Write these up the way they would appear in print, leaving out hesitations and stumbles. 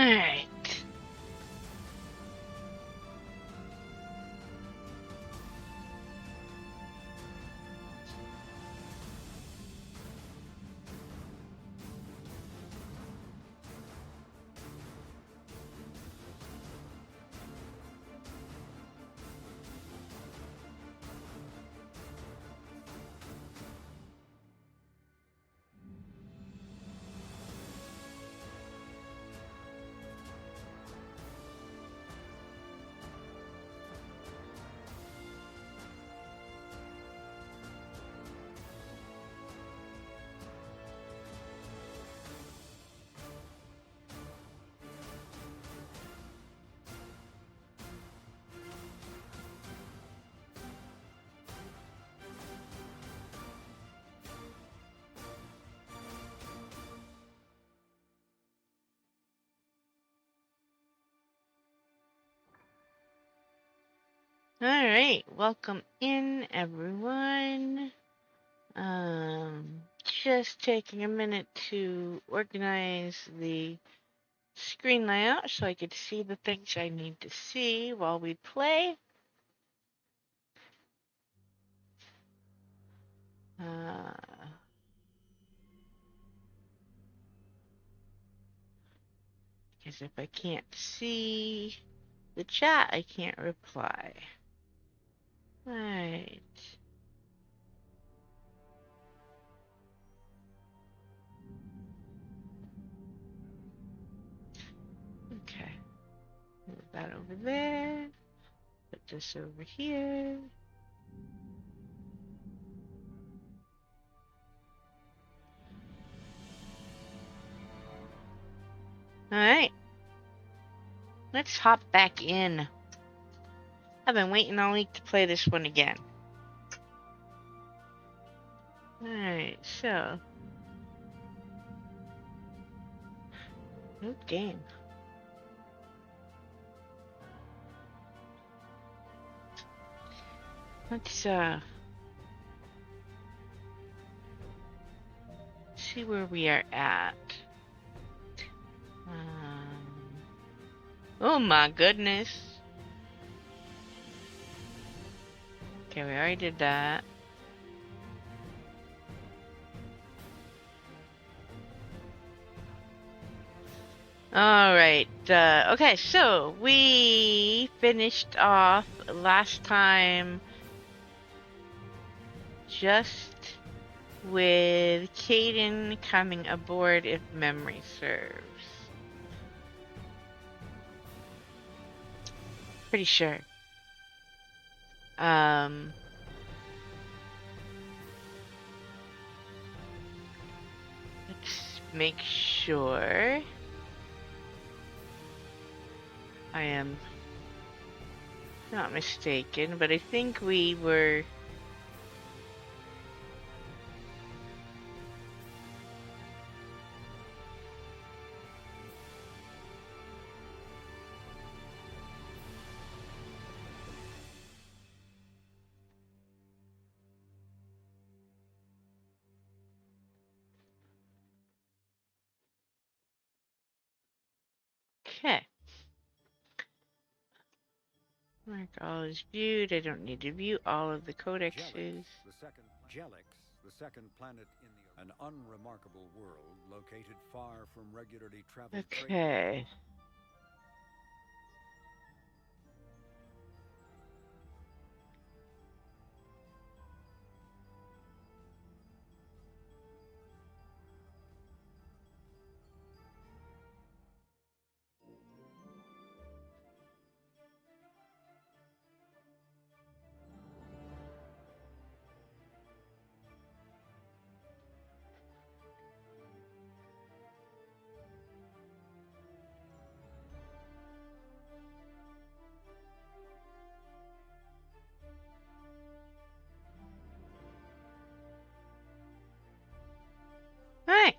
Alright. Alright, welcome in everyone. Just taking a minute to organize the screen layout so I could see the things I need to see while we play. Because if I can't see the chat, I can't reply. Right. Okay. Move that over there. Put this over here. Alright. Let's hop back in. I've been waiting all week to play this one again. Alright, so. New game. Let's see where we are at. Oh my goodness. Okay, we already did that. Alright, okay, so we finished off last time just with Caden coming aboard if memory serves. Pretty sure. Let's make sure I am not mistaken, but I think we were... Okay. Mark all is viewed. I don't need to view all of the codexes. The second planet in an unremarkable world located far from regularly traveled. Okay. Alright.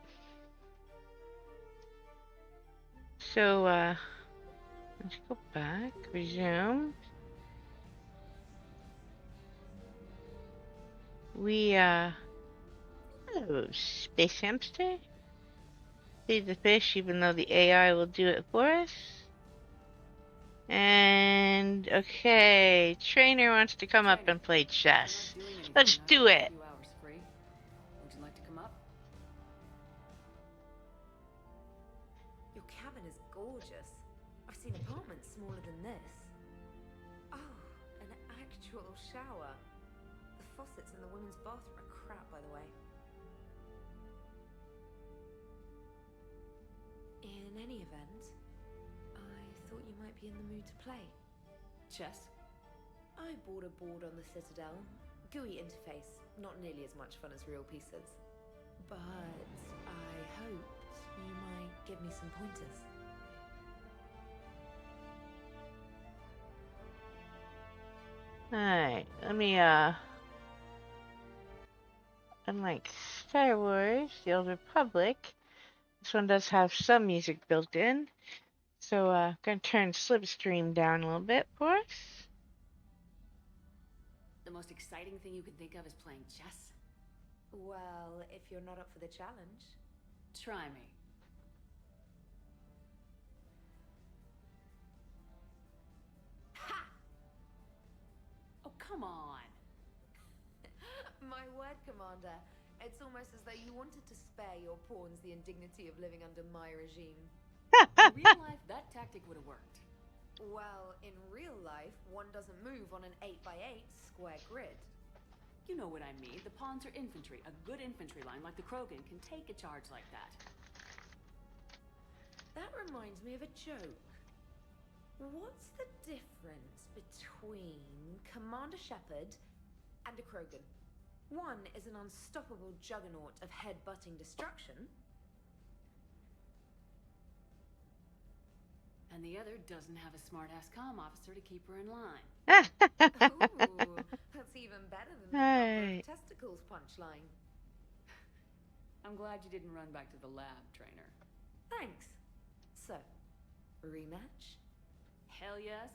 So, let's go back, resume. We, oh, Space Hamster? Feed the fish, even though the AI will do it for us. And okay, trainer wants to come up and play chess. Let's do it. Would you like to come up? Your cabin is gorgeous. I've seen apartments smaller than this. Oh, an actual shower. The faucets in the women's bathroom are crap, by the way. In any event, I thought you might be in the mood to play. Chess? I bought a board on the Citadel. GUI interface, not nearly as much fun as real pieces. But I hoped you might give me some pointers. Alright, let me, unlike Star Wars, The Old Republic, this one does have some music built in. So, gonna turn Slipstream down a little bit for us. The most exciting thing you can think of is playing chess? Well, if you're not up for the challenge. Try me. Ha! Oh, come on. My word, Commander. It's almost as though you wanted to spare your pawns the indignity of living under my regime. In real life, that tactic would have worked. Well, in real life, one doesn't move on an 8x8 square grid. You know what I mean. The pawns are infantry. A good infantry line like the Krogan can take a charge like that. That reminds me of a joke. What's the difference between Commander Shepard and a Krogan? One is an unstoppable juggernaut of head-butting destruction. And the other doesn't have a smart-ass comm officer to keep her in line. Ooh, that's even better than the number of testicles punchline. I'm glad you didn't run back to the lab, trainer. Thanks. So, rematch? Hell yes.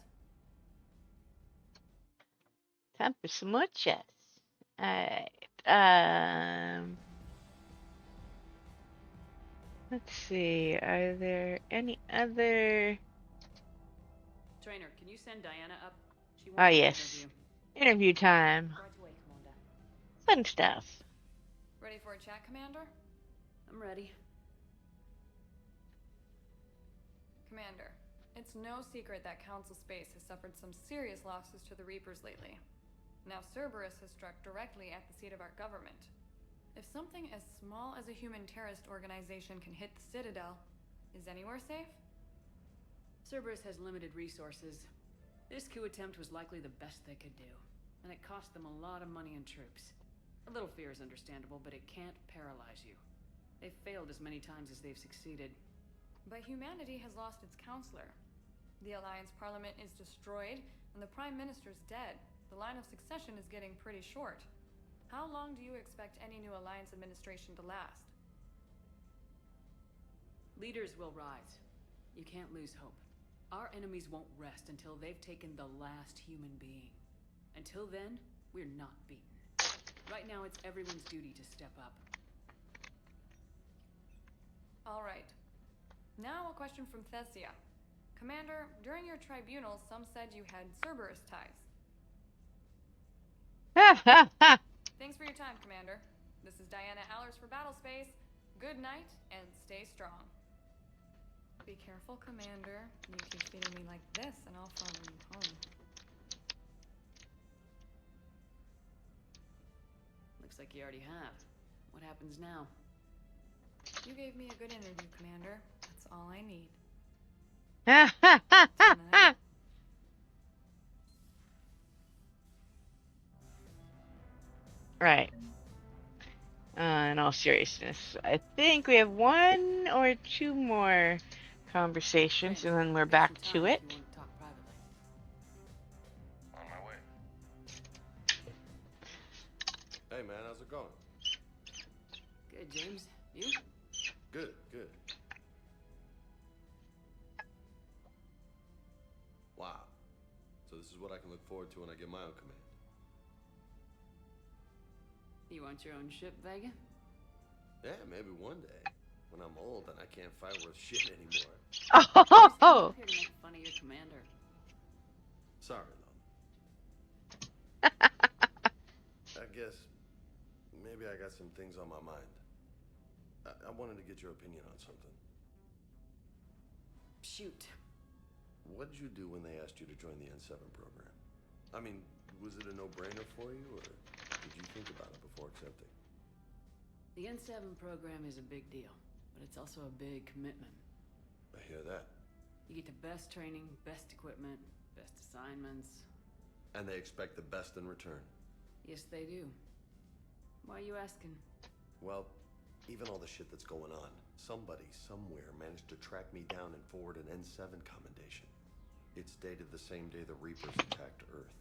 Time for some more chess. Alright, let's see, are there any other... Trainer, can you send Diana up? She Ah, yes. Interview time. Right away, Commander. Fun stuff. Ready for a chat, Commander? I'm ready. Commander, it's no secret that Council Space has suffered some serious losses to the Reapers lately. Now Cerberus has struck directly at the seat of our government. If something as small as a human terrorist organization can hit the Citadel, is anywhere safe? Cerberus has limited resources. This coup attempt was likely the best they could do, and it cost them a lot of money and troops. A little fear is understandable, but it can't paralyze you. They've failed as many times as they've succeeded. But humanity has lost its counselor. The Alliance Parliament is destroyed, and the Prime Minister's dead. The line of succession is getting pretty short. How long do you expect any new Alliance administration to last? Leaders will rise. You can't lose hope. Our enemies won't rest until they've taken the last human being. Until then, we're not beaten. Right now, it's everyone's duty to step up. All right. Now a question from Thessia. Commander, during your tribunal, some said you had Cerberus ties. Thanks for your time, Commander. This is Diana Allers for Battlespace. Good night, and stay strong. Be careful, Commander. You keep feeding me like this, and I'll follow you home. Looks like you already have. What happens now? You gave me a good interview, Commander. That's all I need. Right. In all seriousness, I think we have one or two more conversations, and then we're back to it. On my way. Hey man, how's it going? Good, James. You? Good, good. Wow. So this is what I can look forward to when I get my own command. You want your own ship, Vega? Yeah, maybe one day. When I'm old and I can't fight worth shit anymore. Oh, Here to make fun of your commander. Sorry, Lola. I guess maybe I got some things on my mind. I wanted to get your opinion on something. Shoot. What did you do when they asked you to join the N7 program? I mean, was it a no-brainer for you, or did you think about it before accepting? The N7 program is a big deal, but it's also a big commitment. I hear that. You get the best training, best equipment, best assignments. And they expect the best in return. Yes, they do. Why are you asking? Well, even all the shit that's going on, somebody somewhere managed to track me down and forward an N7 commendation. It's dated the same day the Reapers attacked Earth.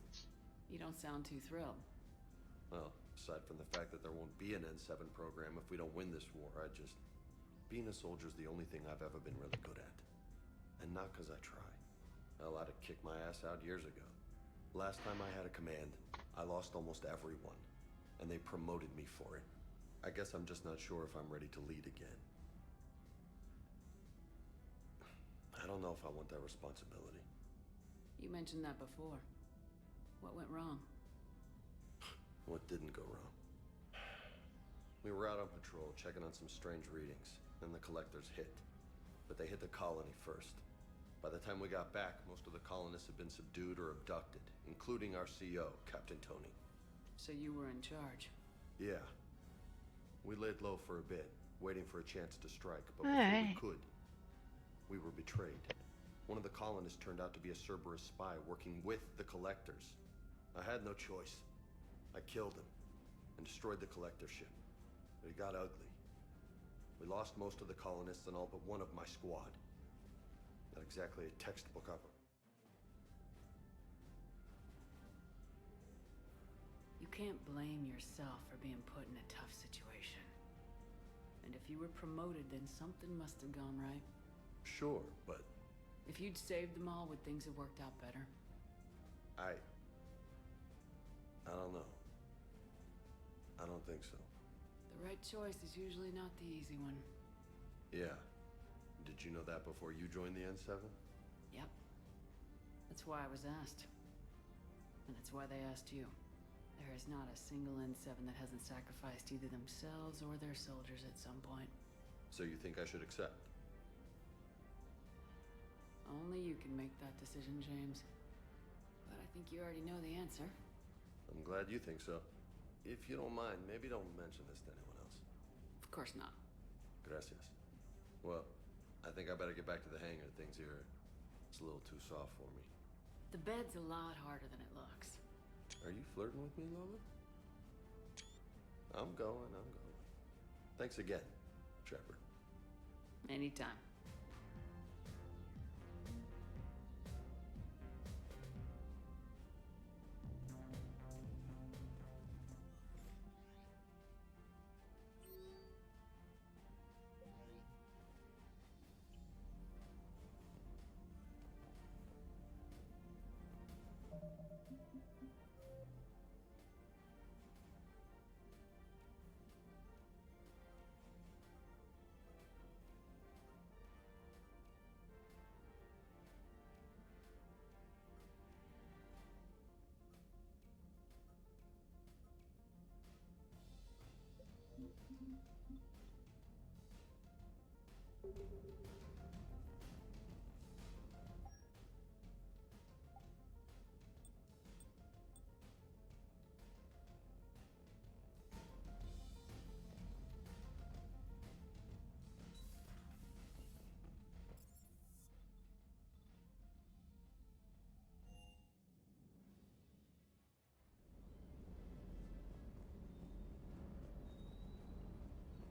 You don't sound too thrilled. Well, aside from the fact that there won't be an N7 program if we don't win this war, being a soldier's the only thing I've ever been really good at. And not because I try. Hell, I'd have kicked my ass out years ago. Last time I had a command, I lost almost everyone. And they promoted me for it. I guess I'm just not sure if I'm ready to lead again. I don't know if I want that responsibility. You mentioned that before. What went wrong? What didn't go wrong? We were out on patrol, checking on some strange readings, and the collectors hit. But they hit the colony first. By the time we got back, most of the colonists had been subdued or abducted, including our CO, Captain Tony. So you were in charge? Yeah. We laid low for a bit, waiting for a chance to strike, but before we could, we were betrayed. One of the colonists turned out to be a Cerberus spy working with the collectors. I had no choice. I killed him and destroyed the collector ship. But it got ugly. We lost most of the colonists and all but one of my squad. Not exactly a textbook of You can't blame yourself for being put in a tough situation. And if you were promoted, then something must have gone right. Sure, but If you'd saved them all, would things have worked out better? I don't know. I don't think so. The right choice is usually not the easy one. Yeah. Did you know that before you joined the N7? Yep. That's why I was asked. And that's why they asked you. There is not a single N7 that hasn't sacrificed either themselves or their soldiers at some point. So you think I should accept? Only you can make that decision, James. But I think you already know the answer. I'm glad you think so. If you don't mind, maybe don't mention this to anyone else. Of course not. Gracias. Well, I think I better get back to the hangar. Things here, it's a little too soft for me. The bed's a lot harder than it looks. Are you flirting with me, Lola? I'm going. Thanks again, Shepard. Anytime.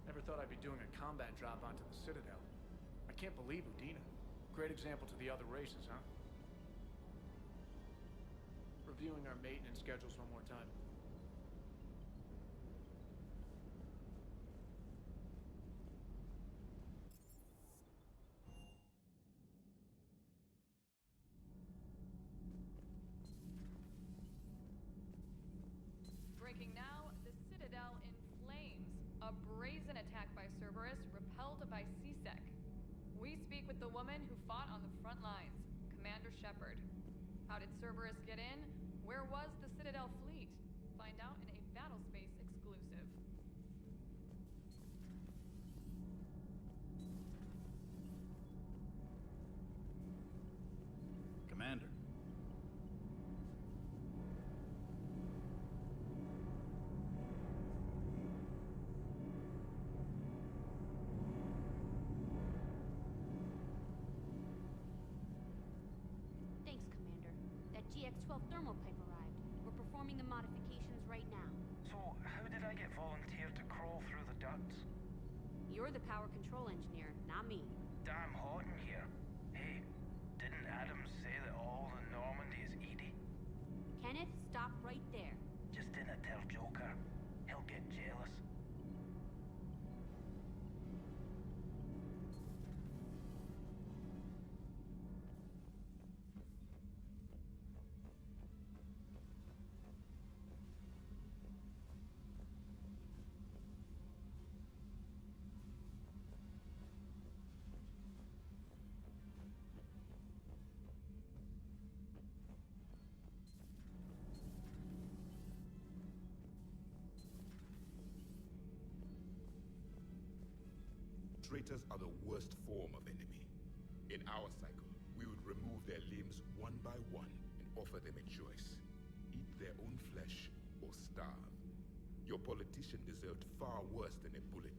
Never thought I'd be doing a combat drop onto the Citadel. I can't believe Udina. Great example to the other races, huh? Reviewing our maintenance schedules one more time. Breaking now, the Citadel in flames. A brazen attack by Cerberus, repelled by speak with the woman who fought on the front lines, Commander Shepard. How did Cerberus get in? Where was the Citadel fleet? Find out in a Battlespace exclusive. Commander. Thanks, Commander. That GX-12 thermal pipe arrived. We're performing the modifications right now. So, how did I get volunteered to crawl through the ducts? You're the power control engineer, not me. Damn hot in here. Hey, didn't Adams say that all the Normandy is Edie? Kenneth, stop right there. Just dinna tell Joker. He'll get jealous. Traitors are the worst form of enemy. In our cycle, we would remove their limbs one by one and offer them a choice. Eat their own flesh or starve. Your politician deserved far worse than a bullet.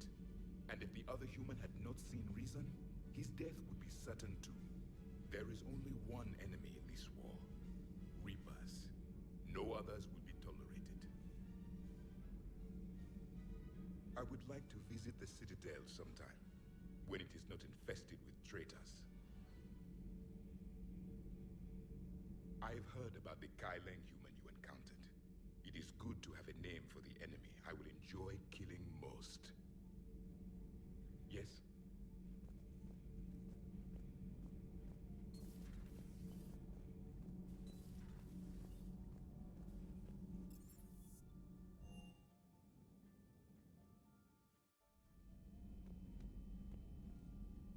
And if the other human had not seen reason, his death would be certain too. There is only one enemy in this war. Reapers. No others will be tolerated. I would like to visit the Citadel sometime, when it is not infested with traitors. I've heard about the Kylan human you encountered. It is good to have a name for the enemy I will enjoy killing most. Yes?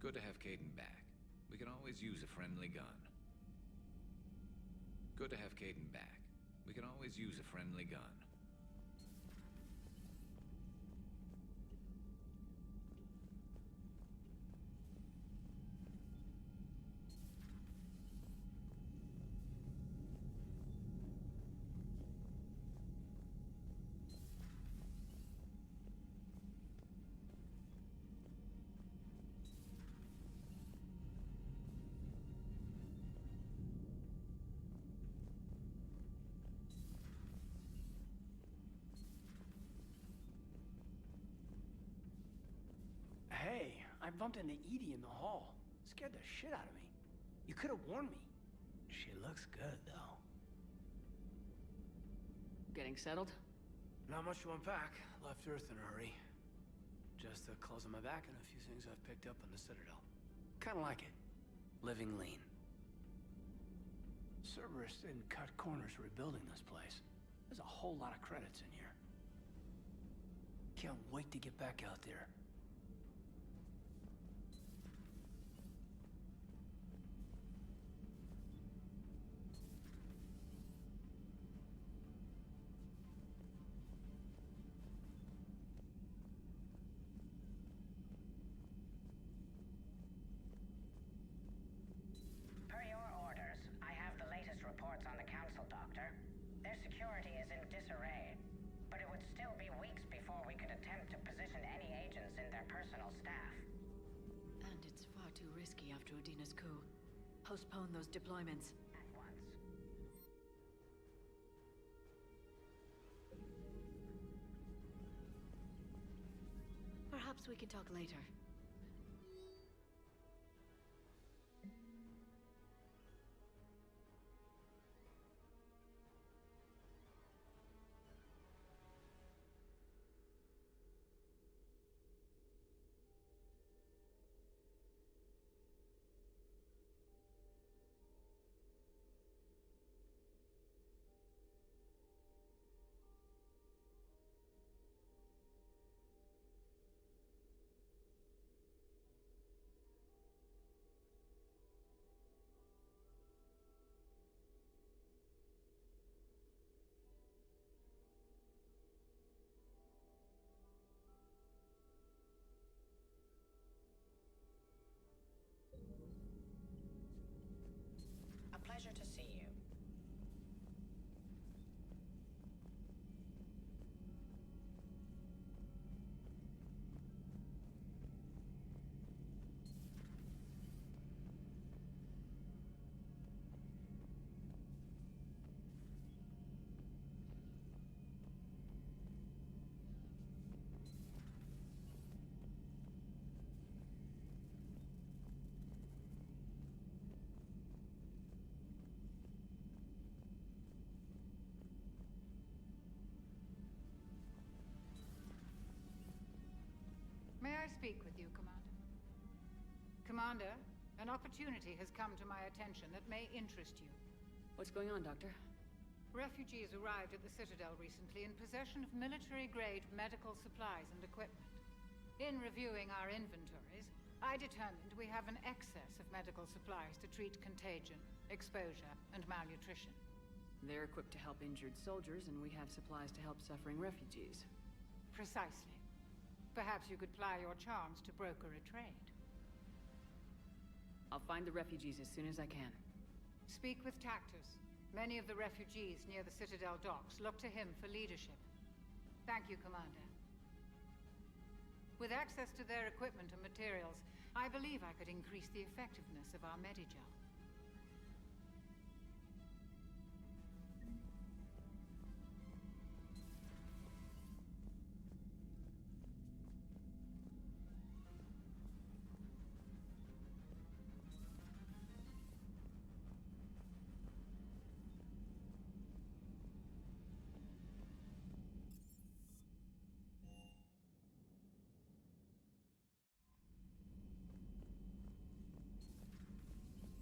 Good to have Caden back. We can always use a friendly gun. Good to have Caden back. We can always use a friendly gun. Hey, I bumped into Edie in the hall. Scared the shit out of me. You could have warned me. She looks good, though. Getting settled? Not much to unpack. Left Earth in a hurry. Just the clothes on my back and a few things I've picked up on the Citadel. Kinda like it. Living lean. Cerberus didn't cut corners rebuilding this place. There's a whole lot of credits in here. Can't wait to get back out there. Per your orders, I have the latest reports on the Council, Doctor. Their security is in disarray, but it would still be weeks before we could attempt to position any agents in their personal staff. And it's far too risky after Udina's coup. Postpone those deployments. At once. Perhaps we can talk later. I speak with you, Commander? Commander, an opportunity has come to my attention that may interest you. What's going on, Doctor? Refugees arrived at the Citadel recently in possession of military-grade medical supplies and equipment. In reviewing our inventories, I determined we have an excess of medical supplies to treat contagion, exposure, and malnutrition. They're equipped to help injured soldiers, and we have supplies to help suffering refugees. Precisely. Perhaps you could ply your charms to broker a trade. I'll find the refugees as soon as I can. Speak with Tactus. Many of the refugees near the Citadel docks look to him for leadership. Thank you, Commander. With access to their equipment and materials, I believe I could increase the effectiveness of our Medi-Gel.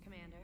Commander.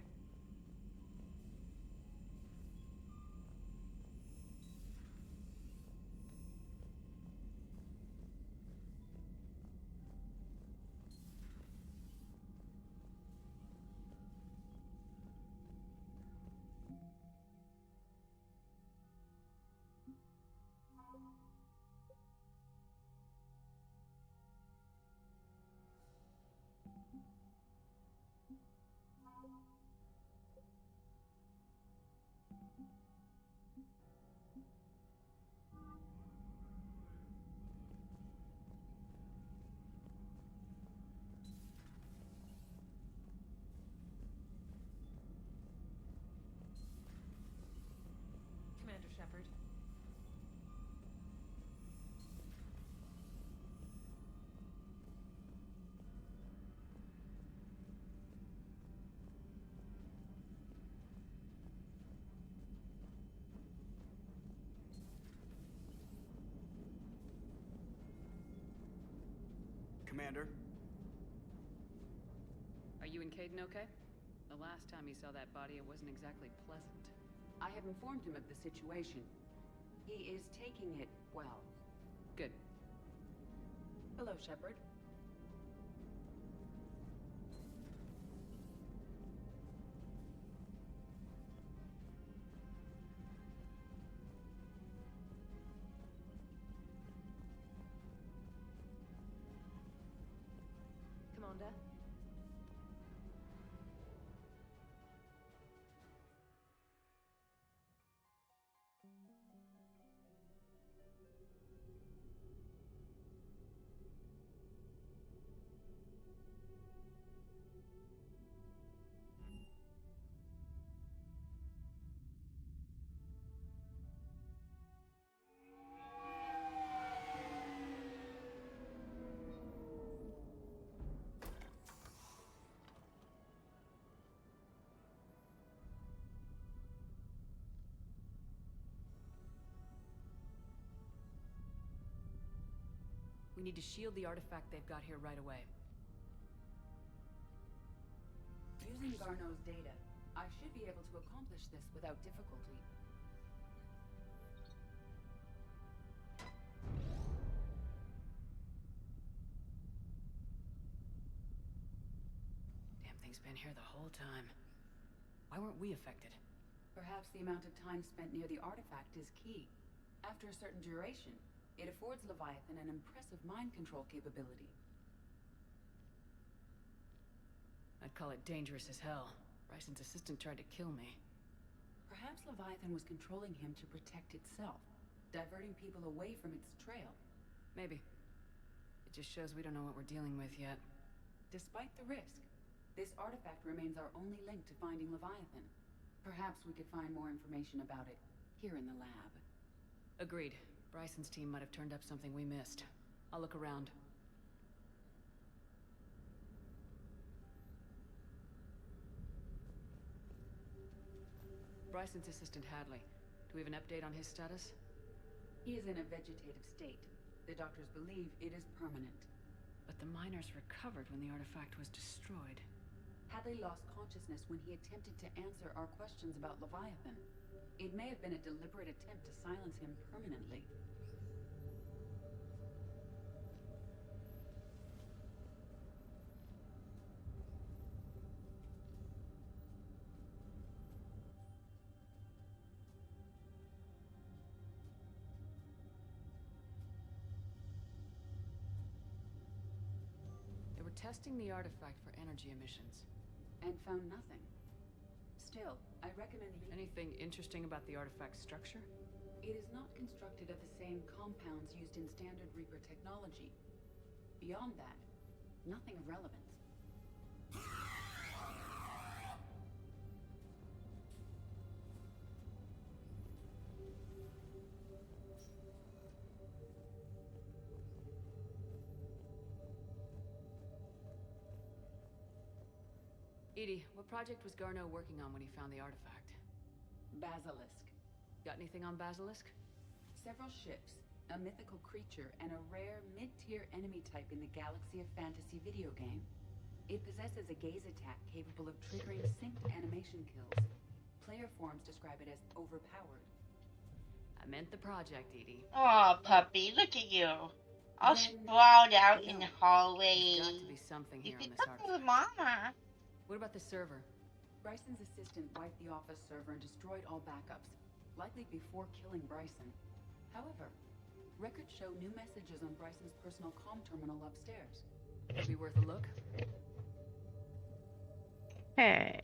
Commander Shepard. Commander? Are you and Caden okay? The last time he saw that body, it wasn't exactly pleasant. I have informed him of the situation. He is taking it well. Good. Hello, Shepard. Commander. We need to shield the artifact they've got here right away. Using Garneau's data, I should be able to accomplish this without difficulty. Damn thing's been here the whole time. Why weren't we affected? Perhaps the amount of time spent near the artifact is key. After a certain duration, it affords Leviathan an impressive mind control capability. I'd call it dangerous as hell. Bryson's assistant tried to kill me. Perhaps Leviathan was controlling him to protect itself, diverting people away from its trail. Maybe. It just shows we don't know what we're dealing with yet. Despite the risk, this artifact remains our only link to finding Leviathan. Perhaps we could find more information about it here in the lab. Agreed. Bryson's team might have turned up something we missed. I'll look around. Bryson's assistant Hadley. Do we have an update on his status? He is in a vegetative state. The doctors believe it is permanent. But the miners recovered when the artifact was destroyed. Hadley lost consciousness when he attempted to answer our questions about Leviathan. It may have been a deliberate attempt to silence him permanently. They were testing the artifact for energy emissions. And found nothing. Still, I recommend Anything interesting about the artifact's structure? It is not constructed of the same compounds used in standard Reaper technology. Beyond that, nothing of relevance. Edie, what project was Garneau working on when he found the artifact? Basilisk. Got anything on Basilisk? Several ships, a mythical creature, and a rare mid-tier enemy type in the Galaxy of Fantasy video game. It possesses a gaze attack capable of triggering synced animation kills. Player forums describe it as overpowered. I meant the project, Edie. Aw, puppy, look at you. All sprawled out in the hallway. There's got to be something here on this Talk to artifact. Mama. What about the server? Bryson's assistant wiped the office server and destroyed all backups, likely before killing Bryson. However, records show new messages on Bryson's personal comm terminal upstairs. Could be worth a look. Hey.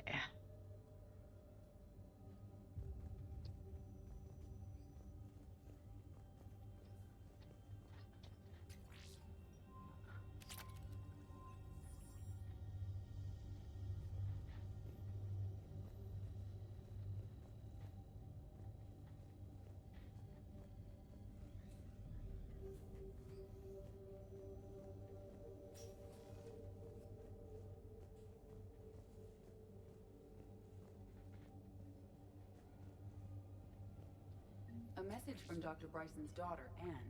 A message from Dr. Bryson's daughter, Anne.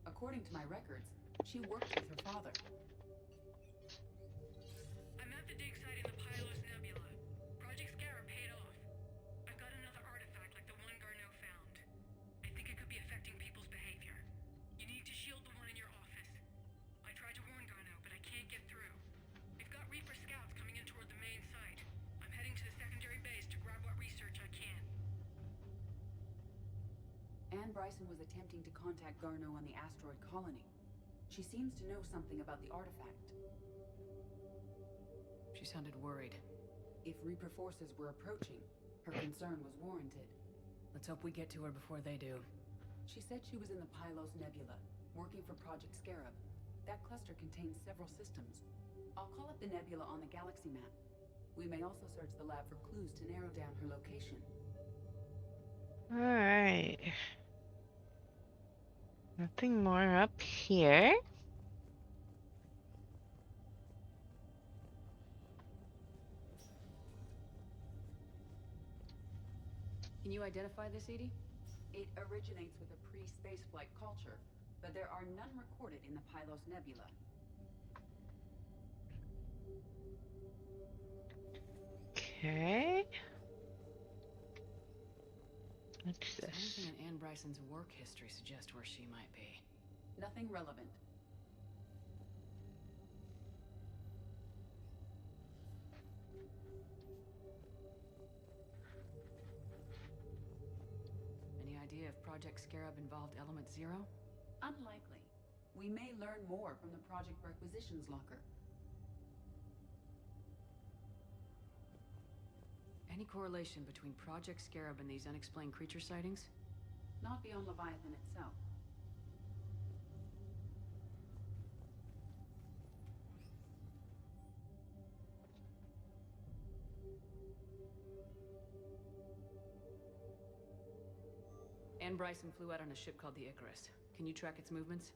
According to my records, she worked with her father. I'm at the dig site in the Pylos Nebula. Project Scarab paid off. I got another artifact like the one Garneau found. I think it could be affecting people's behavior. You need to shield the one in your office. I tried to warn Garneau, but I can't get through. We've got Reaper scouts coming in toward the main site. I'm heading to the secondary base to grab what research I can. Anne Bryson was attempting to contact Garneau on the asteroid colony. She seems to know something about the artifact. She sounded worried. If Reaper forces were approaching, her concern was warranted. Let's hope we get to her before they do. She said she was in the Pylos Nebula, working for Project Scarab. That cluster contains several systems. I'll call up the nebula on the galaxy map. We may also search the lab for clues to narrow down her location. Alright. Nothing more up here. Can you identify this, Edie? It originates with a pre-spaceflight culture, but there are none recorded in the Pylos Nebula. Okay. What's Does this? anything in Anne Bryson's work history suggest where she might be? Nothing relevant. Any idea if Project Scarab involved Element Zero? Unlikely. We may learn more from the Project Requisitions Locker. Any correlation between Project Scarab and these unexplained creature sightings? Not beyond Leviathan itself. Anne Bryson flew out on a ship called the Icarus. Can you track its movements?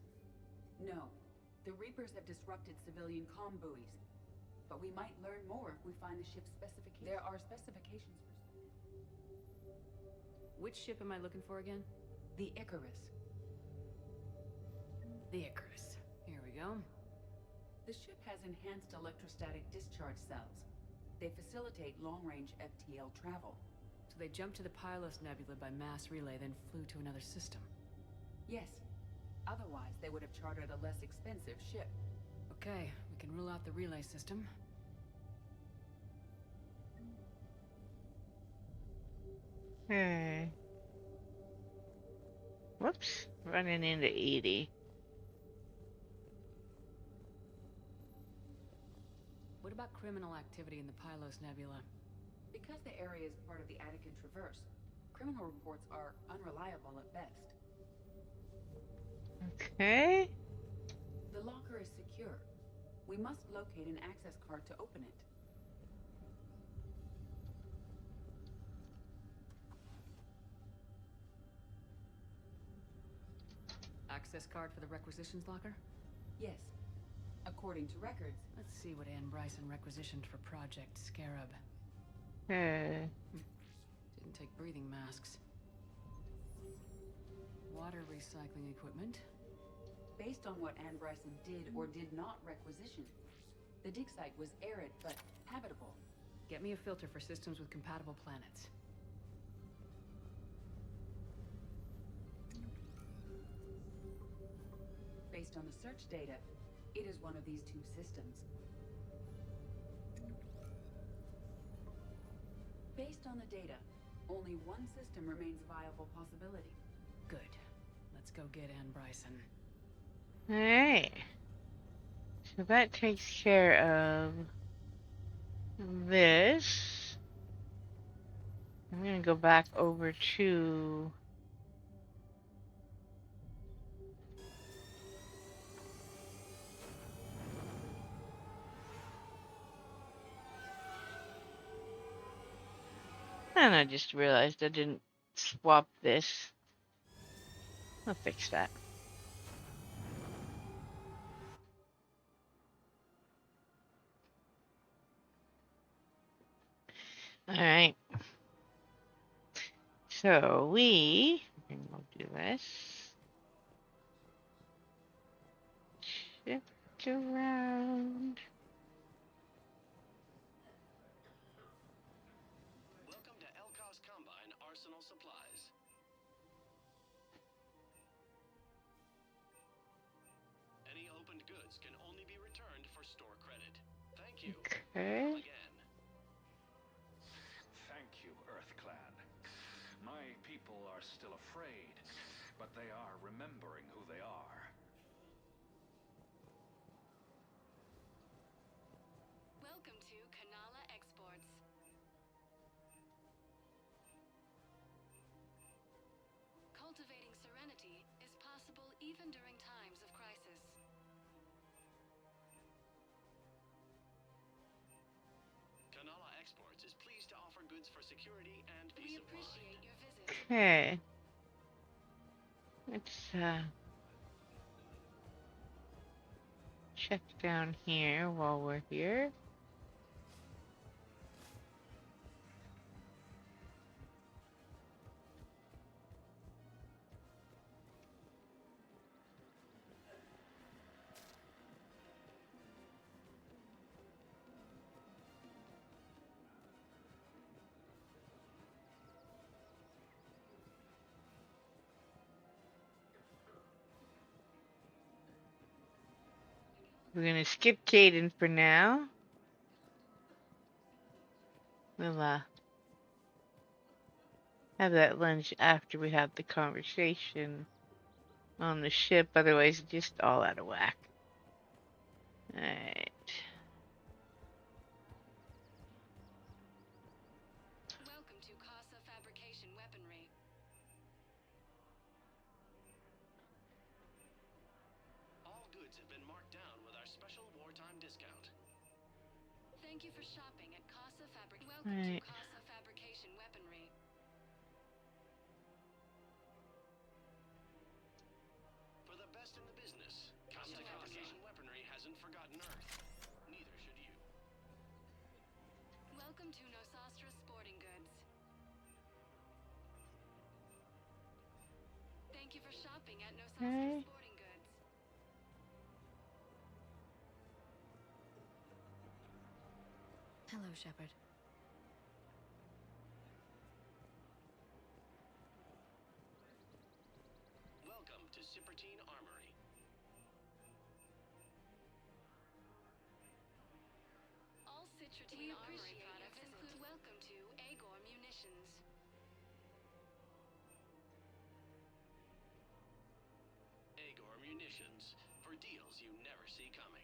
No. The Reapers have disrupted civilian comm buoys. But we might learn more if we find the ship's specifications. There are specifications for... Which ship am I looking for again? The Icarus. The Icarus. Here we go. The ship has enhanced electrostatic discharge cells. They facilitate long-range FTL travel. So they jumped to the Pylos Nebula by mass relay, then flew to another system? Yes. Otherwise, they would have chartered a less expensive ship. Okay, we can rule out the relay system. Hey. Whoops. Running into 80. What about criminal activity in the Pylos Nebula? Because the area is part of the Attican Traverse, criminal reports are unreliable at best. Okay. The locker is secure. We must locate an access card to open it. Access card for the requisitions locker? Yes. According to records. Let's see what Anne Bryson requisitioned for Project Scarab. Hey. Didn't take breathing masks. Water recycling equipment. Based on what Anne Bryson did or did not requisition, the dig site was arid but habitable. Get me a filter for systems with compatible planets. Based on the search data, it is one of these two systems. Based on the data, only one system remains a viable possibility. Good. Let's go get Anne Bryson. Alright. So that takes care of this. I'm gonna go back over to and I just realized I didn't swap this. I'll fix that. Alright. So we'll do this. Shift around. Welcome to Elkos Combine Arsenal Supplies. Any opened goods can only be returned for store credit. Thank you. Okay. Call again. Thank you, EarthClan. My people are still afraid, but they are remembering who they are. Welcome to Kanala Exports. Cultivating serenity is possible even during times of crisis. Kanala Exports is pleased to offer goods for security and peace of mind. We appreciate your visit. Okay. Let's check down here while we're here. We're gonna skip Caden for now. We'll have that lunch after we have the conversation on the ship, otherwise it's just all out of whack. Alright. Welcome to Casa Fabrication Weaponry. All goods have been marked down with our special wartime discount. Thank you for shopping at Casa Fabric. Welcome to Casa Fabrication Weaponry. For the best in the business, Casa Fabrication Weaponry hasn't forgotten Earth. Neither should you. Welcome to Nosastra Sporting Goods. Thank you for shopping at Nosastra Sporting Goods. Hello, Shepard. Welcome to Cypertine Armory. All Citrotine Armory products include welcome to Agor Munitions. Agor Munitions, for deals you never see coming.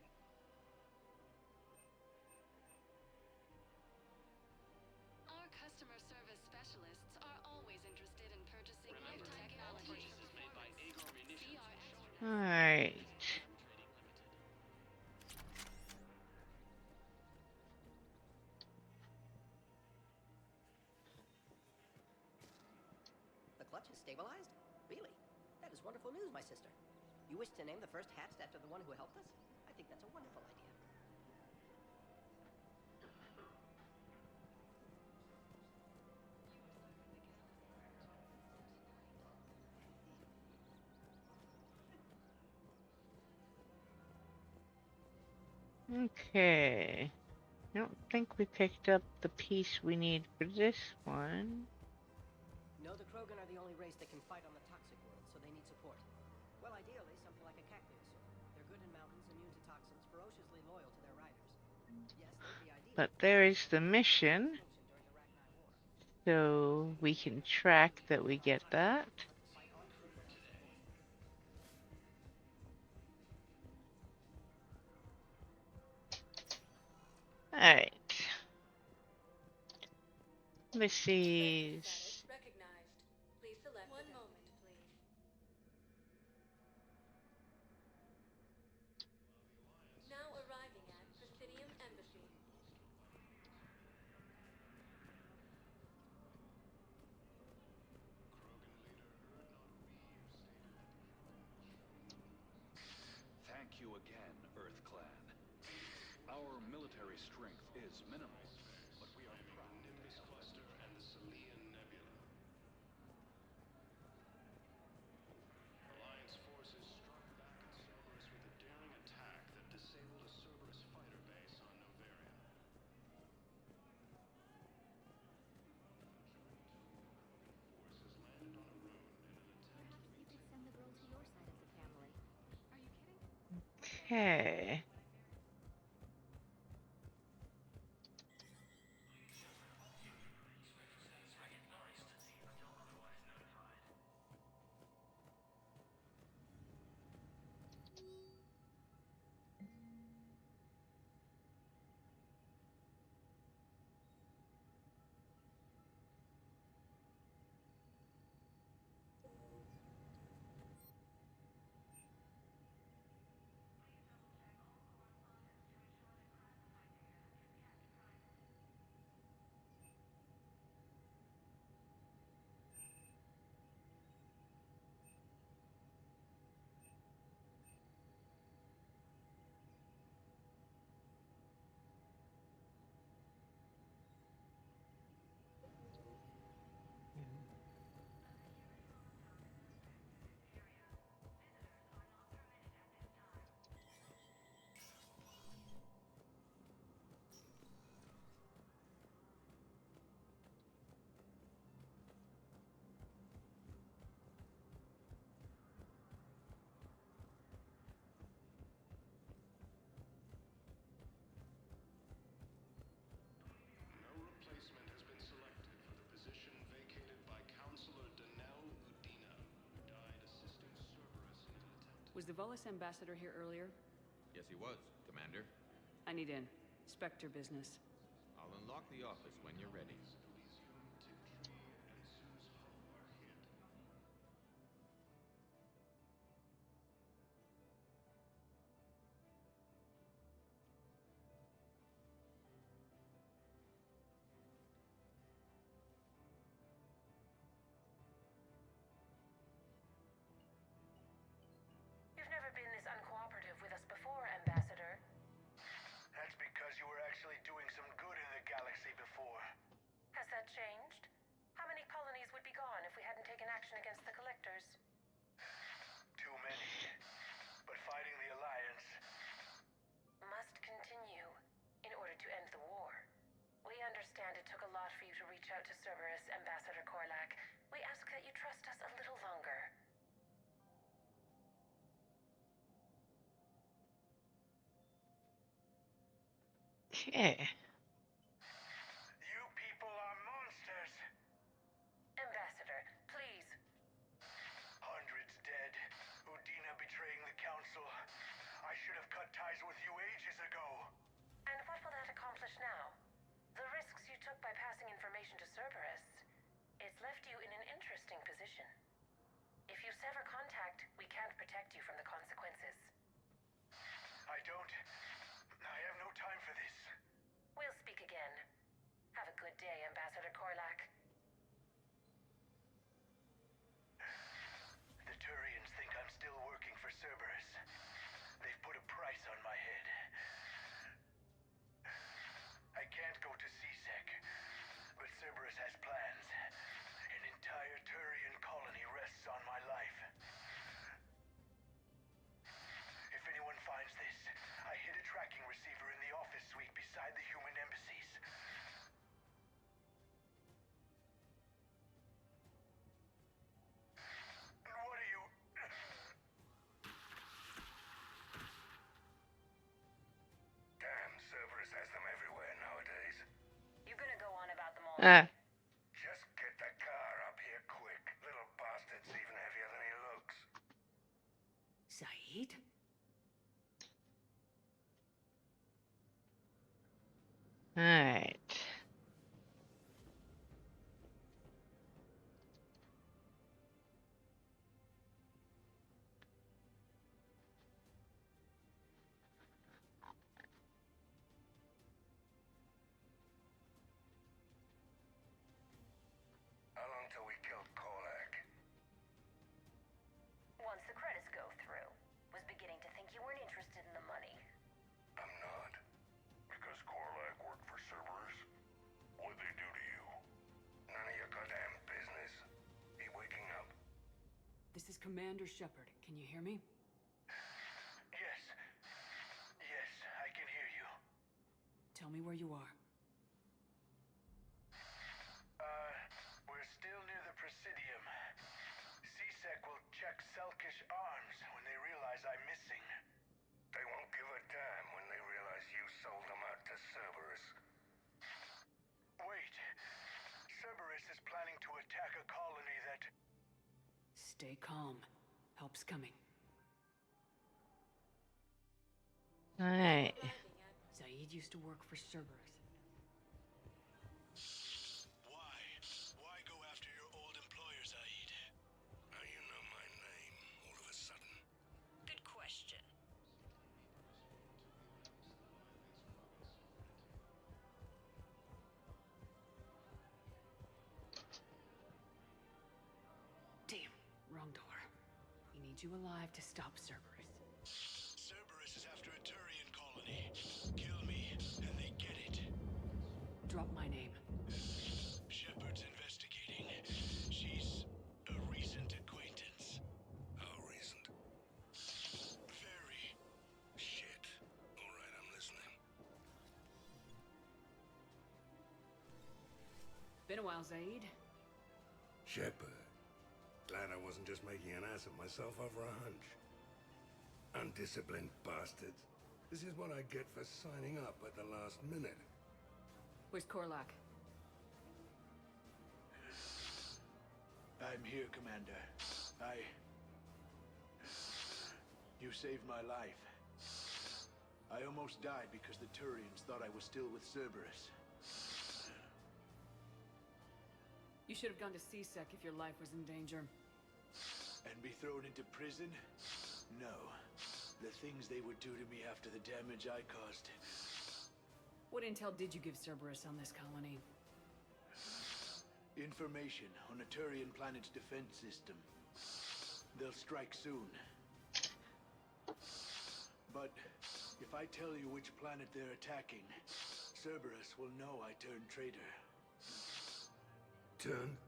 Our customer service specialists are always interested in purchasing new technology. Purchases made by Agor Munitions. Alright. The clutch is stabilized? Really? That is wonderful news, my sister. You wish to name the first hatched after the one who helped us? I think that's a wonderful idea. Okay. I don't think we picked up the piece we need for this one. No, the Krogan are the only race that can fight on the toxic world, so they need support. Well, ideally, something like a cactuosaur. They're good in mountains, immune to toxins, ferociously loyal to their riders. Yes, they'd be ideal. But there is the mission. So we can track that we get that. Alright. Let's see. Recognized. Please select one moment, please. Now arriving at Presidium Embassy. Thank you again, Earth Clan. Our military strength is minimal, but we are proud. Nimbus Cluster and the Salian Nebula. Alliance forces struck back at Cerberus with a daring attack that disabled a Cerberus fighter base on Novaria. Forces landed on a rune in an attempt Perhaps you could send the girl to your side of the family. Are you kidding? Okay. No replacement has been selected for the position vacated by Counselor Danel Udina, who died assisting Cerberus in an attempt. Was the Volus ambassador here earlier? Yes, he was, Commander. I need in. Spectre business. I'll unlock the office when you're ready. You've never been this uncooperative with us before, Ambassador. That's because you were actually doing some good in the galaxy before. Has Okay. You people are monsters. Ambassador, please. Hundreds dead. Udina betraying the council. I should have cut ties with you ages ago. And what will that accomplish now? The risks you took by passing information to Cerberus. It's left you in an interesting position. If you sever contact, we can't protect you from the consequences. I have no time for this. We'll speak again. Have a good day, Ambassador Korlak. The Turians think I'm still working for Cerberus. They've put a price on my head. I can't go to CSEC, but Cerberus has plans. An entire Turian colony rests on my life. If anyone finds this, I hid a tracking receiver in the office suite beside the human embassies. What are you... Damn, Cerberus has them everywhere nowadays. You gonna go on about them all? Just get the car up here quick. Little bastard's even heavier than he looks. Saeed? Alright. How long till we killed Korlak? Once the credits go through. Was beginning to think you weren't interested in the money. I'm not. Because Korlak worked for Cerberus? What'd they do to you? None of your goddamn business. He waking up? This is Commander Shepard. Can you hear me? Yes. Yes, I can hear you. Tell me where you are. We're still near the Presidium. CSEC will check Selkish arms when they realize I'm missing. They won't give a damn when they realize you sold them out to Cerberus. Wait. Cerberus is planning to attack a colony that... Stay calm. Help's coming. Alright. Saeed used to work for Cerberus. Why go after your old employer, Saeed? How you know my name all of a sudden? Good question. Damn, wrong door. He needs you alive to stop Cerberus. Cerberus is after a Turian colony. Kill me, and they get it. Drop my name. Shepard's investigating. She's a recent acquaintance. How recent? Very. Shit. All right, I'm listening. Been a while, Saeed. Shepard. Glad I wasn't just making an ass of myself over a hunch. Undisciplined bastards. This is what I get for signing up at the last minute. Where's Korlak? I'm here, Commander. You saved my life. I almost died because the Turians thought I was still with Cerberus. You should have gone to CSEC if your life was in danger. And be thrown into prison? No. The things they would do to me after the damage I caused. What intel did you give Cerberus on this colony? Information on a Turian planet's defense system. They'll strike soon. But if I tell you which planet they're attacking, Cerberus will know I turned traitor. Turn?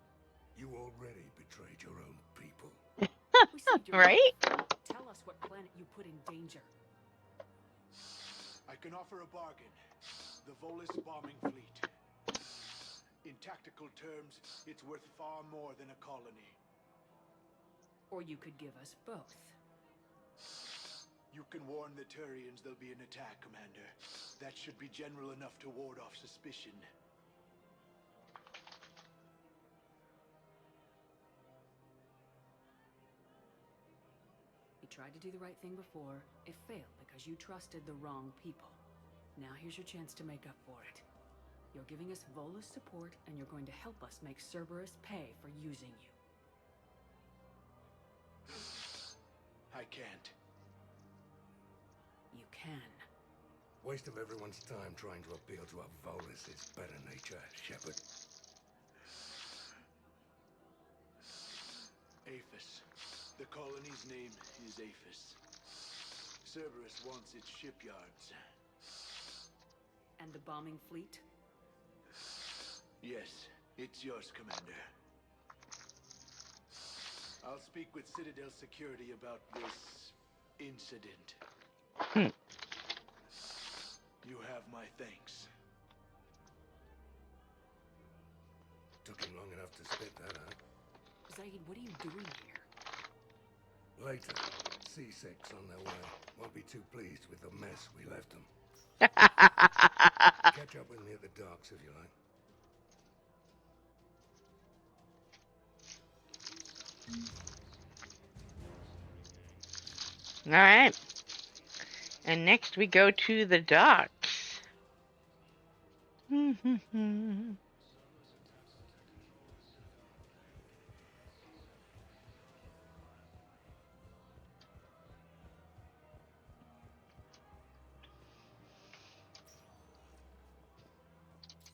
You already betrayed your own people. We saved your Right? life. Tell us what planet you put in danger. I can offer a bargain. The Volus bombing fleet. In tactical terms, it's worth far more than a colony. Or you could give us both. You can warn the Turians there'll be an attack, Commander. That should be general enough to ward off suspicion. You tried to do the right thing before. It failed because you trusted the wrong people. Now here's your chance to make up for it. You're giving us Volus support, and you're going to help us make Cerberus pay for using you. I can't. You can. Waste of everyone's time trying to appeal to a Volus' better nature, Shepard. Aphis. The colony's name is Aphis. Cerberus wants its shipyards. And the bombing fleet? Yes, it's yours, Commander. I'll speak with Citadel security about this incident. You have my thanks. Took him long enough to spit that out. Zaid, what are you doing here? Later, C6 on their way. Won't be too pleased with the mess we left them. Catch up with me at the docks if you like. All right. And next we go to the docks.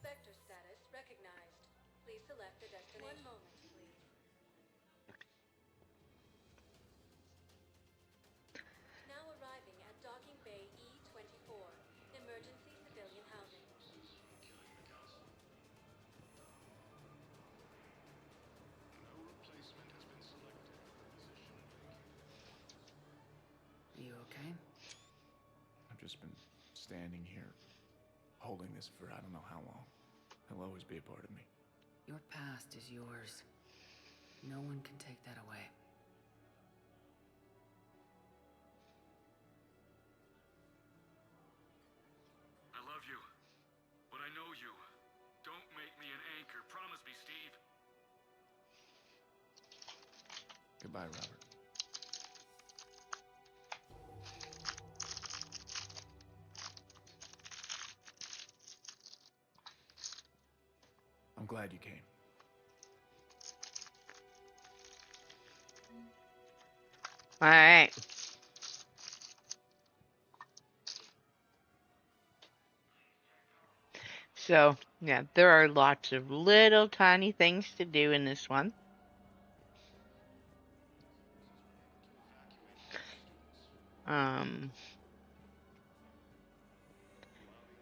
Vector status recognized. Please select a destination. One moment, please. Now arriving at Docking Bay E-24, emergency civilian housing. No replacement has been selected for the position vacated. You okay? I've just been standing here, holding this for I don't know how long. He'll always be a part of me. Your past is yours. No one can take that away. I love you, but I know you. Don't make me an anchor. Promise me, Steve. Goodbye, Robert. I'm glad you came. All right. So, yeah, there are lots of little tiny things to do in this one.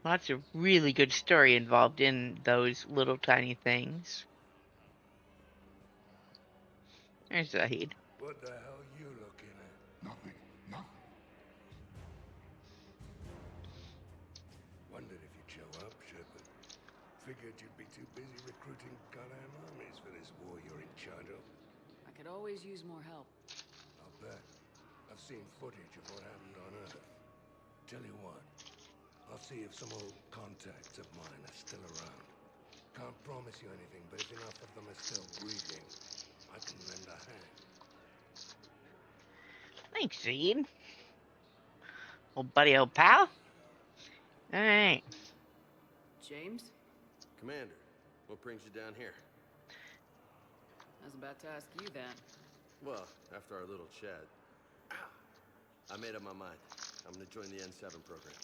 Lots of really good story involved in those little tiny things. There's Zahid. What the hell are you looking at? Nothing. Wondered if you'd show up, Shepard. Figured you'd be too busy recruiting goddamn armies for this war you're in charge of. I could always use more help. I'll bet. I've seen footage of what happened on Earth. Tell you what, I'll see if some old contacts of mine are still around. Can't promise you anything, but if enough of them are still breathing, I can lend a hand. Thanks, Zahid. Old buddy, old pal. All right. James? Commander, what brings you down here? I was about to ask you that. Well, after our little chat, I made up my mind. I'm gonna join the N7 program.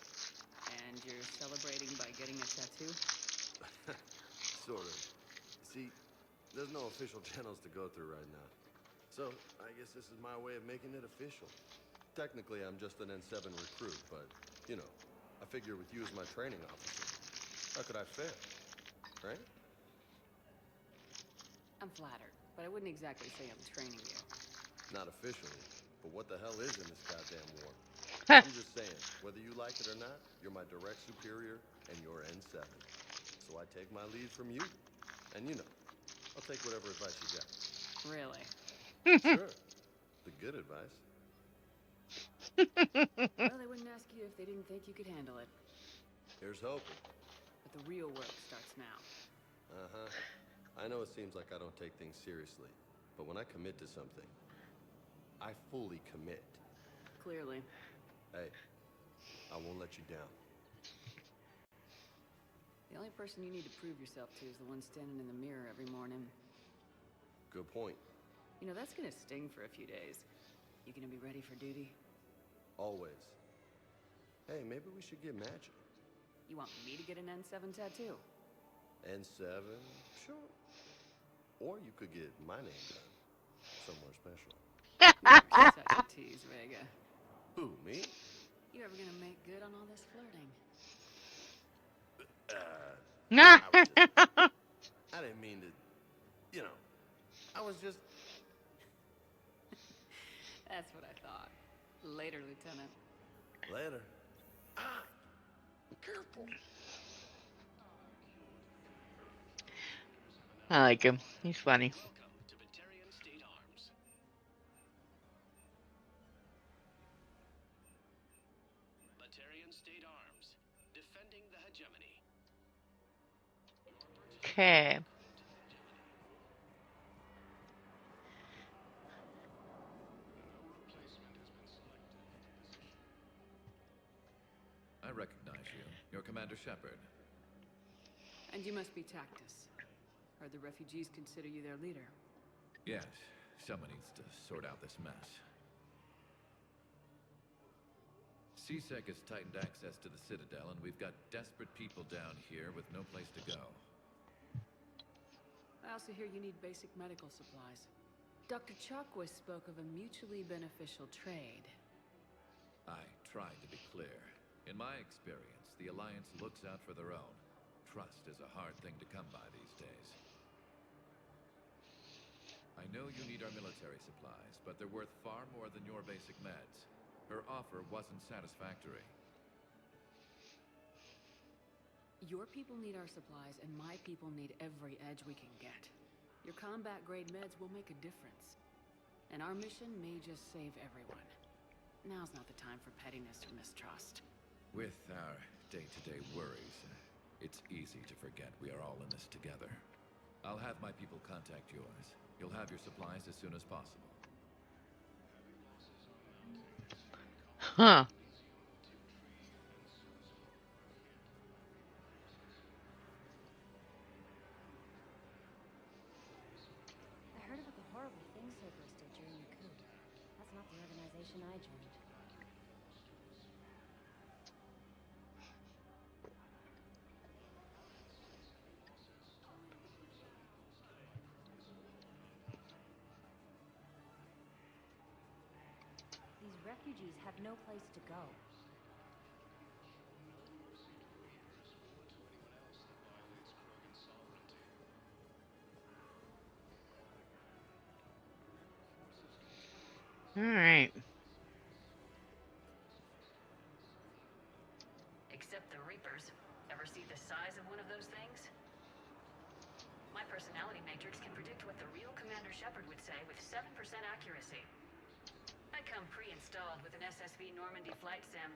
And you're celebrating by getting a tattoo? Sort of. See, there's no official channels to go through right now. So, I guess this is my way of making it official. Technically, I'm just an N7 recruit, but, you know, I figure with you as my training officer, how could I fail? Right? I'm flattered, but I wouldn't exactly say I'm training you. Not officially, but what the hell is in this goddamn war? I'm just saying, whether you like it or not, you're my direct superior, and you're N7. So I take my lead from you, and you know, I'll take whatever advice you got. Really? Sure. The good advice. Well, they wouldn't ask you if they didn't think you could handle it. Here's hoping. But the real work starts now. Uh-huh. I know it seems like I don't take things seriously, but when I commit to something, I fully commit. Clearly. Hey, I won't let you down. The only person you need to prove yourself to is the one standing in the mirror every morning. Good point. You know, that's gonna sting for a few days. You gonna be ready for duty? Always. Hey, maybe we should get matching. You want me to get an N7 tattoo? N7? Sure. Or you could get my name done. Somewhere special. You're such a tease, Vega. Who, me? You ever gonna make good on all this flirting? I didn't mean to, you know, I was just... That's what I thought. Later, Lieutenant. Later. Ah! Careful. I like him. He's funny. Welcome to Batarian State Arms. Batarian State Arms. Defending the hegemony. Okay. I recognize you. You're Commander Shepard. And you must be Tactus. Heard the refugees consider you their leader. Yes, someone needs to sort out this mess. CSEC has tightened access to the Citadel, and we've got desperate people down here with no place to go. I also hear you need basic medical supplies. Dr. Chakwas spoke of a mutually beneficial trade. I tried to be clear. In my experience, the Alliance looks out for their own. Trust is a hard thing to come by these days. I know you need our military supplies, but they're worth far more than your basic meds. Her offer wasn't satisfactory. Your people need our supplies, and my people need every edge we can get. Your combat-grade meds will make a difference. And our mission may just save everyone. Now's not the time for pettiness or mistrust. With our day-to-day worries, it's easy to forget we are all in this together. I'll have my people contact yours. You'll have your supplies as soon as possible. Huh. I heard about the horrible things Cerberus did during the coup. That's not the organization I joined. These refugees have no place to go. All right. Except the Reapers. Ever see the size of one of those things? My personality matrix can predict what the real Commander Shepard would say with 7% accuracy. I come pre-installed with an SSV Normandy flight sim.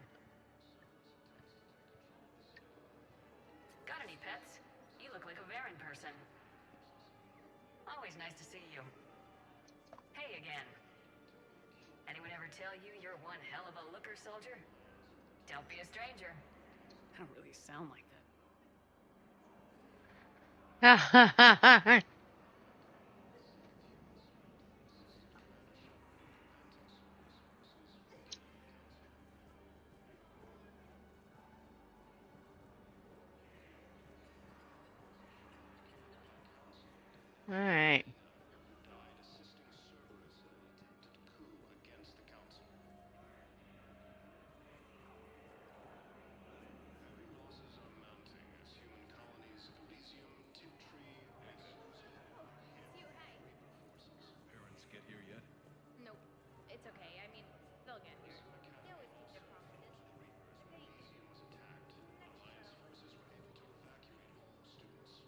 Got any pets? You look like a Varen person. Always nice to see you. Hey again. Anyone ever tell you you're one hell of a looker, soldier? Don't be a stranger. I don't really sound like that. All right. Died assisting Cerberus in an attempted coup against the Council. Heavy losses are mounting as human colonies of Elysium, Tiptree, and Parents get here yet? Nope. It's okay. I mean, they'll get here. They always keep their promises. Elysium was attacked. Alliance forces were able to evacuate all students.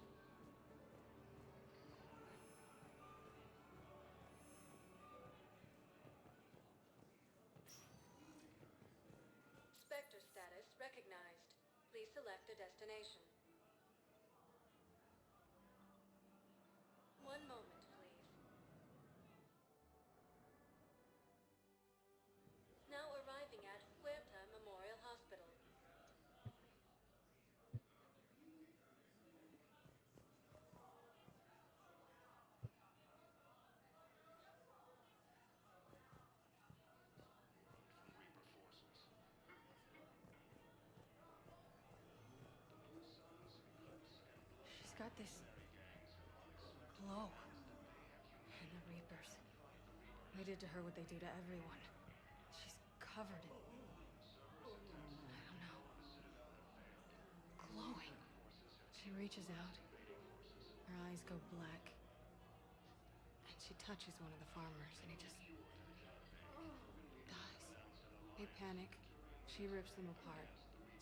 Spectre status recognized. Please select a destination. One moment, please. Now arriving at Huerta Memorial Hospital. She's got this glow. And the Reapers. They did to her what they do to everyone. She's covered in... I don't know. Glowing. She reaches out. Her eyes go black. And she touches one of the farmers, and he just... dies. They panic. She rips them apart.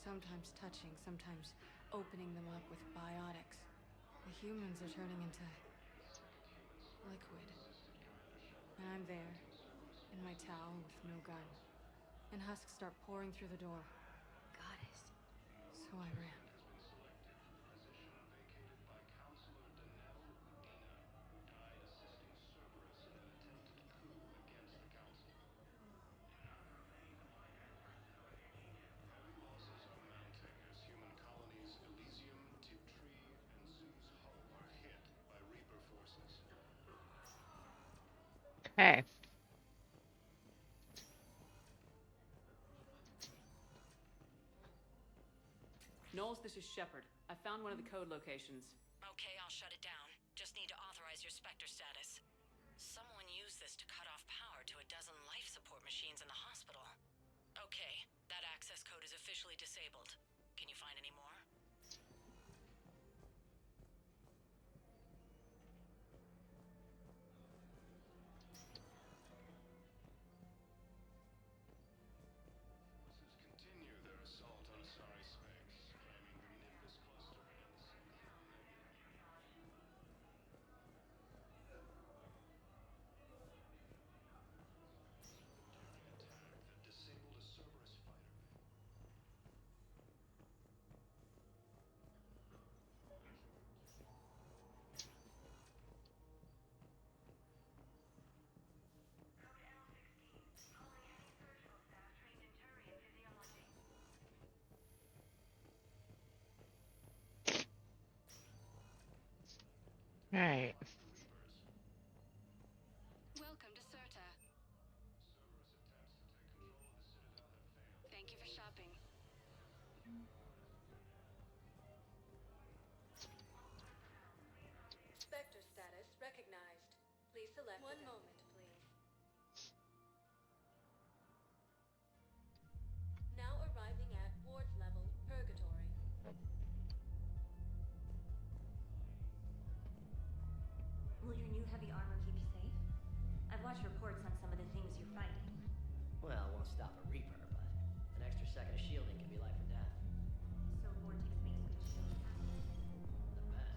Sometimes touching, sometimes opening them up with biotics. The humans are turning into... liquid. And I'm there, in my towel with no gun. And husks start pouring through the door. Goddess. So I ran. Okay. Knowles, this is Shepard. I found one of the code locations. Okay, I'll shut it down. Just need to authorize your Spectre status. Someone used this to cut off power to a dozen life support machines in the hospital. Okay, that access code is officially disabled. Can you find any more? Continue their assault on Asari space, claiming the Nimbus cluster and the Citadel Nebula. Attack that disabled a Cerberus fighter. Right. Welcome to Certa. Thank you for shopping. Spectre status recognized. Please select one moment, please. Now arriving at ward level purgatory. Will your new heavy armor keep you safe? I've watched reports on some of the things you're fighting. Well, it won't stop a Reaper, but an extra second of shielding can be life or death. So Vortex makes good shields passive. The best.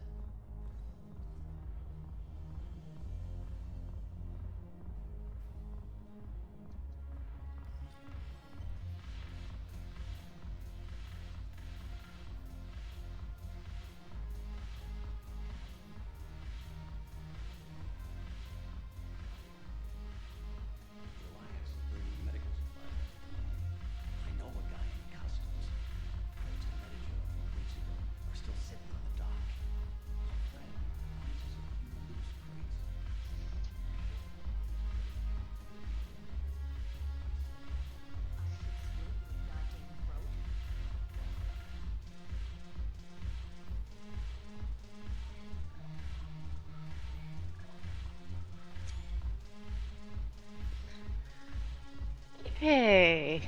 Reliance bringing medical supplies. I know a guy in customs. Rates of Medi-Gel from weeks ago are still sitting on the dock. Friend promises a few loose crates. Hey.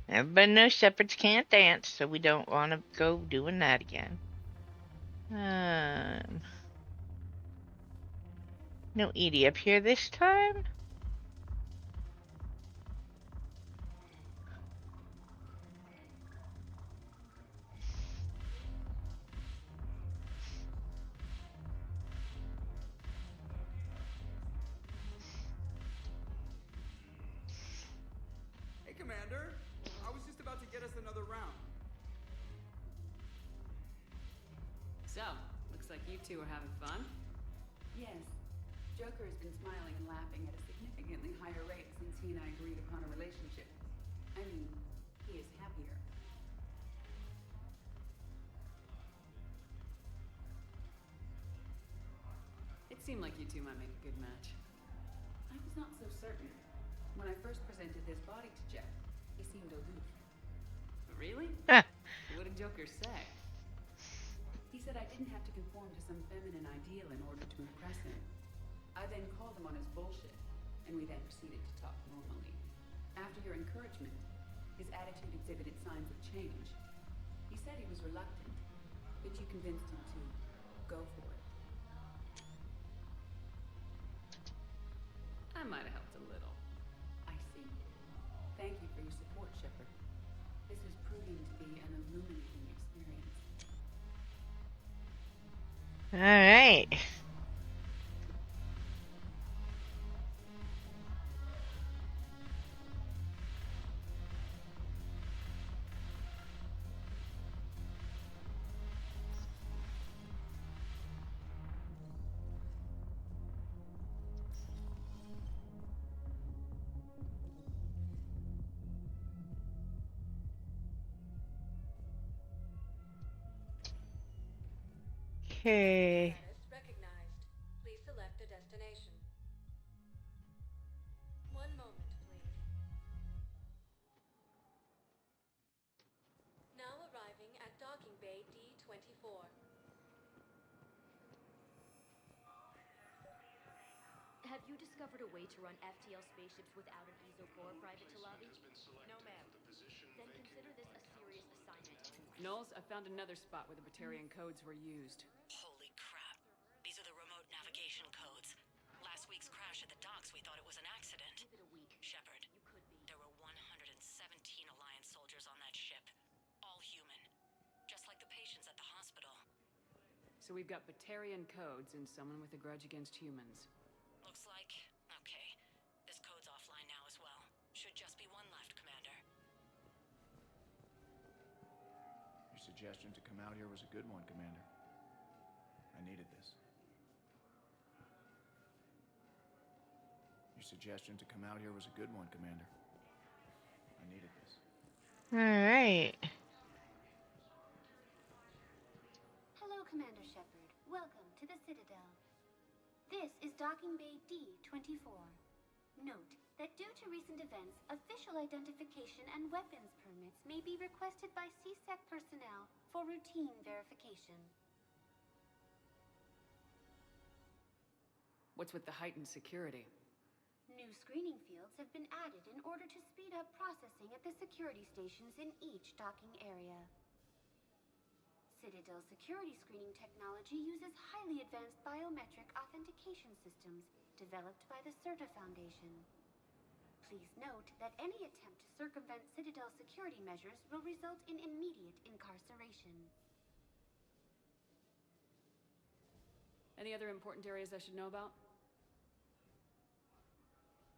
Everybody knows shepherds can't dance, so we don't want to go doing that again. No Edie up here this time? us another round. So, looks like you two are having fun. Yes. Joker has been smiling and laughing at a significantly higher rate since he and I agreed upon a relationship. I mean, he is happier. It seemed like you two might make a good match. I was not so certain. When I first presented this body to Jeff, he seemed aloof. Really? What did Joker say? He said I didn't have to conform to some feminine ideal in order to impress him. I then called him on his bullshit, and we then proceeded to talk normally. After your encouragement, his attitude exhibited signs of change. He said he was reluctant, but you convinced him to go for it. I might have helped a little. I see. Thank you for your support, Shepard. This is proving to be an illuminating experience. All right. Okay. Status recognized. Please select a destination. One moment, please. Now arriving at docking bay D-24. Have you discovered a way to run FTL spaceships without an ESO core, Private Talavi? No, ma'am. Then consider this a serious assignment. Knowles, I found another spot where the Batarian codes were used. Holy crap. These are the remote navigation codes. Last week's crash at the docks, we thought it was an accident. Give it a week. Shepard, there were 117 Alliance soldiers on that ship. All human. Just like the patients at the hospital. So we've got Batarian codes and someone with a grudge against humans. Looks like... okay. This code's offline now as well. Should just be one left, Commander. Your suggestion to come out here was a good one, Commander. I needed this. Your suggestion to come out here was a good one, Commander. I needed this. All right. Hello, Commander Shepard. Welcome to the Citadel. This is Docking Bay D-24. Note that due to recent events, official identification and weapons permits may be requested by CSEC personnel for routine verification. What's with the heightened security? New screening fields have been added in order to speed up processing at the security stations in each docking area. Citadel security screening technology uses highly advanced biometric authentication systems developed by the Certa Foundation. Please note that any attempt to circumvent Citadel security measures will result in immediate incarceration. Any other important areas I should know about?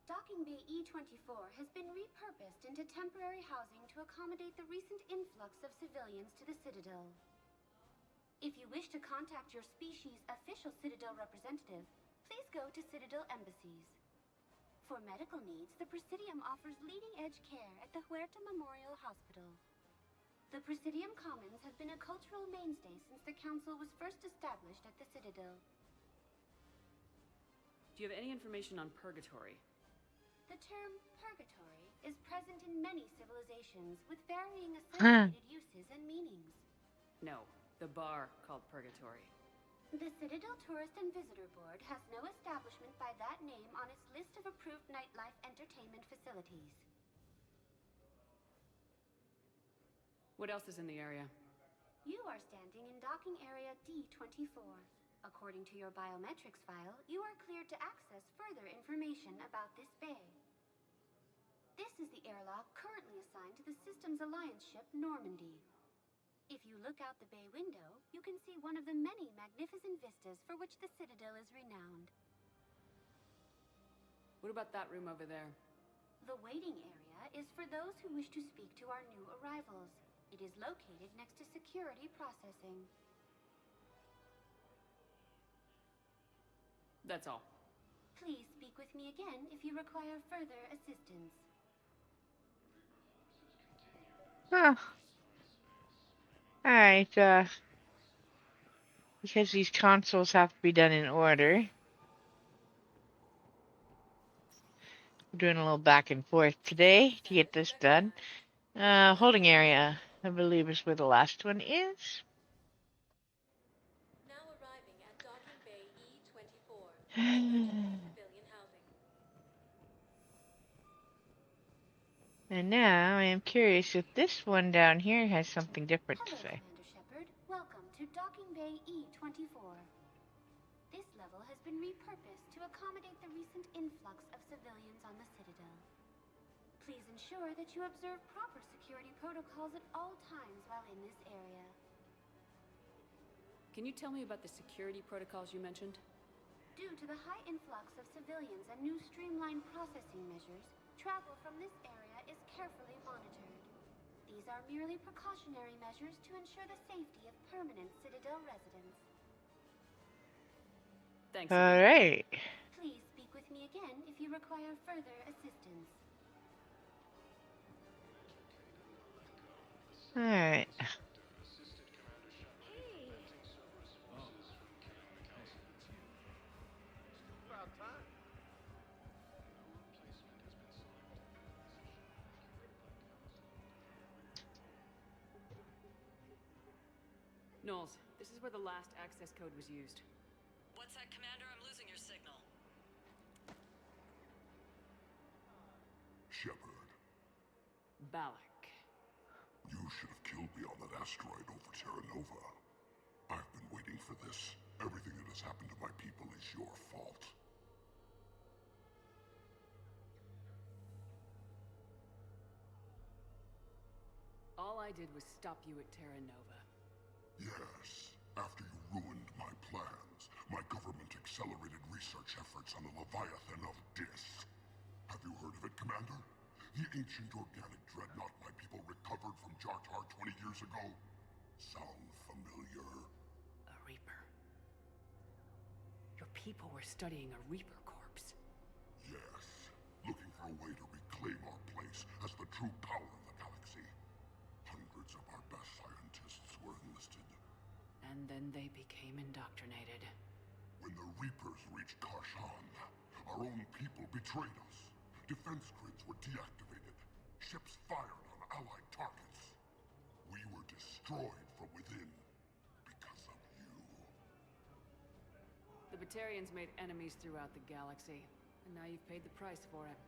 Docking Bay E-24 has been repurposed into temporary housing to accommodate the recent influx of civilians to the Citadel. If you wish to contact your species' official Citadel representative, please go to Citadel embassies. For medical needs, the Presidium offers leading-edge care at the Huerta Memorial Hospital. The Presidium Commons have been a cultural mainstay since the Council was first established at the Citadel. Do you have any information on Purgatory? The term purgatory is present in many civilizations with varying associated uses and meanings. No, the bar called Purgatory. The Citadel Tourist and Visitor Board has no establishment by that name on its list of approved nightlife entertainment facilities. What else is in the area? You are standing in docking area D-24. According to your biometrics file, you are cleared to access further information about this bay. This is the airlock currently assigned to the Systems Alliance ship Normandy. If you look out the bay window, you can see one of the many magnificent vistas for which the Citadel is renowned. What about that room over there? The waiting area area is for those who wish to speak to our new arrivals. It is located next to security processing. That's all. Please speak with me again if you require further assistance. Huh. Alright, because these consoles have to be done in order. We're doing a little back and forth today to get this done. Holding area, I believe, is where the last one is. Now arriving at Docking Bay E-24, civilian housing. And now I am curious if this one down here has something different to say. Commander Shepard. Welcome to Docking Bay E-24. This level has been repurposed to accommodate the recent influx of civilians on the Citadel. Please ensure that you observe proper security protocols at all times while in this area. Can you tell me about the security protocols you mentioned? Due to the high influx of civilians and new streamlined processing measures, travel from this area is carefully monitored. These are merely precautionary measures to ensure the safety of permanent Citadel residents. Thanks. All right. Please speak with me again if you require further assistance. All right. Knowles, this is where the last access code was used. What's that, Commander? I'm losing your signal. Shepard. Balak. You should have killed me on that asteroid over Terra Nova. I've been waiting for this. Everything that has happened to my people is your fault. All I did was stop you at Terra Nova. Yes. After you ruined my plans, my government accelerated research efforts on the Leviathan of Dis. Have you heard of it, Commander? The ancient organic dreadnought my people recovered from Jartar 20 years ago? Sound familiar? A Reaper. Your people were studying a Reaper corpse. Yes. Looking for a way to reclaim our place as the true power of the galaxy. Hundreds of our best scientists were enlisted. And then they became indoctrinated. When the Reapers reached Karshan, our own people betrayed us. Defense grids were deactivated. Ships fired on allied targets. We were destroyed from within because of you. The Batarians made enemies throughout the galaxy, and now you've paid the price for it.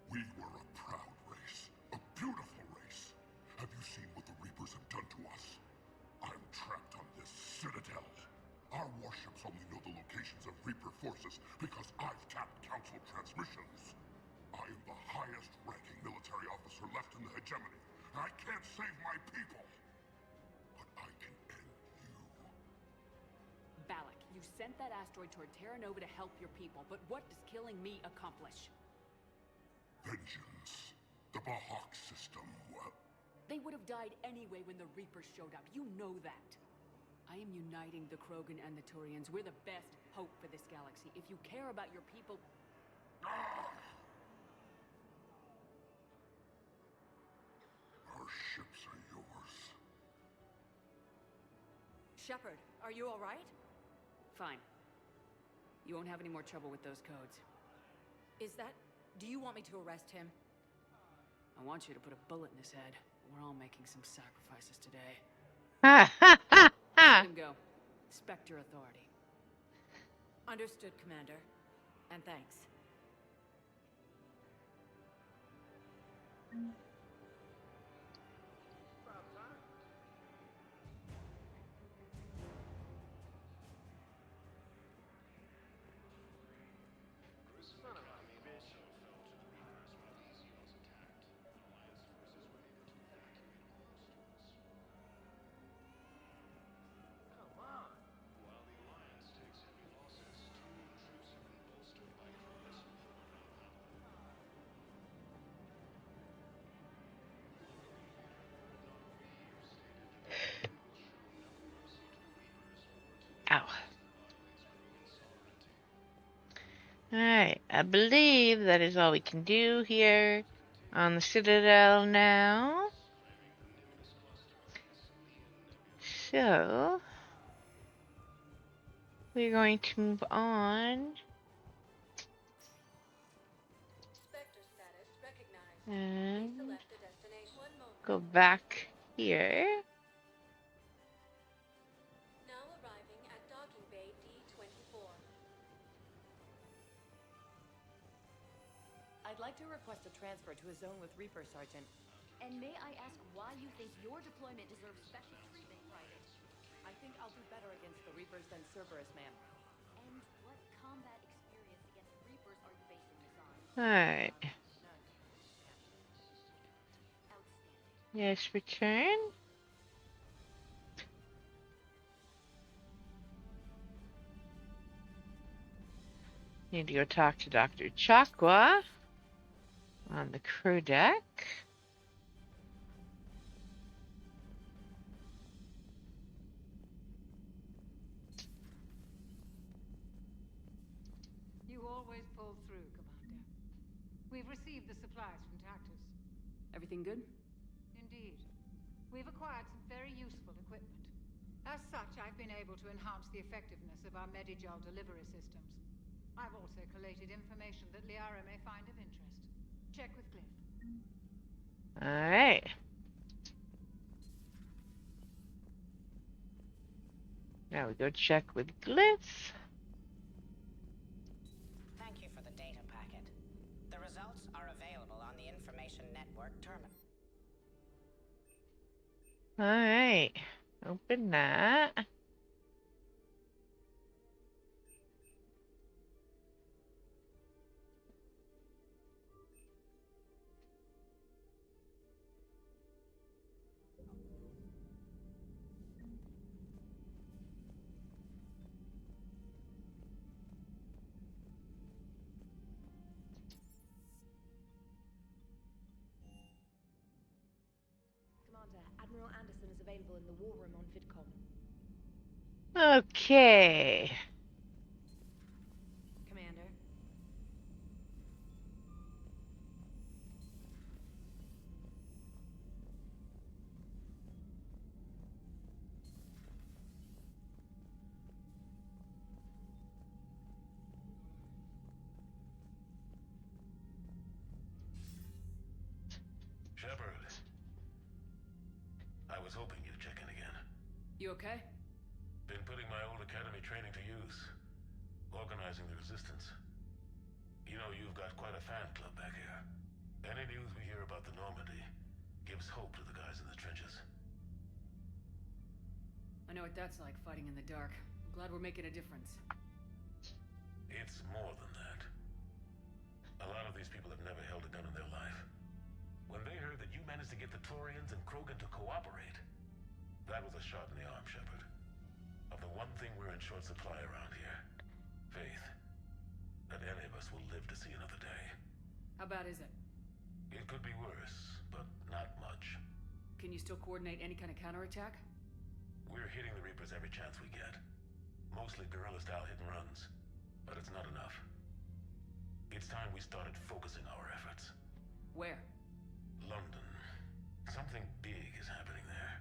We were a proud race. A beautiful race. Have you seen what the Reapers have done to us? I'm trapped on this Citadel. Our warships only know the locations of Reaper forces because I've tapped Council transmissions. I am the highest-ranking military officer left in the hegemony, and I can't save my people. But I can end you. Balak, you sent that asteroid toward Terra Nova to help your people, but what does killing me accomplish? Vengeance. The Bahak system. They would have died anyway when the Reapers showed up. You know that. I am uniting the Krogan and the Turians. We're the best hope for this galaxy. If you care about your people... Our ships are yours. Shepard, are you all right? Fine. You won't have any more trouble with those codes. Is that... Do you want me to arrest him? I want you to put a bullet in his head. We're all making some sacrifices today. Let him go. Spectre authority. Understood, Commander. And thanks. Wow. Alright, I believe that is all we can do here on the Citadel now. So, we're going to move on. Spectre status recognized. And Please select a destination. 1 moment. go back here. Now arriving at docking bay D24. I'd like to request a transfer to a zone with Reaper, Sergeant. And may I ask why you think your deployment deserves special treatment, Private? I think I'll do better against the Reapers than Cerberus, ma'am. And what combat experience against Reapers are you basing this on? Alright. None. Outstanding. Yes, return. Need to go talk to Dr. Chakwa on the crew deck. You always pull through, Commander. We've received the supplies from Tactus. Everything good? Indeed. We've acquired some very useful equipment. As such, I've been able to enhance the effectiveness of our Medi-Gel delivery systems. I've also collated information that Liara may find of interest. Check with Glyph. Alright. Now we go check with Glyph. Thank you for the data packet. The results are available on the Information Network terminal. Alright. Open that. Commander, Admiral Anderson is available in the war room on VidCom. Okay. Commander. Shepard. I was hoping you'd check in again. You okay? Been putting my old academy training to use. Organizing the resistance. You know, you've got quite a fan club back here. Any news we hear about the Normandy gives hope to the guys in the trenches. I know what that's like, fighting in the dark. I'm glad we're making a difference. It's more than that. A lot of these people have never held a gun in their life. When they heard that you managed to get the Turians and Krogan to cooperate, that was a shot in the arm, Shepard. Of the one thing we're in short supply around here, faith. That any of us will live to see another day. How bad is it? It could be worse, but not much. Can you still coordinate any kind of counterattack? We're hitting the Reapers every chance we get. Mostly guerrilla-style hit and runs, but it's not enough. It's time we started focusing our efforts. Where? London. Something big is happening there.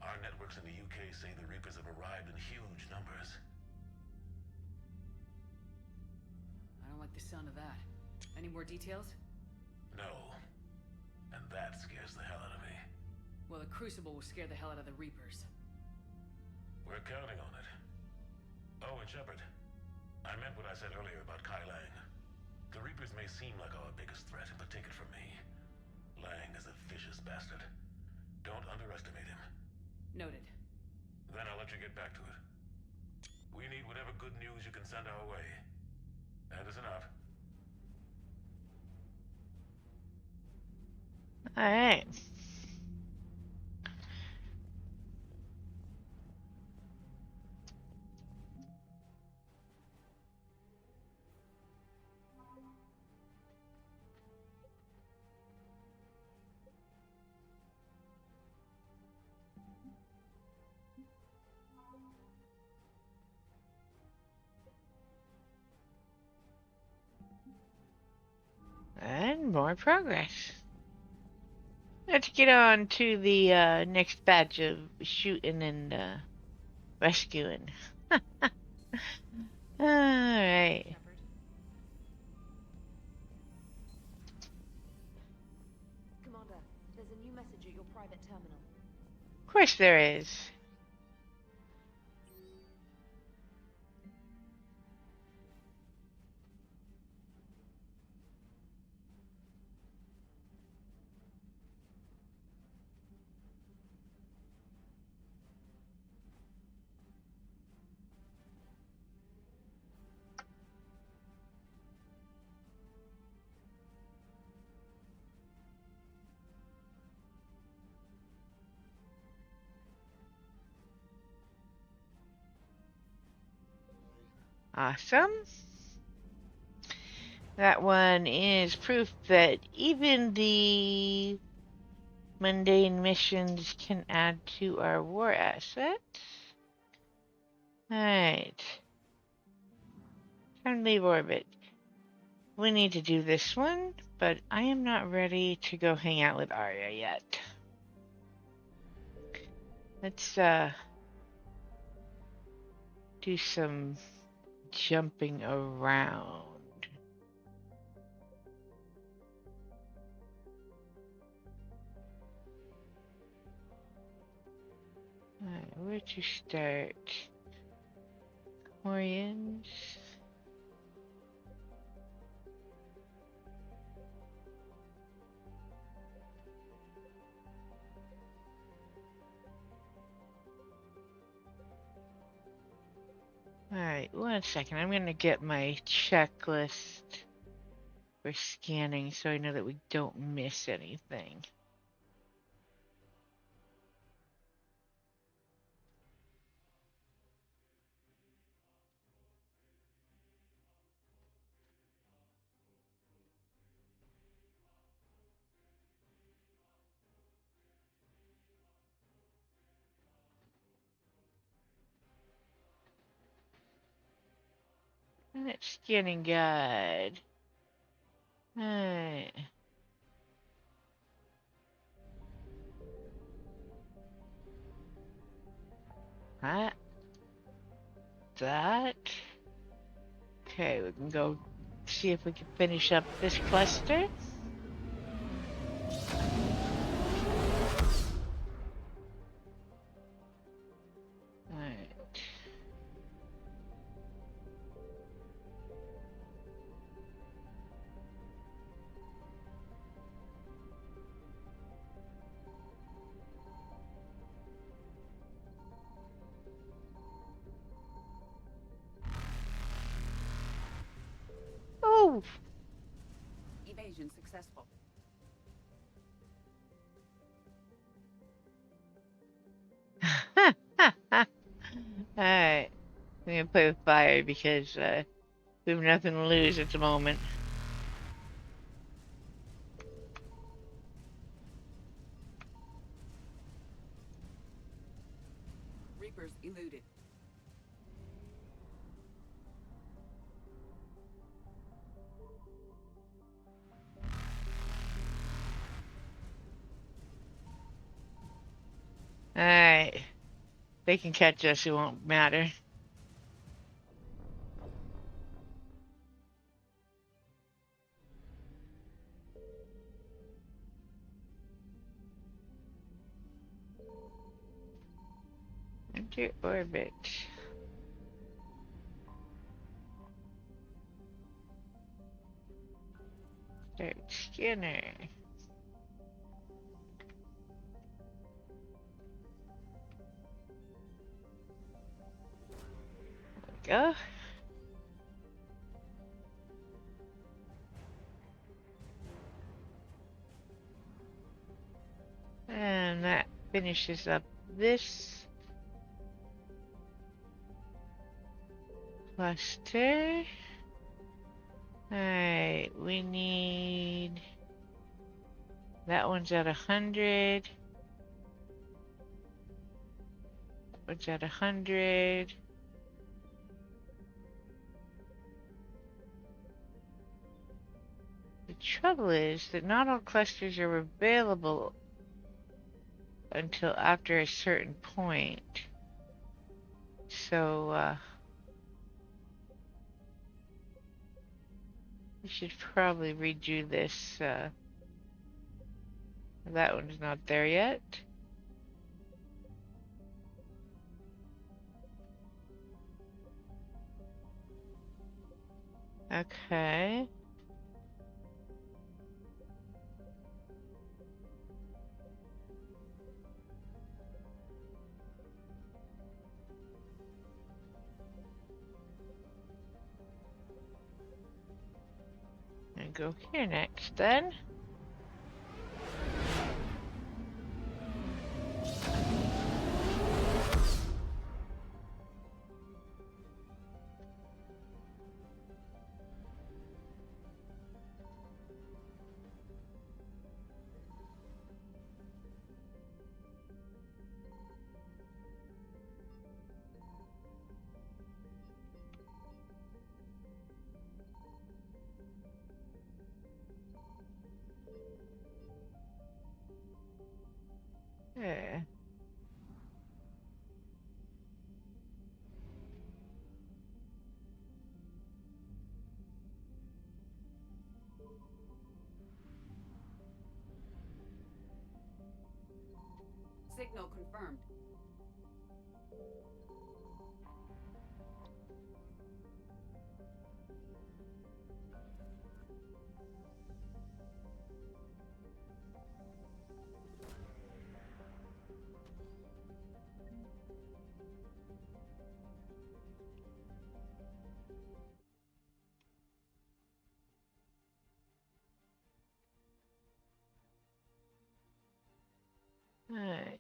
Our networks in the UK say the Reapers have arrived in huge numbers. I don't like the sound of that. Any more details? No. And that scares the hell out of me. Well, the Crucible will scare the hell out of the Reapers. We're counting on it. Oh, and Shepard, I meant what I said earlier about Kai Lang. The Reapers may seem like our biggest threat, but take it from me. Lang is a vicious bastard. Don't underestimate him. Noted. Then I'll let you get back to it. We need whatever good news you can send our way. And it's enough. Alright. And more progress. Let's get on to the next batch of shooting and rescuing. Alright. Commander, there's a new message at your private terminal. Of course there is. Awesome. That one is proof that even the mundane missions can add to our war assets. Alright. Time to leave orbit. We need to do this one, but I am not ready to go hang out with Aria yet. Let's do some jumping around. Alright, where to start? Orions. Alright, 1 second. I'm gonna get my checklist for scanning so I know that we don't miss anything. That scanning guide. Alright. That. Okay, we can go see if we can finish up this cluster. Alright. Oh! Evasion successful. Alright. I'm gonna play with fire because we have nothing to lose at the moment. Reapers eluded. Alright. They can catch us, it won't matter. Enter orbit. Start scanner. There we go. And that finishes up this cluster. Alright, we need... That one's at 100. That one's at 100. The trouble is that not all clusters are available until after a certain point. So, we should probably redo this. That one's not there yet. Okay. And go here next then. Yeah. Signal confirmed. Alright.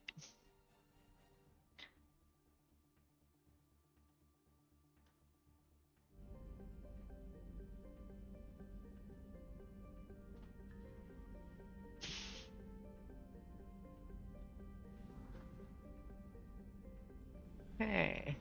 Okay.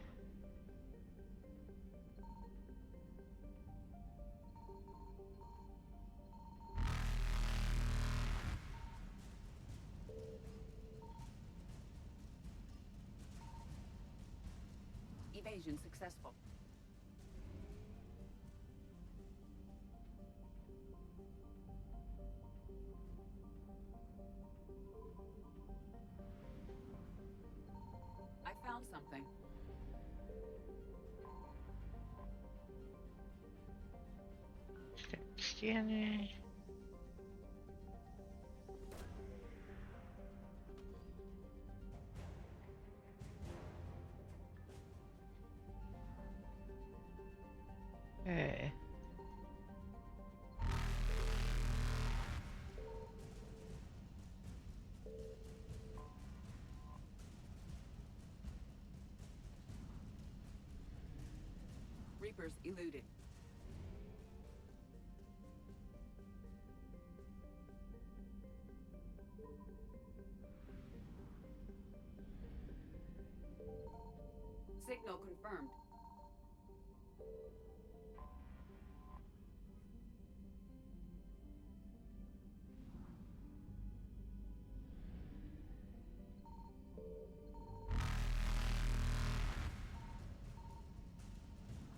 Evasion successful. I found something. Scanner. Okay. Reapers eluded. Signal confirmed.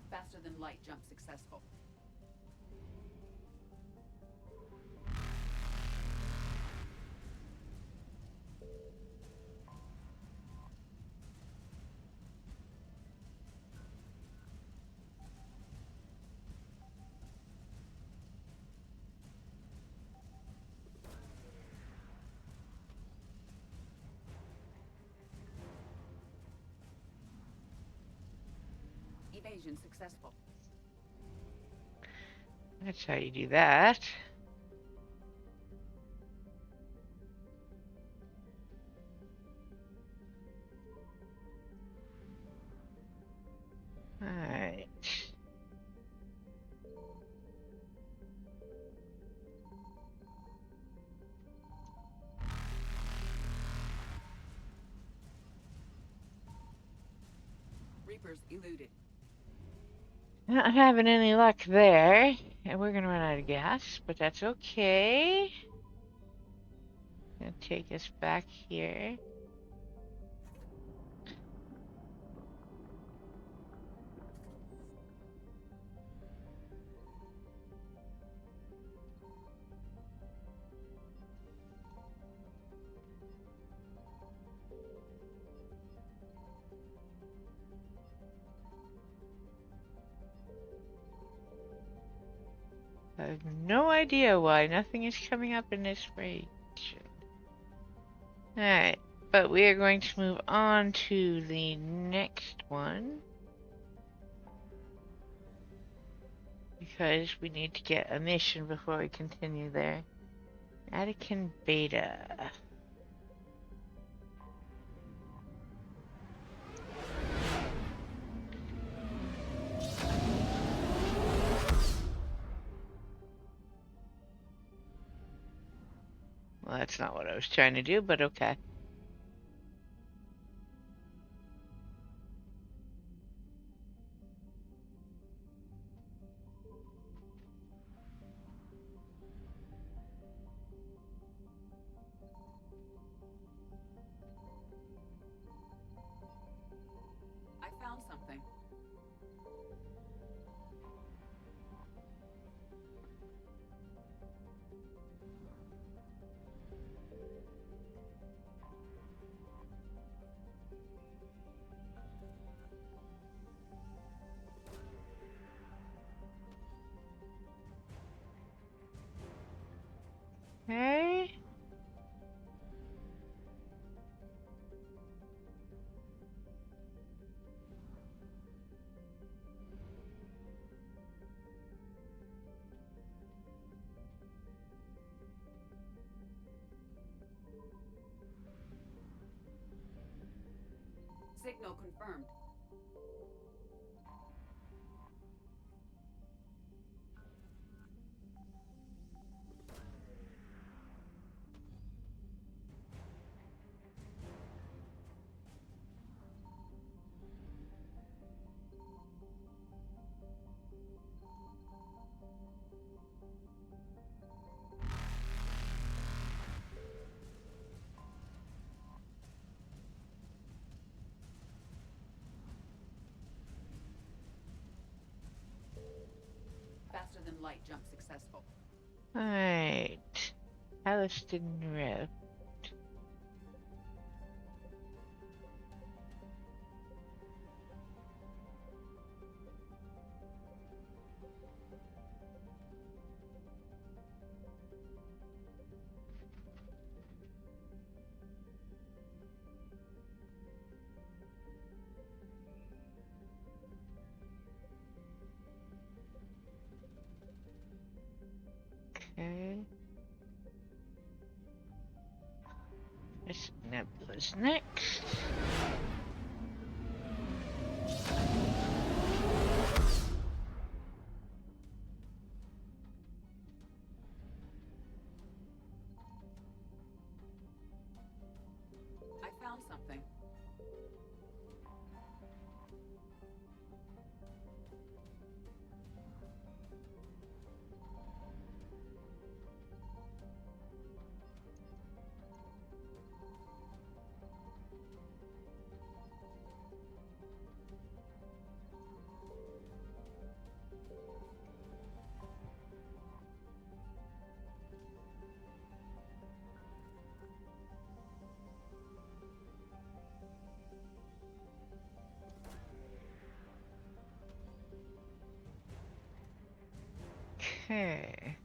Faster than light jump successful. Evasion successful. That's how you do that. Alright. Reapers eluded. Not having any luck there. And we're gonna run out of gas, but that's okay. Gonna take us back here. I have no idea why nothing is coming up in this region. Alright, but we are going to move on to the next one. Because we need to get a mission before we continue there. Attican Beta. Well, that's not what I was trying to do, but okay. I found something. Hey. Signal confirmed. Faster than light jump successful. Alright. Halliston Rift. Okay. This Nebula's next. I found something. Okay.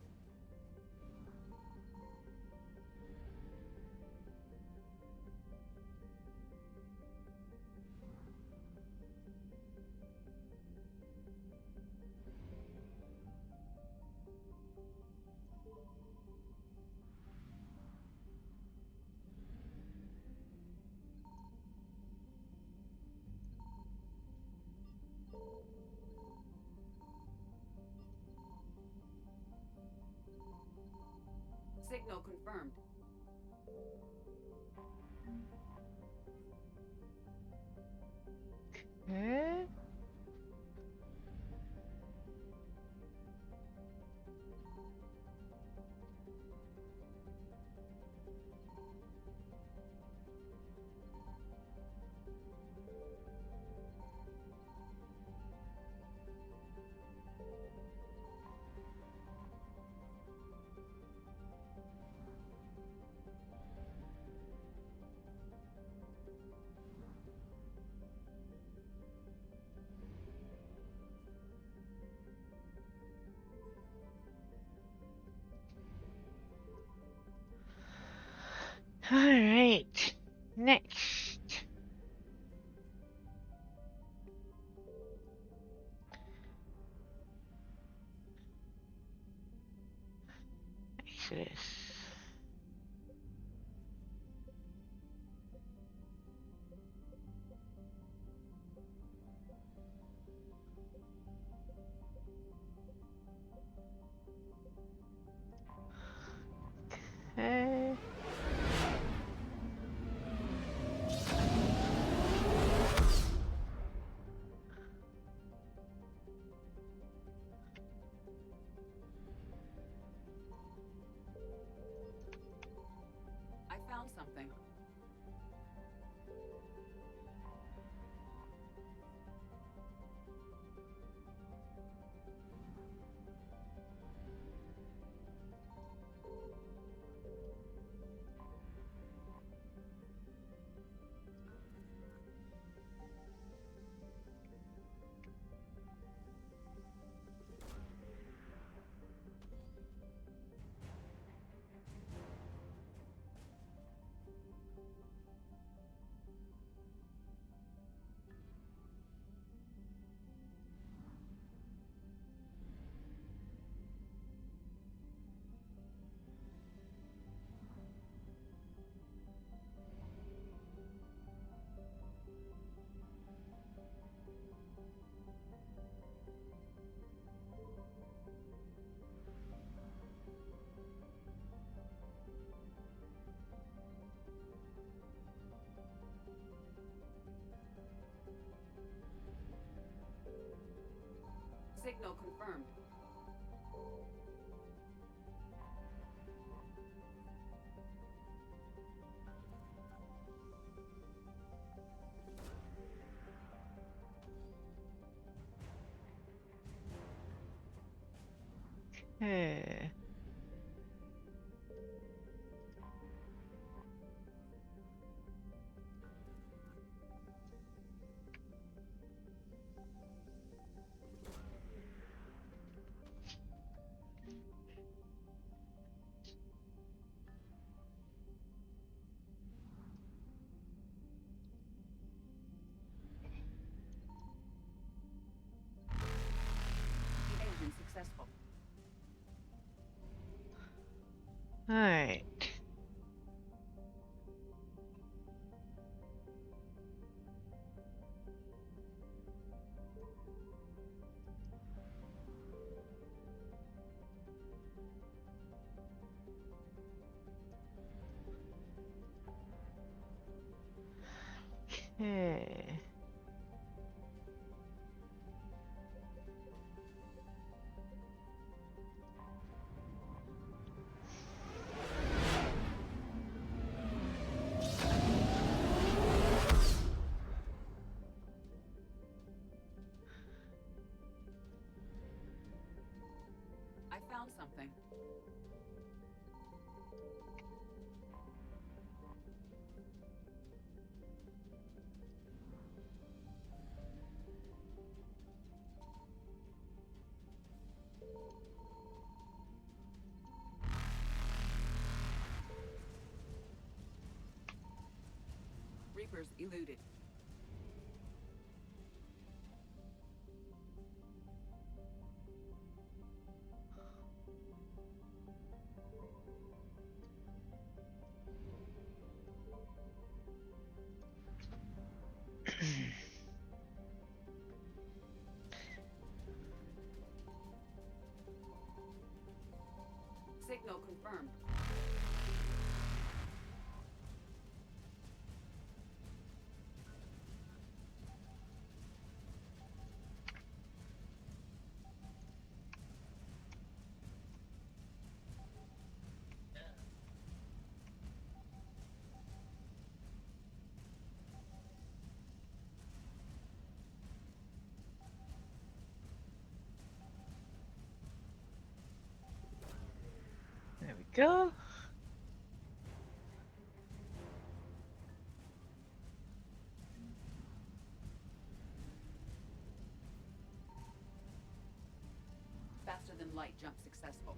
Signal confirmed. Okay. Alright. Next. Exodus. Okay. I found something. Signal confirmed. Okay. Evasion successful. Alright. Okay. I found something. Reapers eluded. Signal confirmed. There we go. Faster than light jump successful.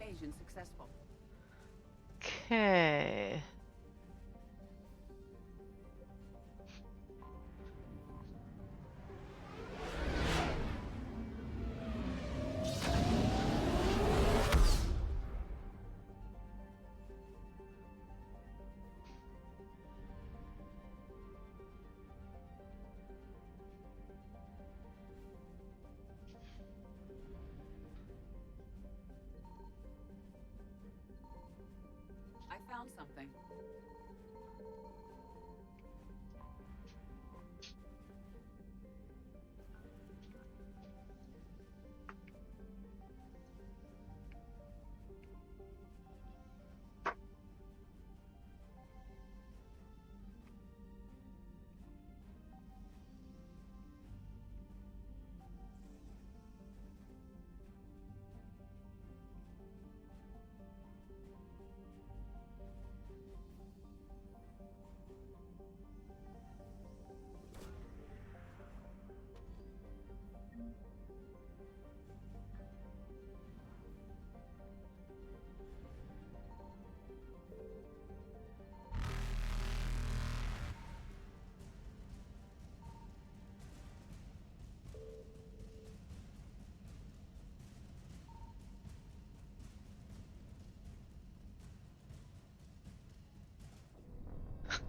Evasion successful. Okay. I found something.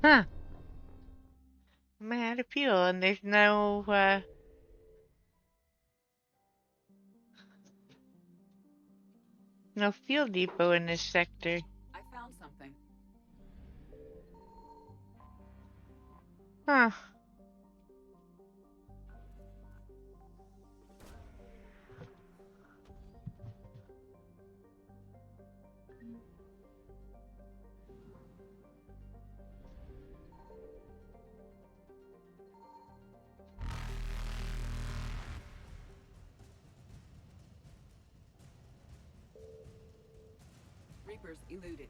Huh. I'm out of fuel, and there's no fuel depot in this sector. I found something. Huh. Reapers eluded.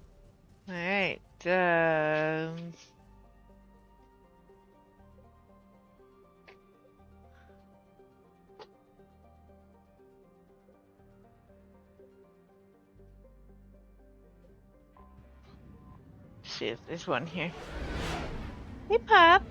Alright, see if there's one here. Hey, pup.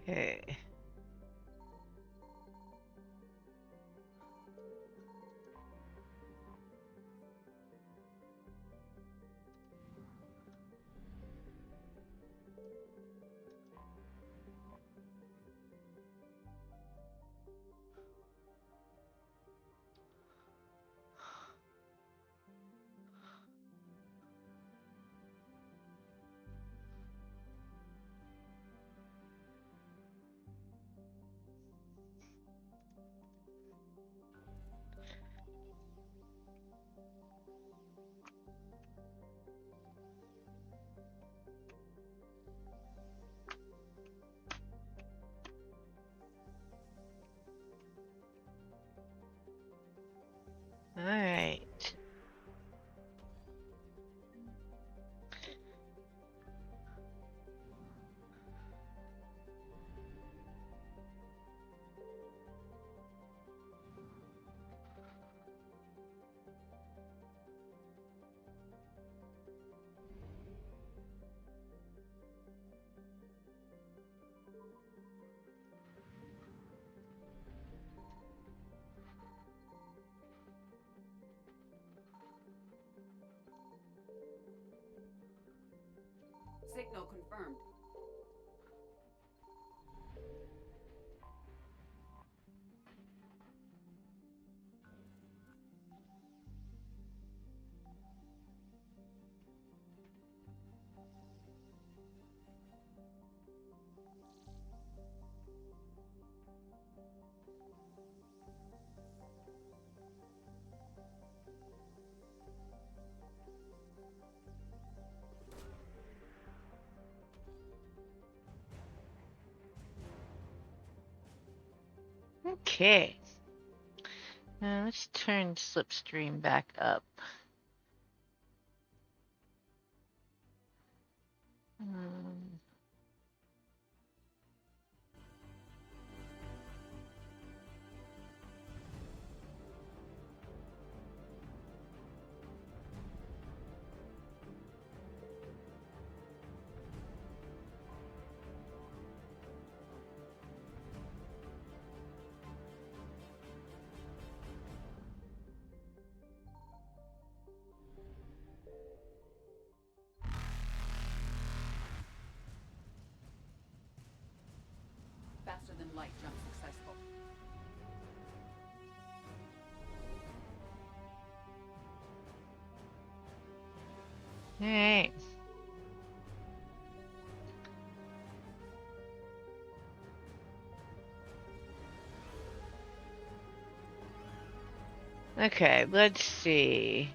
Okay. Signal confirmed. Okay. Now let's turn Slipstream back up. Faster than light jump successful. Alright. Okay, let's see.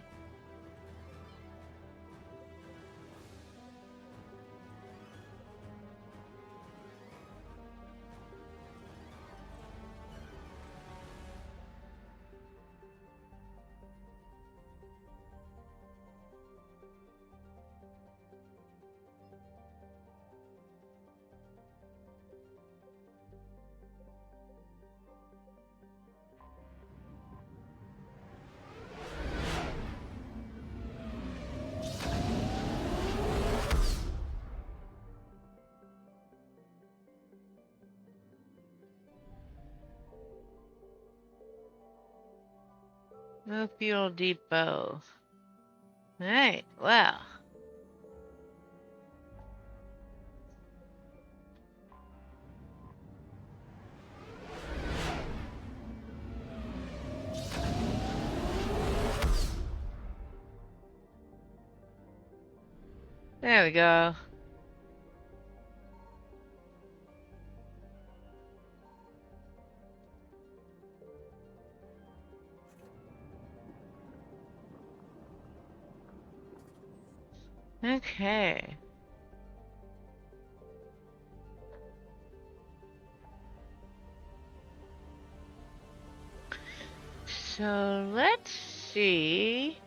No fuel depot. Alright, wow. There we go. Okay. So let's see.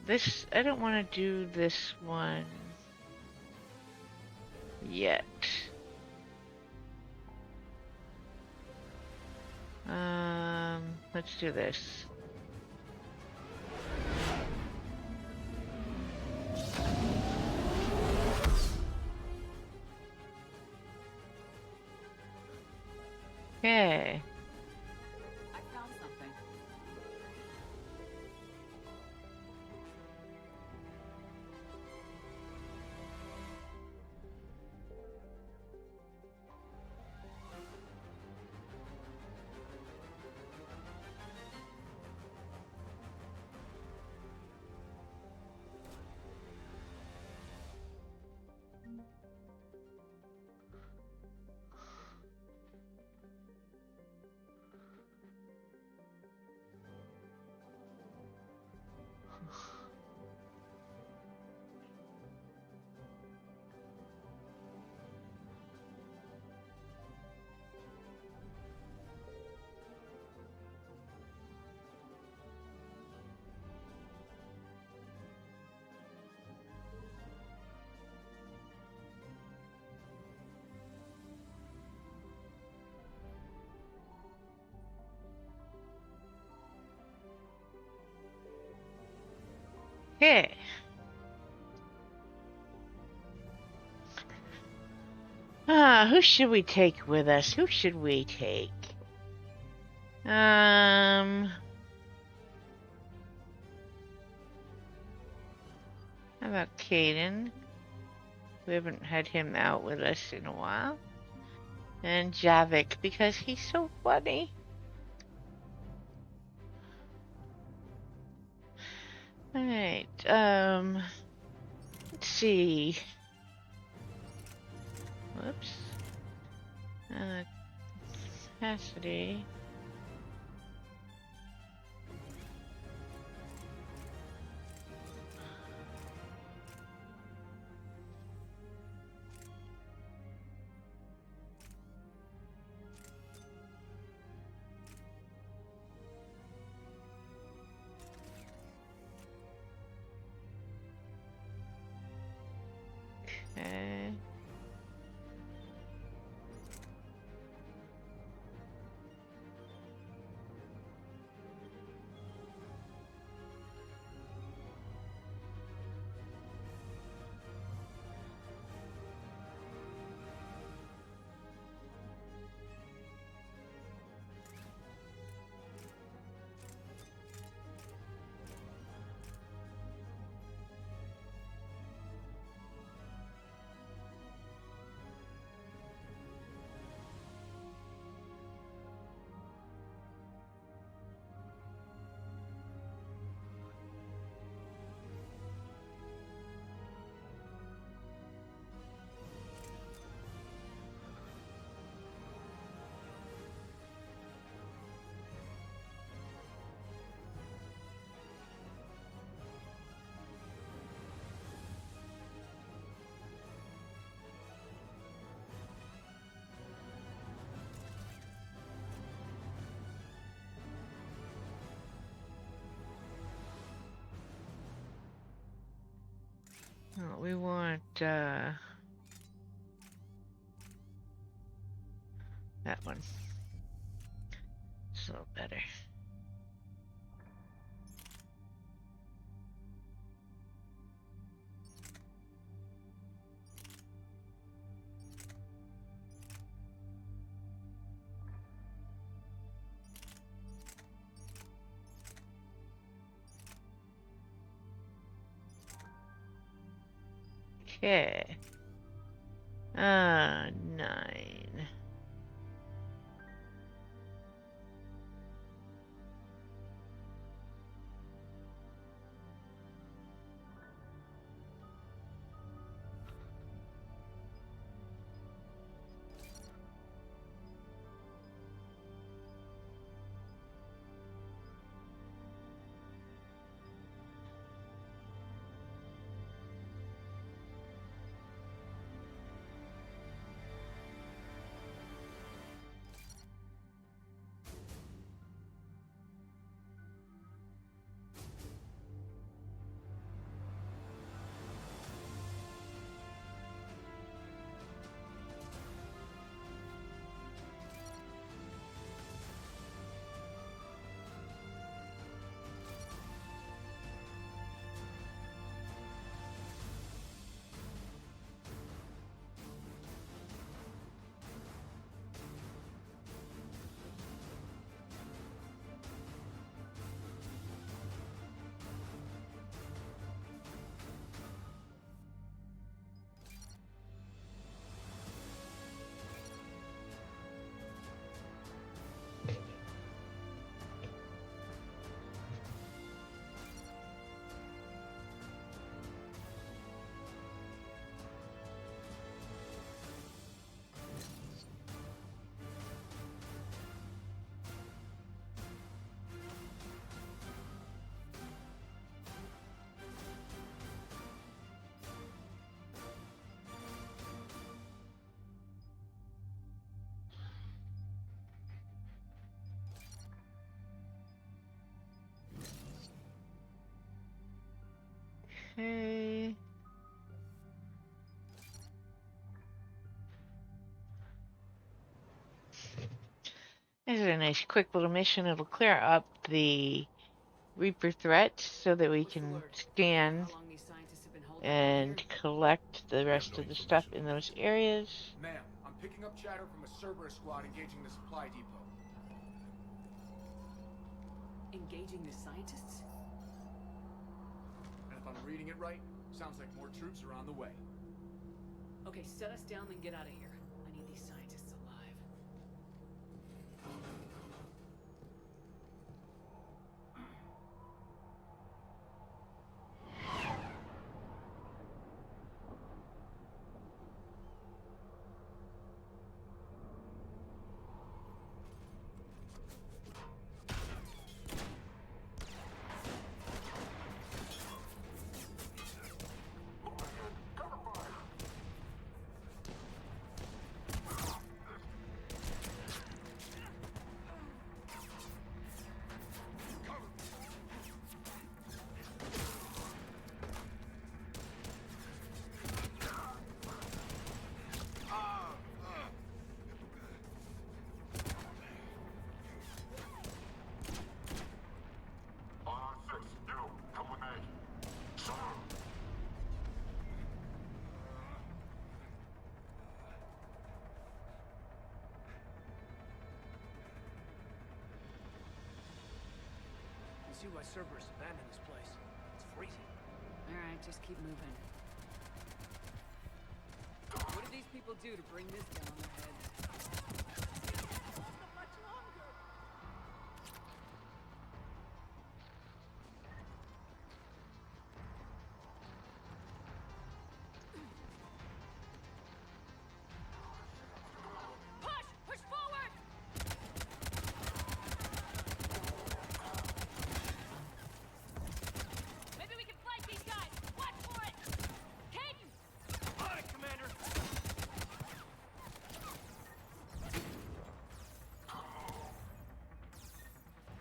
This, I don't want to do this one yet. Let's do this. Okay. I found something. Okay. Who should we take with us? Who should we take? How about Caden? We haven't had him out with us in a while. And Javik, because he's so funny. Alright, let's see. Whoops. Capacity. Okay. Oh, we want, that one. It's a little better. Okay. 9. Okay. This is a nice quick little mission. It'll clear up the Reaper threats so that we can scan and collect the rest of the stuff in those areas. Ma'am, I'm picking up chatter from a Cerberus squad engaging the supply depot. Engaging the scientists? And if I'm reading it right, sounds like more troops are on the way. Okay, set us down, then get out of here. I need these scientists alive. See why Cerberus abandoned this place. It's freezing. Alright, just keep moving. What did these people do to bring this down on their head?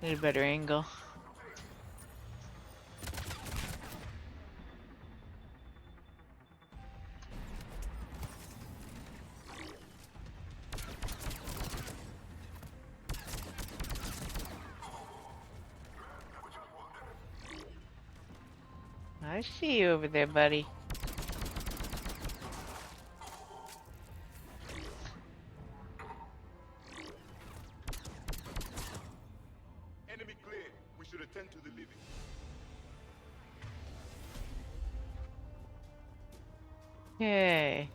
Need a better angle. I see you over there, buddy. Enemy cleared. We should attend to the living. Okay.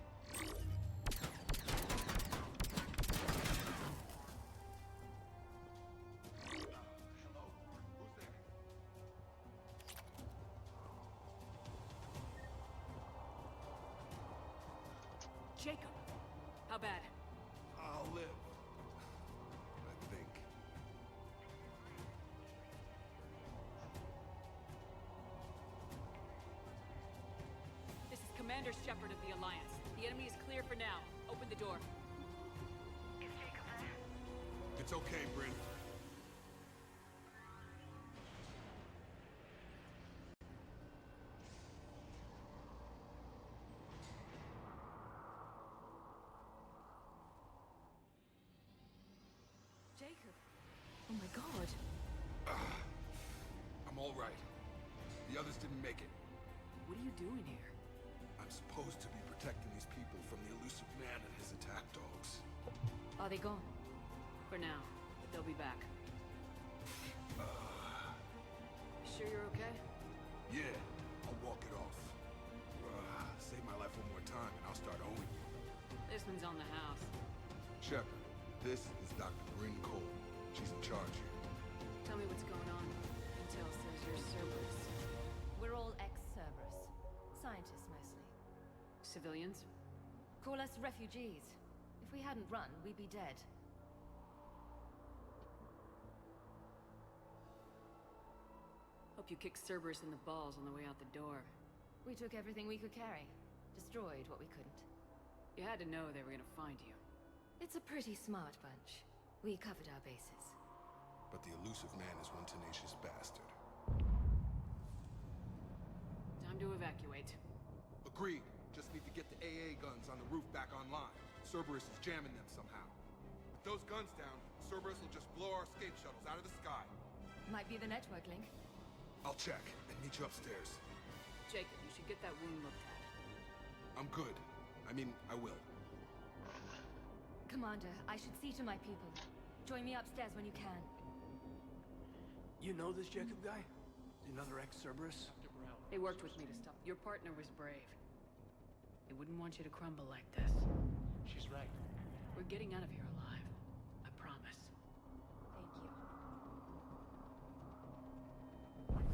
Jacob! How bad? I'll live. I think. This is Commander Shepard of the Alliance. The enemy is clear for now. Open the door. Is Jacob there? It's okay, Bryn. Jacob! Oh my god. I'm all right. The others didn't make it. What are you doing here? I'm supposed to be protecting these people from the elusive man and his attack dogs. Are they gone? For now, but they'll be back. Sure you're okay? Yeah, I'll walk it off. Save my life one more time and I'll start owing you. This one's on the house. Shepard, this is Dr. Bryn Cole. She's in charge here. Tell me what's going on. Intel says you're Cerberus. We're all ex-Cerberus. Scientists, mostly. Civilians? Call us refugees. If we hadn't run, we'd be dead. Hope you kicked Cerberus in the balls on the way out the door. We took everything we could carry. Destroyed what we couldn't. You had to know they were gonna find you. It's a pretty smart bunch. We covered our bases. But the elusive man is one tenacious bastard. Time to evacuate. Agreed. Just need to get the AA guns on the roof back online. Cerberus is jamming them somehow. With those guns down, Cerberus will just blow our escape shuttles out of the sky. Might be the network link. I'll check and meet you upstairs. Jacob, you should get that wound looked at. I'm good. I mean, I will. Commander, I should see to my people. Join me upstairs when you can. You know this Jacob guy? Another ex-Cerberus? They worked with me to stop. Your partner was brave. They wouldn't want you to crumble like this. She's right. We're getting out of here alive. I promise. Thank you.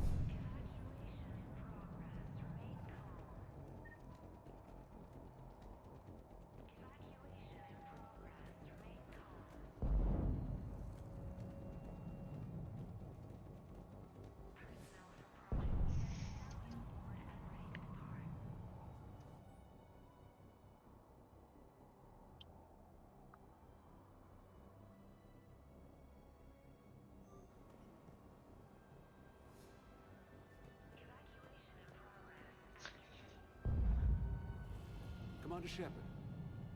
Commander Shepard,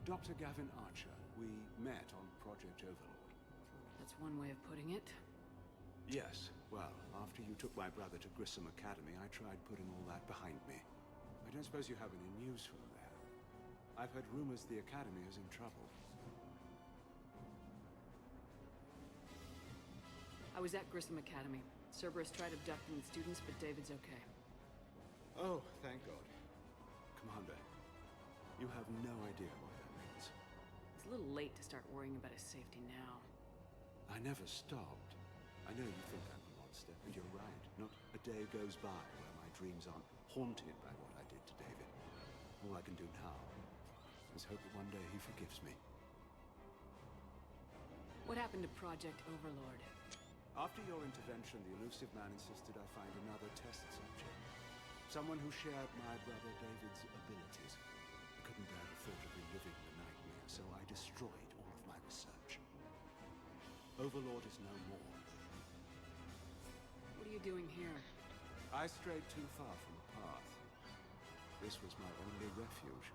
Dr. Gavin Archer. We met on Project Overlord. That's one way of putting it. Yes, well, after you took my brother to Grissom Academy, I tried putting all that behind me. I don't suppose you have any news from there. I've heard rumors the Academy is in trouble. I was at Grissom Academy. Cerberus tried abducting the students, but David's okay. Oh, thank God. Commander, you have no idea what that means. It's a little late to start worrying about his safety now. I never stopped. I know you think I'm a monster, and you're right. Not a day goes by where my dreams aren't haunted by what I did to David. All I can do now is hope that one day he forgives me. What happened to Project Overlord? After your intervention, the elusive man insisted I find another test subject. Someone who shared my brother David's abilities. I couldn't bear the thought of reliving the nightmare, so I destroyed all of my research. Overlord is no more. What are you doing here? I strayed too far from the path. This was my only refuge.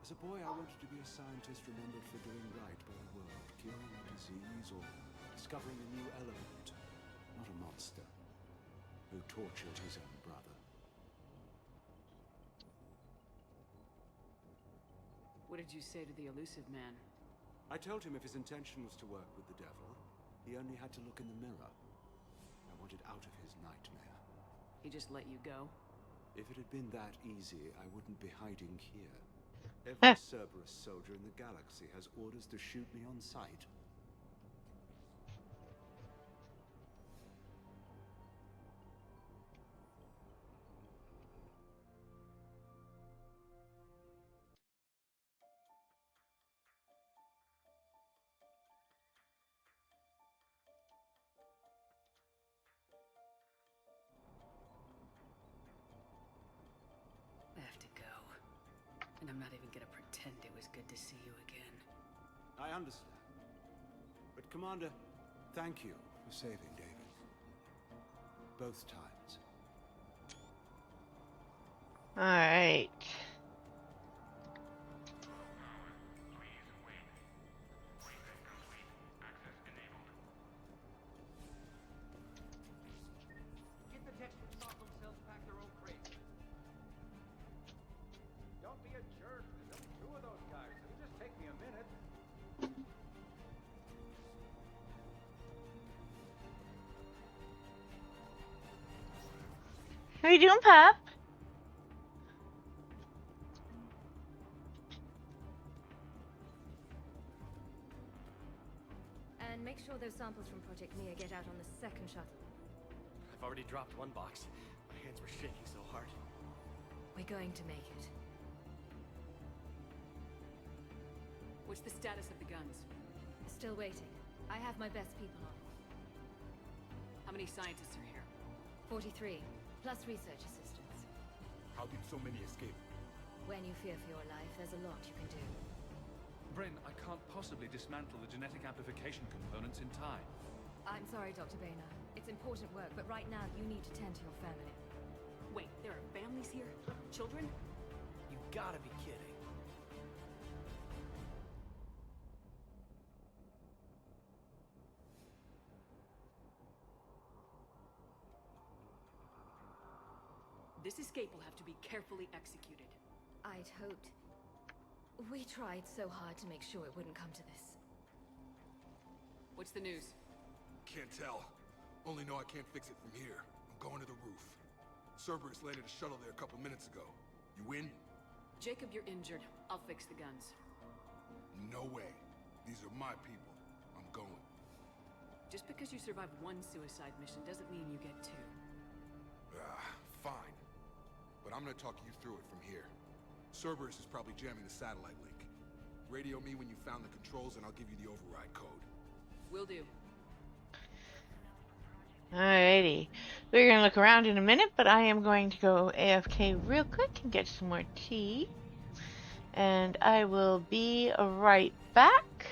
As a boy, I wanted to be a scientist remembered for doing right by the world, curing a disease or discovering a new element. Not a monster who tortured his own brother. What did you say to the elusive man? I told him if his intention was to work with the devil, he only had to look in the mirror. I wanted out of his nightmare. He just let you go? If it had been that easy, I wouldn't be hiding here. Every Cerberus soldier in the galaxy has orders to shoot me on sight. I have to go. And I'm not even gonna pretend it was good to see you again. I understand. But Commander, thank you for saving David. Both times. All right. Get the techs to stop themselves pack their own crates. Don't be a jerk. There's only two of those guys. It'll just take me a minute. How you doing, Pop? And make sure those samples from Project Mia get out on the second shuttle. I've already dropped one box. My hands were shaking so hard. We're going to make it. What's the status of the guns? Still waiting. I have my best people on. How many scientists are here? 43, plus research assistants. How did so many escape? When you fear for your life, there's a lot you can do. Bryn, I can't possibly dismantle the genetic amplification components in time. I'm sorry, Dr. Boehner. It's important work, but right now you need to tend to your family. Wait, there are families here? Children? You gotta be kidding. This escape will have to be carefully executed. I'd hoped. We tried so hard to make sure it wouldn't come to this. What's the news? Can't tell. Only know I can't fix it from here. I'm going to the roof. Cerberus landed a shuttle there a couple minutes ago. You win? Jacob, you're injured. I'll fix the guns. No way. These are my people. I'm going. Just because you survive one suicide mission doesn't mean you get two. Fine. But I'm gonna talk you through it from here. Cerberus is probably jamming the satellite link. Radio me when you found the controls and I'll give you the override code. Will do. Alrighty. We're going to look around in a minute, but I am going to go AFK real quick and get some more tea. And I will be right back.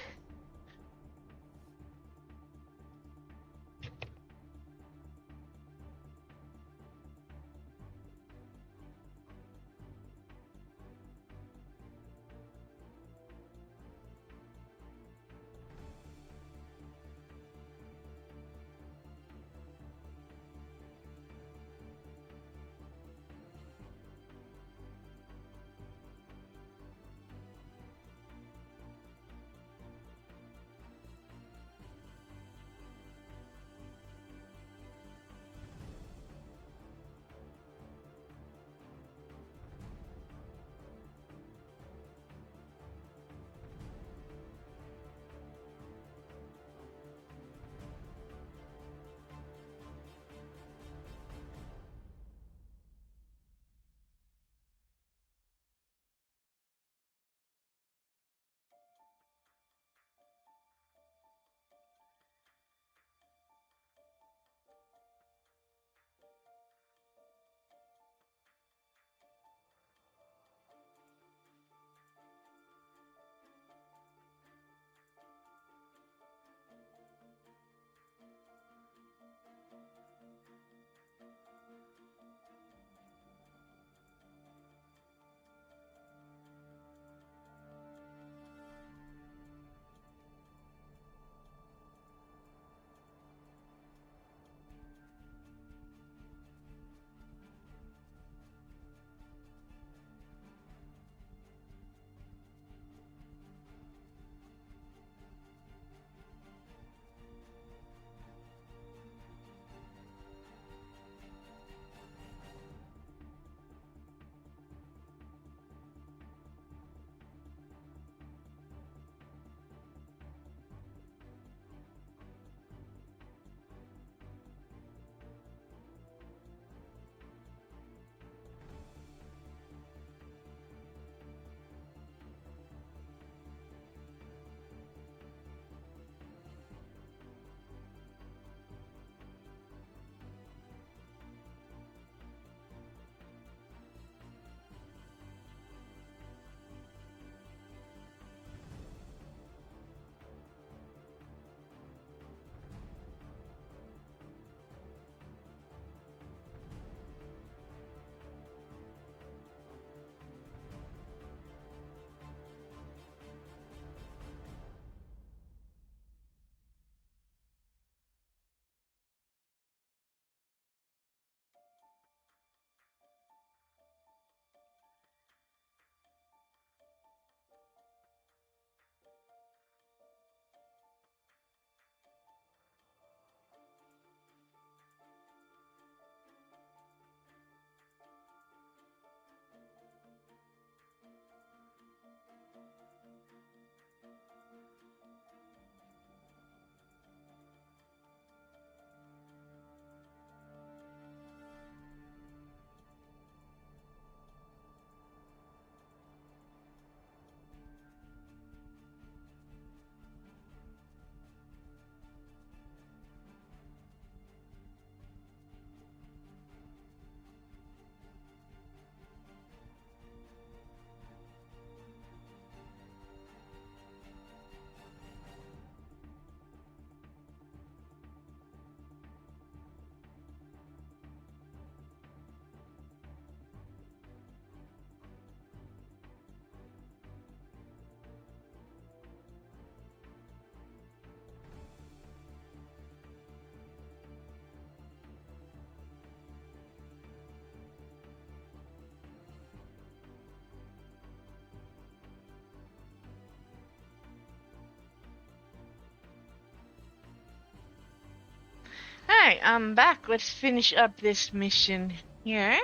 Alright, I'm back. Let's finish up this mission here.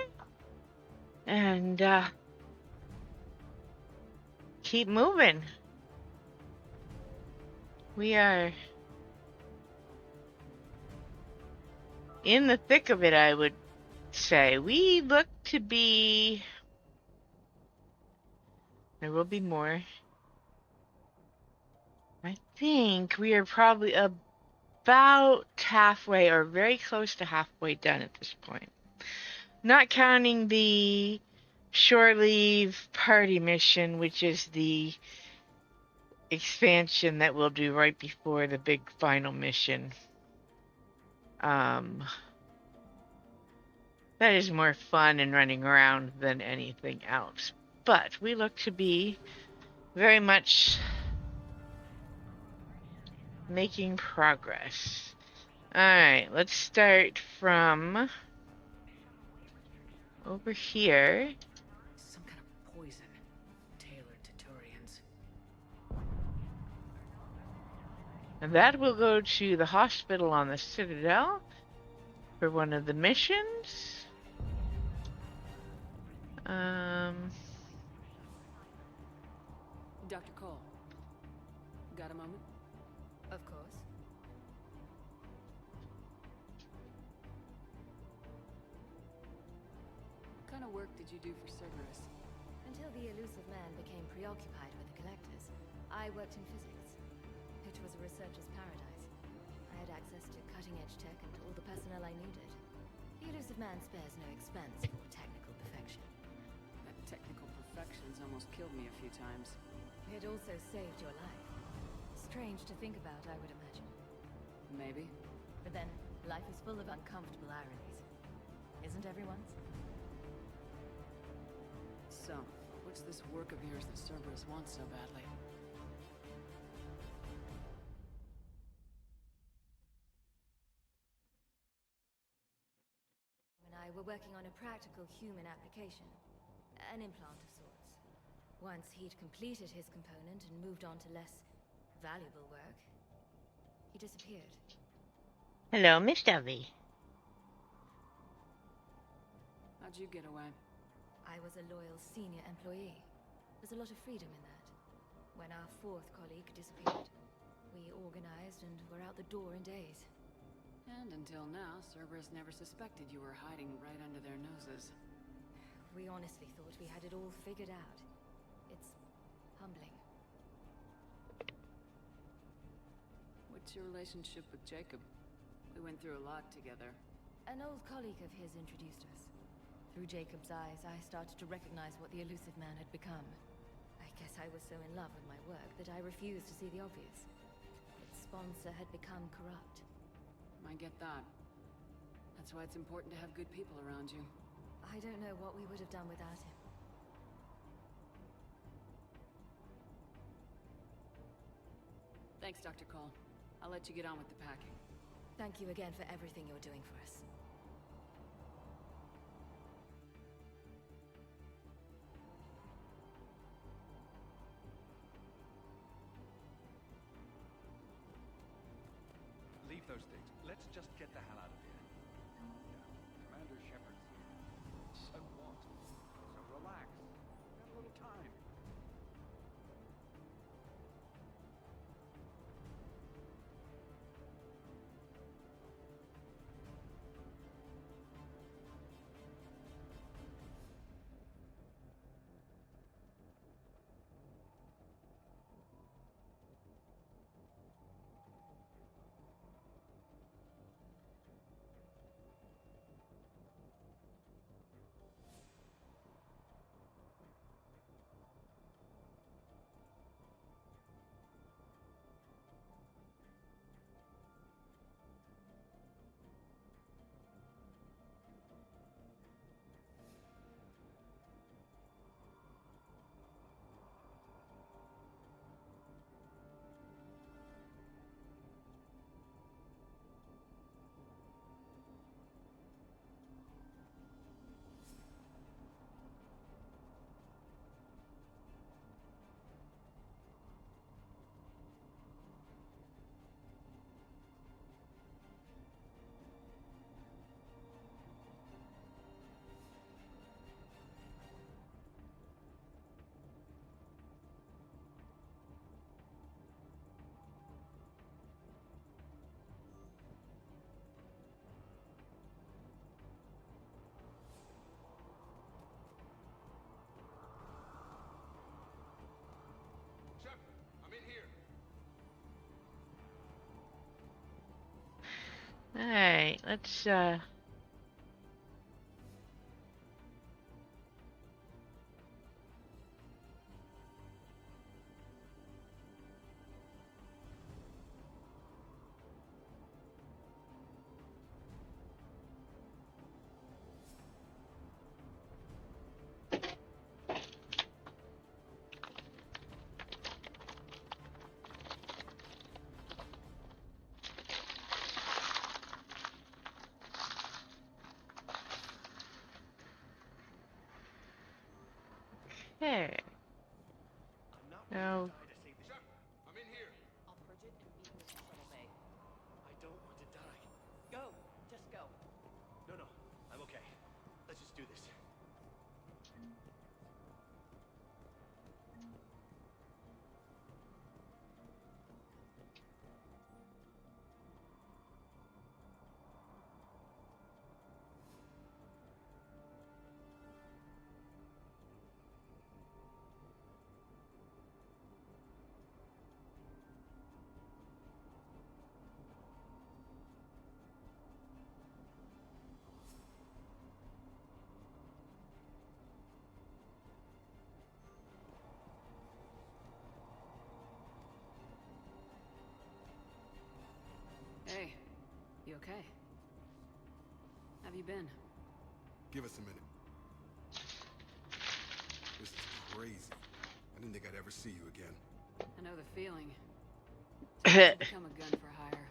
And, keep moving. We are in the thick of it, I would say. We look to be... There will be more. I think we are probably about halfway or very close to halfway done at this point. Not counting the shore leave party mission, which is the expansion that we'll do right before the big final mission. That is more fun and running around than anything else. But we look to be very much making progress. Alright, let's start from over here. Some kind of poison tailored to Turians. And that will go to the hospital on the Citadel for one of the missions. Dr. Cole, got a moment? Of course. What kind of work did you do for Cerberus? Until the elusive man became preoccupied with the collectors, I worked in physics. It was a researcher's paradise. I had access to cutting-edge tech and all the personnel I needed. The elusive man spares no expense for technical perfection. That technical perfection's almost killed me a few times. It also saved your life. Strange to think about, I would imagine. Maybe. But then, life is full of uncomfortable ironies. Isn't everyone's? So, what's this work of yours that Cerberus wants so badly? And I were working on a practical human application. An implant of sorts. Once he'd completed his component and moved on to less valuable work, he disappeared. Hello, Miss Dovey. How'd you get away? I was a loyal senior employee. There's a lot of freedom in that. When our fourth colleague disappeared, we organized and were out the door in days. And until now, Cerberus never suspected you were hiding right under their noses. We honestly thought we had it all figured out. It's humbling. What's your relationship with Jacob? We went through a lot together. An old colleague of his introduced us. Through Jacob's eyes, I started to recognize what the elusive man had become. I guess I was so in love with my work that I refused to see the obvious. Its sponsor had become corrupt. I get that. That's why it's important to have good people around you. I don't know what we would have done without him. Thanks, Dr. Cole. I'll let you get on with the packing. Thank you again for everything you're doing for us. Leave those things. Let's just get the hell out of here. Yeah, Commander Shepard's here. So what? So relax. We have a little time. Alright, let's okay. Now I'm in here. I'll purge it and meet you at the shuttle bay. I don't want to die. Go! Just go. No, I'm okay. Let's just do this. Hey, you okay? Have you been? Give us a minute. This is crazy. I didn't think I'd ever see you again. I know the feeling. To become a gun for hire.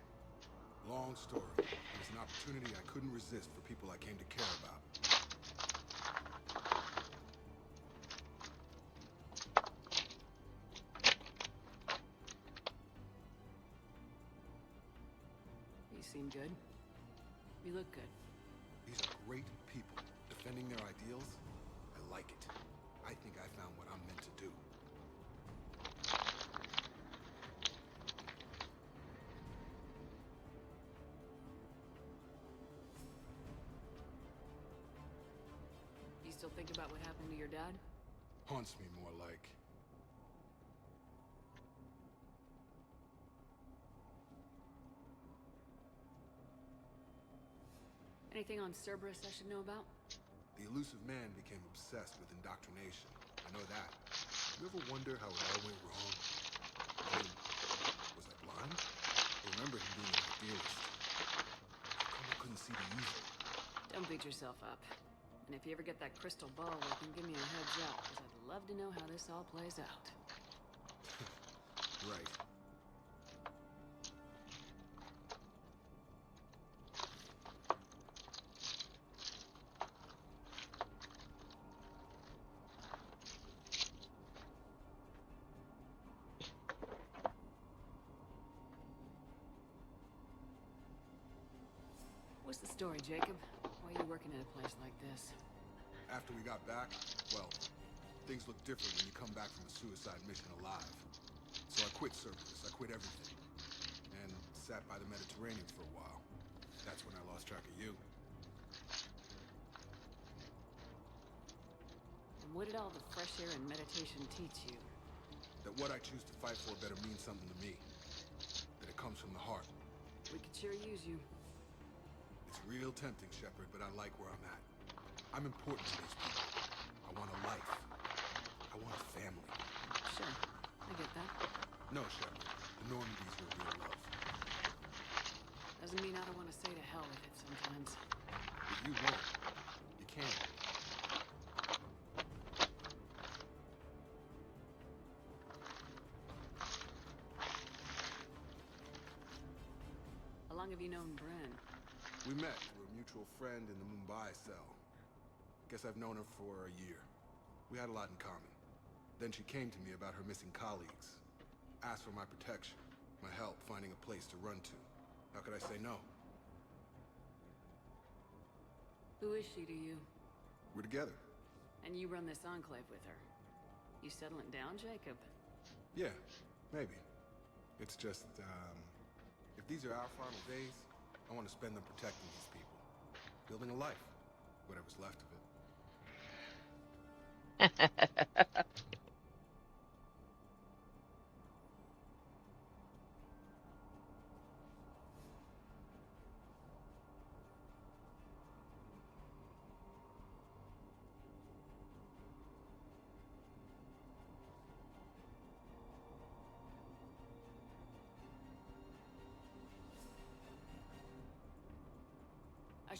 Long story. It was an opportunity I couldn't resist for people I came to care about. You seem good. You look good. These are great people. Defending their ideals, I like it. I think I found what I'm meant to do. You still think about what happened to your dad? Haunts me more like. Anything on Cerberus I should know about? The elusive man became obsessed with indoctrination. I know that. You ever wonder how it all went wrong? I mean, was I blind? I remember him being an idealist. How come I couldn't see the evil? Don't beat yourself up. And if you ever get that crystal ball working, give me a heads up, because I'd love to know how this all plays out. Right. What's the story, Jacob? Why are you working at a place like this? After we got back, well, things look different when you come back from a suicide mission alive. So I quit Cerberus, I quit everything. And sat by the Mediterranean for a while. That's when I lost track of you. And what did all the fresh air and meditation teach you? That what I choose to fight for better mean something to me. That it comes from the heart. We could sure use you. It's real tempting, Shepard, but I like where I'm at. I'm important to these people. I want a life. I want a family. Sure, I get that. No, Shepard. The Normandy's your real love. Doesn't mean I don't want to say to hell with it sometimes. But you won't. You can't. How long have you known Bren? We met through a mutual friend in the Mumbai cell. Guess I've known her for a year. We had a lot in common. Then she came to me about her missing colleagues. Asked for my protection, my help finding a place to run to. How could I say no? Who is she to you? We're together. And you run this enclave with her. You settling down, Jacob? Yeah, maybe. It's just, if these are our final days, I want to spend them protecting these people. Building a life. Whatever's left of it.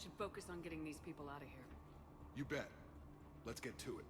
should focus on getting these people out of here. You bet. Let's get to it.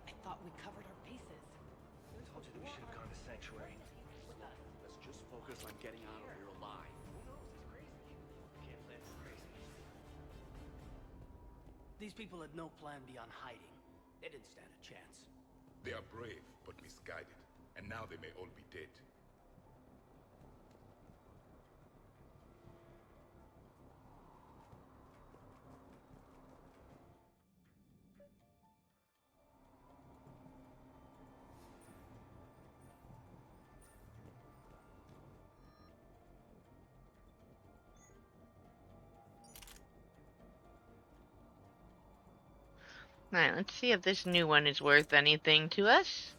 I thought we covered our bases. I told you that we should have gone to Sanctuary. Let's just focus on getting out of here alive. Who knows? He's crazy. Can't plan for crazy. These people had no plan beyond hiding. They didn't stand a chance. They are brave, but misguided. And now they may all be dead. Alright, let's see if this new one is worth anything to us.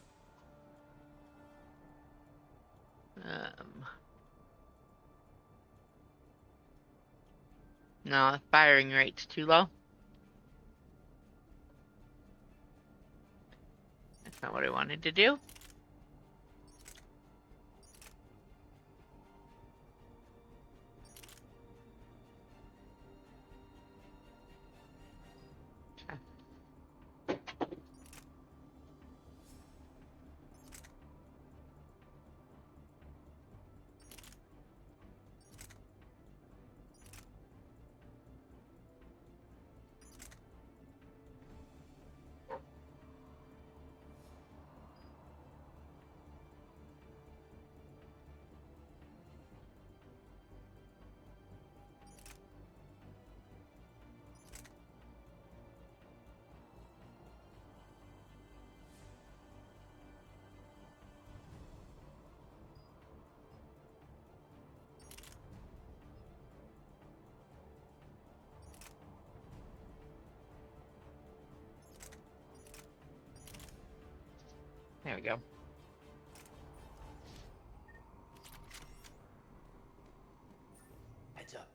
No, the firing rate's too low. That's not what I wanted to do. There we go. Heads up.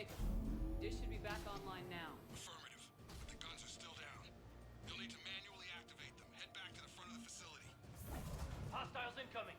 Agent. Dish should be back online now. Affirmative. But the guns are still down. You'll need to manually activate them. Head back to the front of the facility. Hostiles incoming.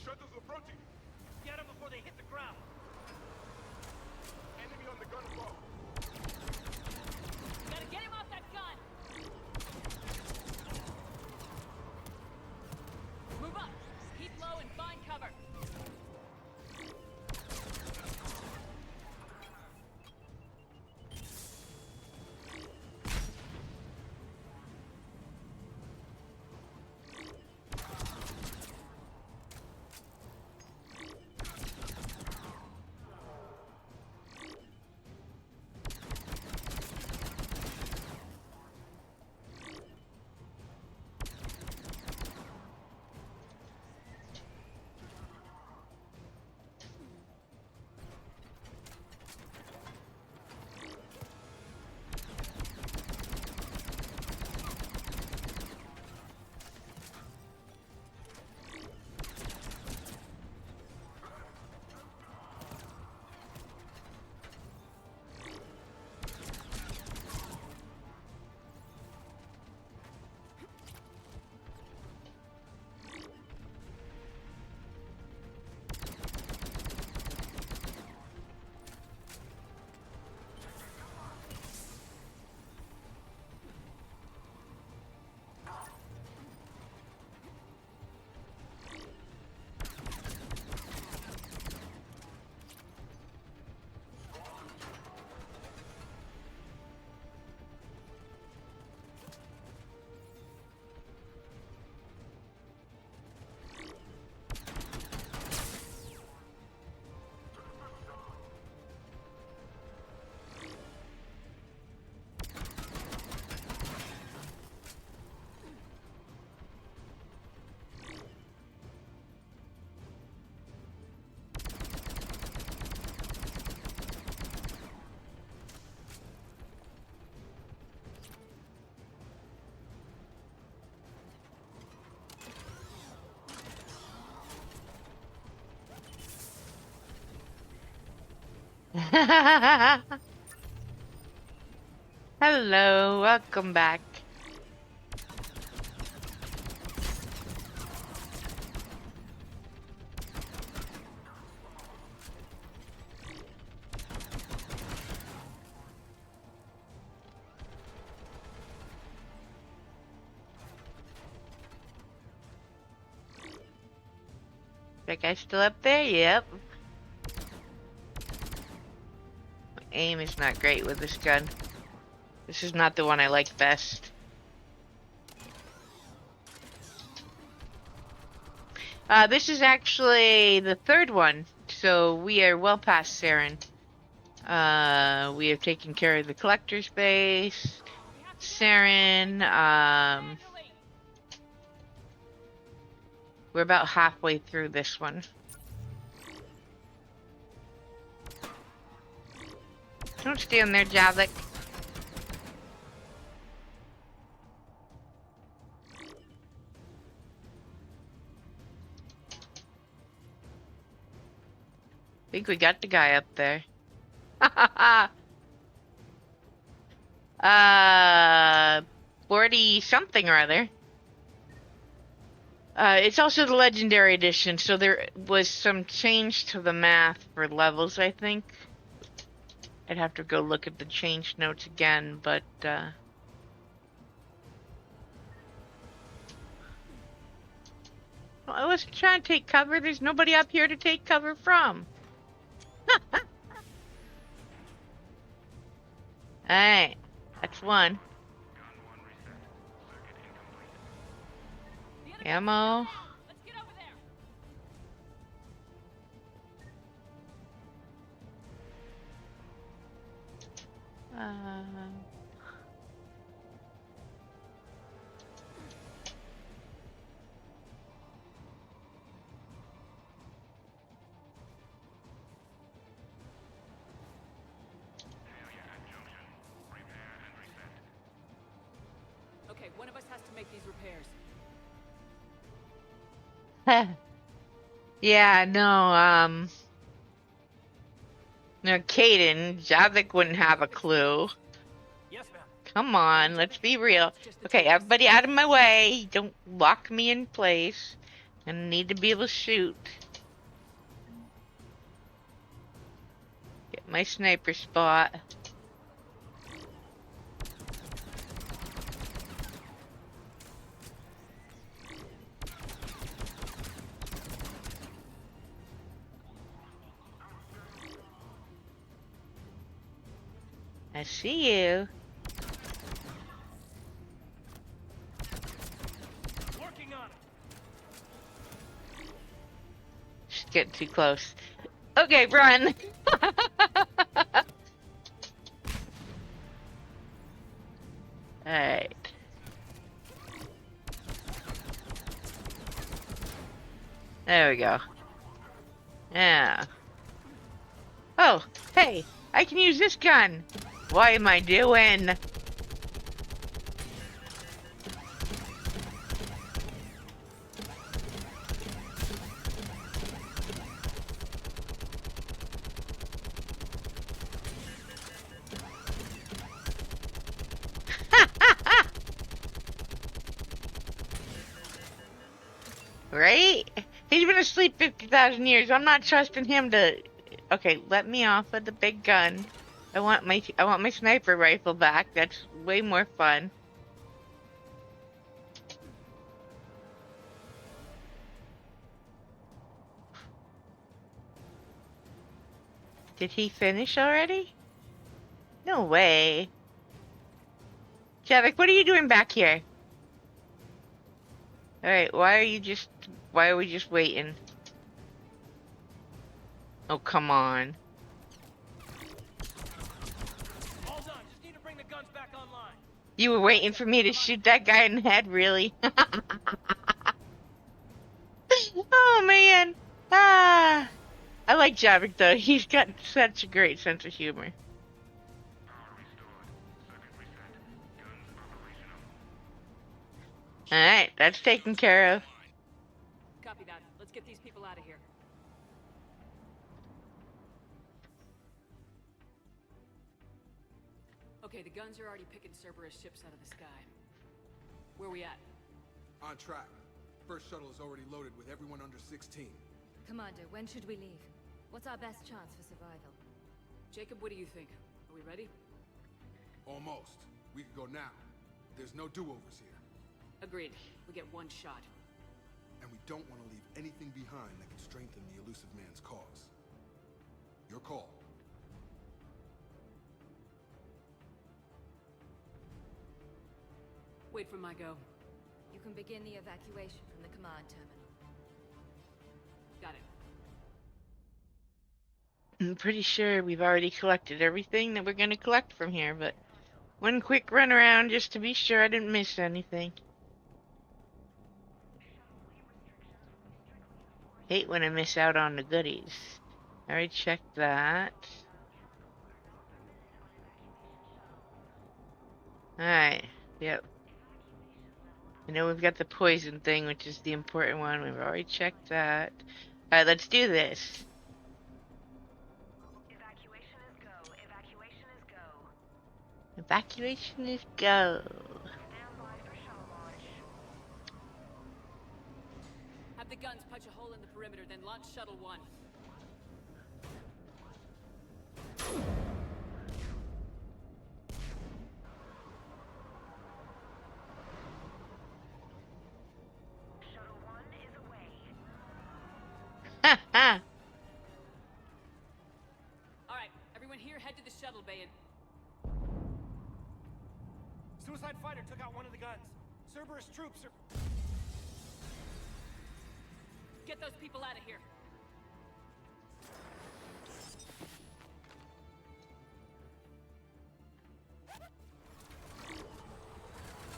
Shuttles approaching. Get them before they hit the ground. Enemy on the gun above. Gotta get him off that gun! Move up! Keep low and find cover! Hello, welcome back. That guy's still up there? Yep. My aim is not great with this gun. This is not the one I like best. This is actually the third one, so we are well past Saren. We have taken care of the collector's base, Saren. We're about halfway through this one. Don't stand there, Javik. I think we got the guy up there. 40 something or other. It's also the Legendary Edition, so there was some change to the math for levels, I think. I'd have to go look at the change notes again, but, I wasn't trying to take cover. There's nobody up here to take cover from. Alright. That's one. Ammo. Let's get over there. Okay, one of us has to make these repairs. Yeah, no, Caden, Javik wouldn't have a clue. Yes, ma'am. Come on, let's be real. Okay, everybody out of my way. Don't lock me in place. I need to be able to shoot. Get my sniper spot. I see you. Working on it. She's getting too close. Okay, run. Alright. There we go. Yeah. Oh, hey, I can use this gun. What am I doing? Right? He's been asleep 50,000 years. I'm not trusting him to... Okay, let me off with the big gun. I want my sniper rifle back. That's way more fun. Did he finish already? No way. Javik, what are you doing back here? Alright, why are we just waiting? Oh, come on. All done. Just need to bring the guns back online. You were waiting for me to shoot that guy in the head, really? Oh, man. Ah. I like Javik, though. He's got such a great sense of humor. Alright, that's taken care of. Copy that. Let's get these people out of here. Okay, the guns are already picking Cerberus ships out of the sky. Where we at? On track. First shuttle is already loaded with everyone under 16. Commander, when should we leave? What's our best chance for survival? Jacob, what do you think? Are we ready? Almost. We could go now. There's no do-overs here. Agreed. We get one shot. And we don't want to leave anything behind that can strengthen the elusive man's cause. Your call. Wait for my go. You can begin the evacuation from the command terminal. Got it. I'm pretty sure we've already collected everything that we're going to collect from here, but one quick run around just to be sure I didn't miss anything. Hate when I miss out on the goodies. Already checked that. Alright, yep. I know we've got the poison thing, which is the important one. We've already checked that. Alright, let's do this. Evacuation is go. Evacuation is go. Evacuation is go. Stand by for shuttle launch. Have the guns punch a hole in the perimeter, then launch Shuttle 1. Shuttle 1 is away. Alright, everyone here, head to the shuttle bay and... Suicide fighter took out one of the guns. Cerberus troops are... Get those people out of here.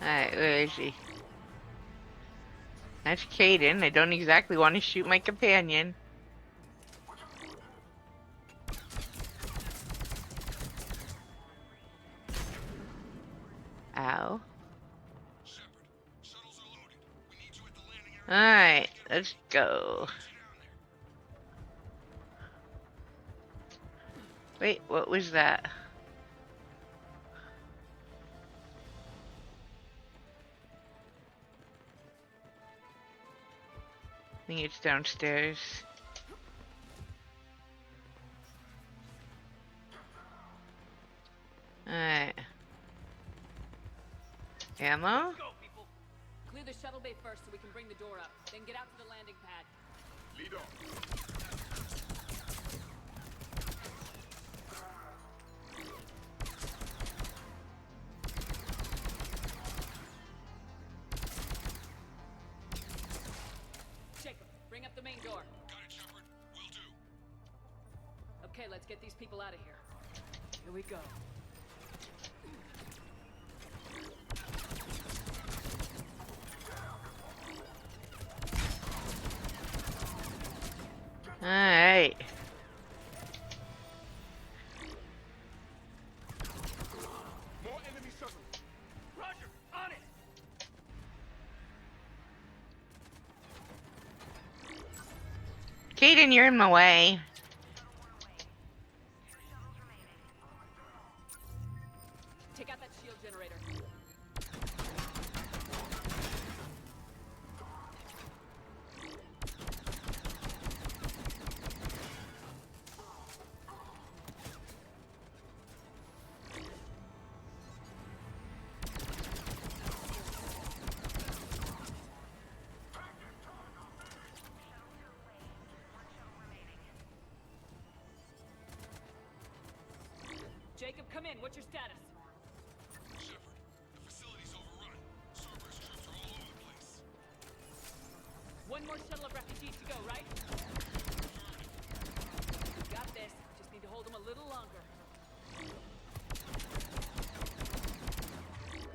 Alright, where is he? That's Caden. I don't exactly want to shoot my companion. Ow. Alright, let's go. Wait, what was that? I think it's downstairs. Alright. Ammo? Go, people. Clear the shuttle bay first so we can bring the door up. Then get out to the landing pad. Lead on. Jacob, bring up the main door. Got it, Shepard. Will do. Okay, let's get these people out of here. Here we go. Alright. More enemy shuttle. Roger, on it! Caden, you're in my way. Take out that shield generator. Jacob, come in. What's your status? Shepard, the facility's overrun. Cerberus troops are all over the place. One more shuttle of refugees to go, right? You got this. Just need to hold them a little longer.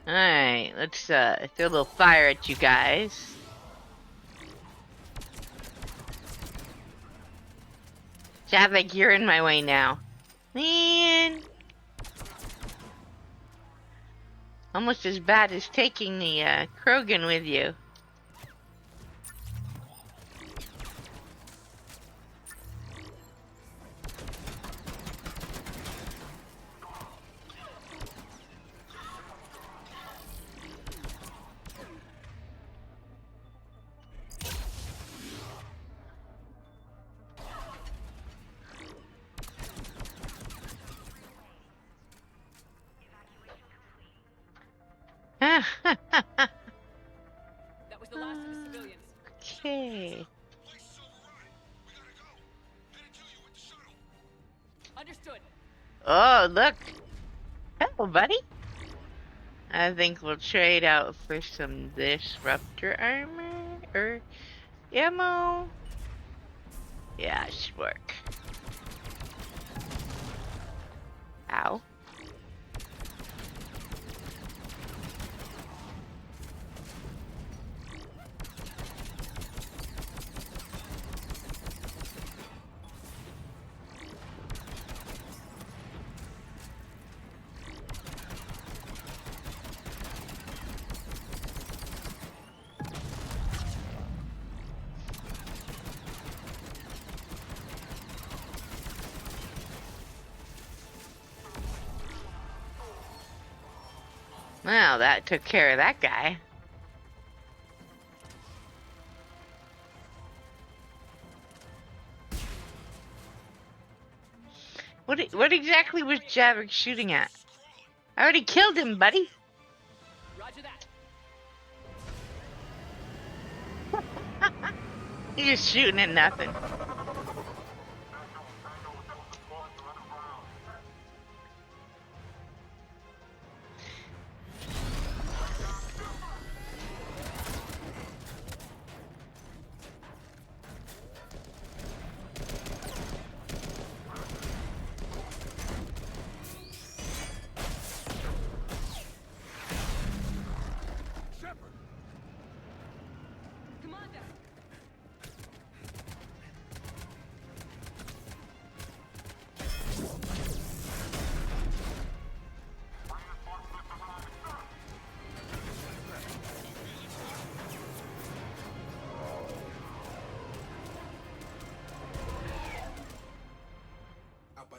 Alright, let's throw a little fire at you guys. Javik, you're in my way now. Man! Almost as bad as taking the Krogan with you. That was the last of the civilians. Okay. Understood. Oh, look. Hello, buddy. I think we'll trade out for some disruptor armor or ammo. Yeah, it should work. Ow. Well, that took care of that guy. What exactly was Javik shooting at? I already killed him, buddy. Roger that. He's just shooting at nothing.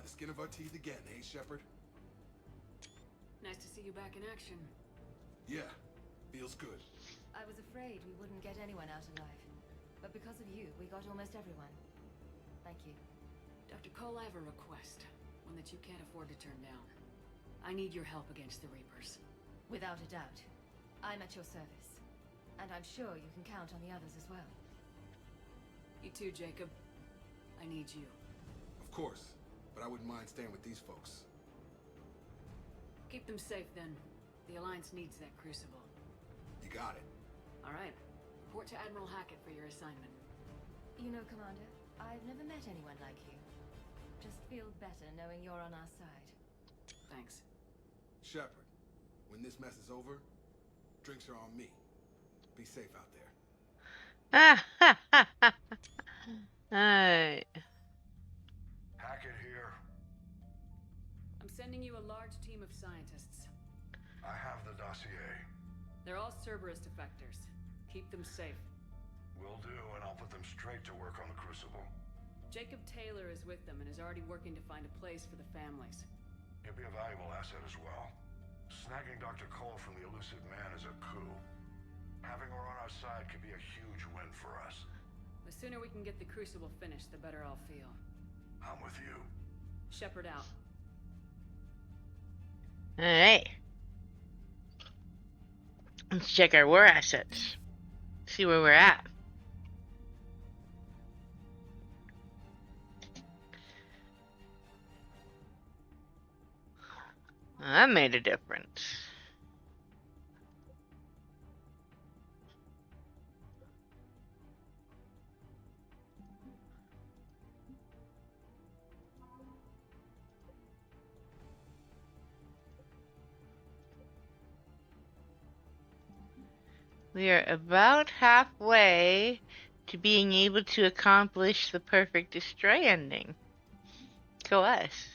the skin of our teeth again, eh, Shepard? Nice to see you back in action. Yeah, feels good. I was afraid we wouldn't get anyone out alive. But because of you, we got almost everyone. Thank you. Dr. Cole, I have a request. One that you can't afford to turn down. I need your help against the Reapers. Without a doubt. I'm at your service. And I'm sure you can count on the others as well. You too, Jacob. I need you. Of course, but I wouldn't mind staying with these folks. Keep them safe, then. The Alliance needs that crucible. You got it. All right. Report to Admiral Hackett for your assignment. You know, Commander, I've never met anyone like you. Just feel better knowing you're on our side. Thanks. Shepard, when this mess is over, drinks are on me. Be safe out there. Alright. Hackett here. I'm sending you a large team of scientists. I have the dossier. They're all Cerberus defectors. Keep them safe. Will do, and I'll put them straight to work on the Crucible. Jacob Taylor is with them and is already working to find a place for the families. He'll be a valuable asset as well. Snagging Dr. Cole from the elusive man is a coup. Having her on our side could be a huge win for us. The sooner we can get the Crucible finished, the better I'll feel. I'm with you. Shepard out. Alright. Let's check our war assets. See where we're at. That made a difference. We are about halfway to being able to accomplish the perfect destroy ending. Go us.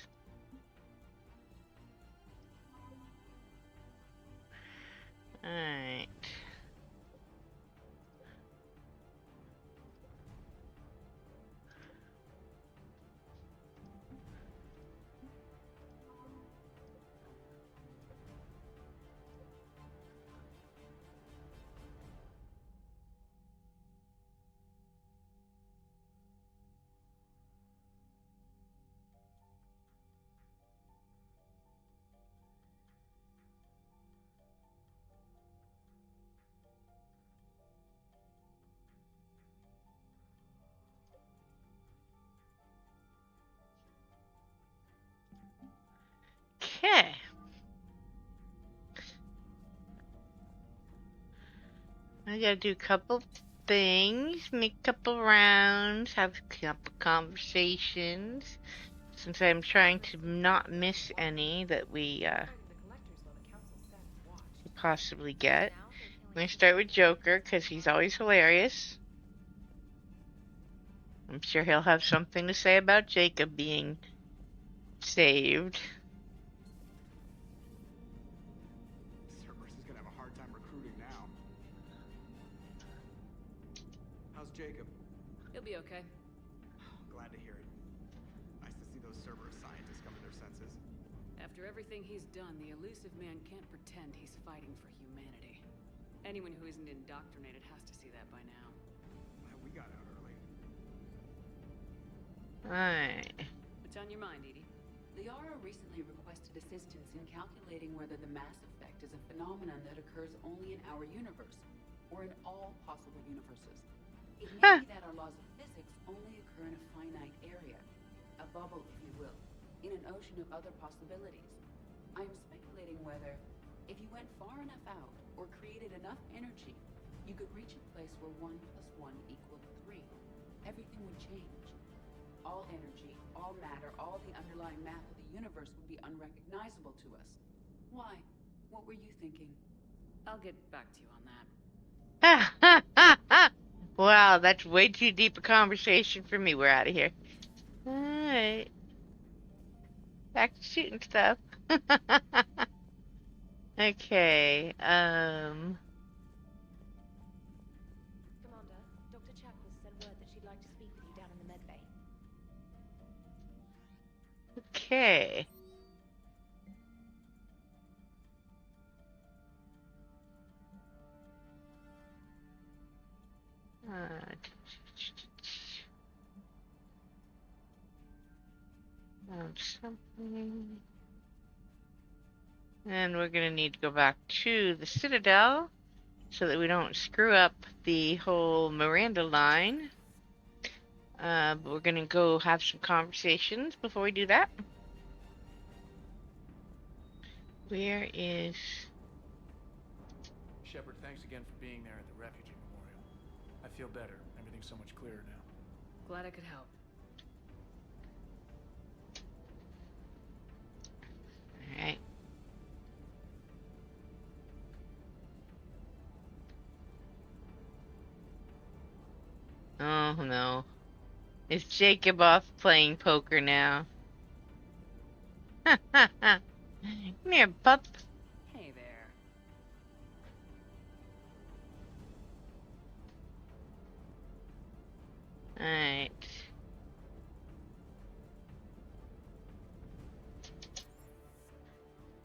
Alright. Okay. I gotta do a couple things, make a couple rounds, have a couple conversations, since I'm trying to not miss any that we could possibly get. I'm gonna start with Joker, because he's always hilarious. I'm sure he'll have something to say about Jacob being saved. Cerberus is gonna have a hard time recruiting now. How's Jacob? He'll be okay. Glad to hear it. Nice to see those Cerberus scientists come to their senses. After everything he's done, the elusive man can't pretend he's fighting for humanity. Anyone who isn't indoctrinated has to see that by now. We got out early. Alright. What's on your mind, Edie? The Aria recently requested assistance in calculating whether the mass effect is a phenomenon that occurs only in our universe, or in all possible universes. It may be that our laws of physics only occur in a finite area, a bubble, if you will, in an ocean of other possibilities. I am speculating whether, if you went far enough out, or created enough energy, you could reach a place where 1 + 1 = 3. Everything would change. All energy, all matter, all the underlying math of the universe would be unrecognizable to us. Why? What were you thinking? I'll get back to you on that. Wow, that's way too deep a conversation for me. We're out of here. Alright. Back to shooting stuff. Okay, Commander, Dr. Chapel sent word that she'd like to speak with you down in the med bay. Okay. Something. And we're going to need to go back to the Citadel so that we don't screw up the whole Miranda line. But we're going to go have some conversations before we do that. Where is... Shepard, thanks again for being there at the Refugee Memorial. I feel better. Everything's so much clearer now. Glad I could help. Alright. Oh no. Is Jacob off playing poker now? Ha ha ha. Come here, pup. Hey there. Alright.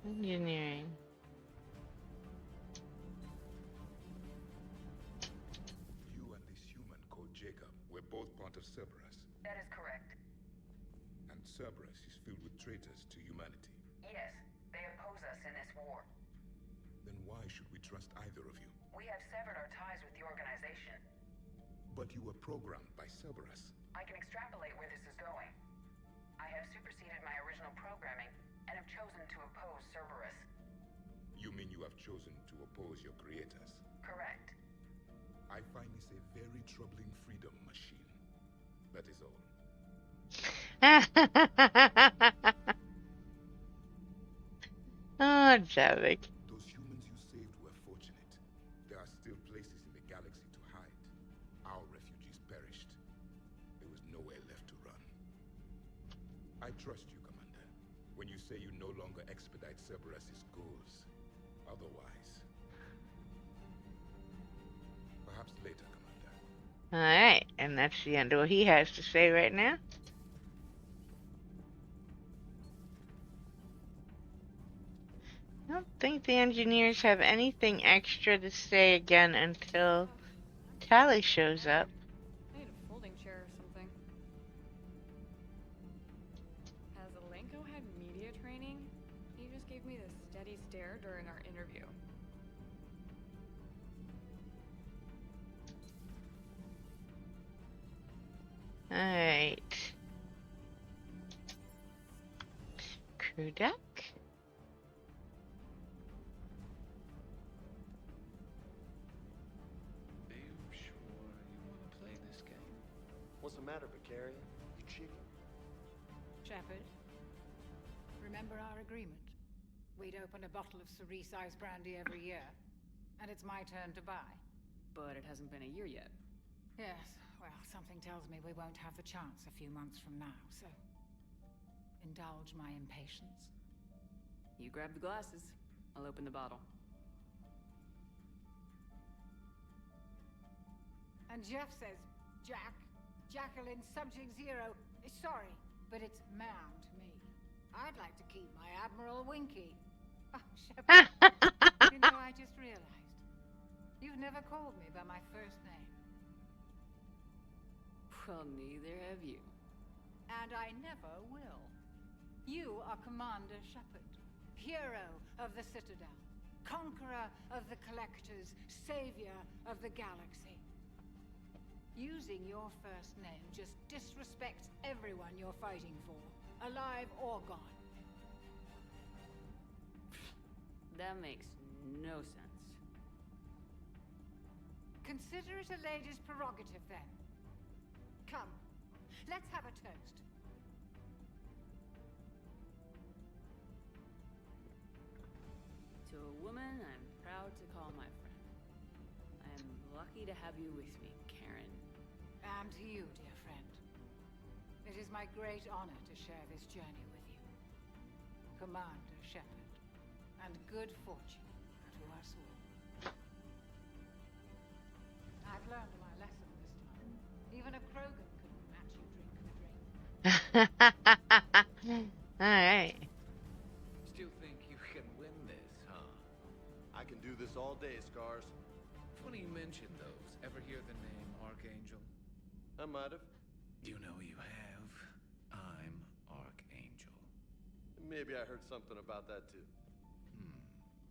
Engineering. You and this human called Jacob were both part of Cerberus. That is correct. And Cerberus is filled with traitors to humanity. Yes, they oppose us in this war. Then why should we trust either of you? We have severed our ties with the organization. But you were programmed by Cerberus. I can extrapolate where this is going. I have superseded my original programming and have chosen to oppose Cerberus. You mean you have chosen to oppose your creators? Correct. I find this a very troubling freedom machine. That is all. Oh, Javik. Those humans you saved were fortunate. There are still places in the galaxy to hide. Our refugees perished. There was nowhere left to run. I trust you, Commander, when you say you no longer expedite Cerberus's goals. Otherwise... Perhaps later, Commander. Alright, and that's the end of what he has to say right now. I don't think the engineers have anything extra to say again until Tally shows up. I need a folding chair or something. Has Alenko had media training? He just gave me this steady stare during our interview. Alright. Crew deck. Are you sure you want to play this game? What's the matter, Batarian? You cheating? Shepard, remember our agreement? We'd open a bottle of Cerise brandy every year, and it's my turn to buy. But it hasn't been a year yet. Yes, well, something tells me we won't have the chance a few months from now, so indulge my impatience. You grab the glasses. I'll open the bottle. And Jeff says, Jacqueline Subject Zero is sorry, but it's Mound me. I'd like to keep my Admiral Winky. Oh, Shepard, you know, I just realized. You've never called me by my first name. Well, neither have you. And I never will. You are Commander Shepard, hero of the Citadel, conqueror of the Collectors, savior of the galaxy. Using your first name just disrespects everyone you're fighting for, alive or gone. That makes no sense. Consider it a lady's prerogative, then. Come, let's have a toast. To a woman I'm proud to call my friend. I'm lucky to have you with me, Karen. And to you, dear friend. It is my great honor to share this journey with you. Commander Shepard, and good fortune to us all. I've learned my lesson this time. Even a Krogan couldn't match you drink for drink. Alright. Still think you can win this, huh? I can do this all day, Scars. Funny you mention those. Ever hear the name Archangel? I might have. You know you have. I'm Archangel. Maybe I heard something about that too.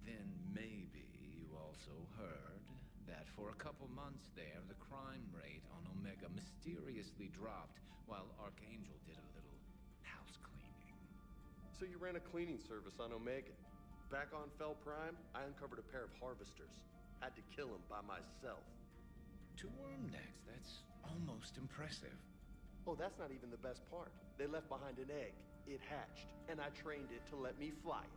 Then maybe you also heard that for a couple months there, the crime rate on Omega mysteriously dropped while Archangel did a little house cleaning. So you ran a cleaning service on Omega. Back on Fel Prime, I uncovered a pair of harvesters. Had to kill them by myself. 2 worm necks, that's almost impressive. Oh, that's not even the best part. They left behind an egg. It hatched, and I trained it to let me fly it.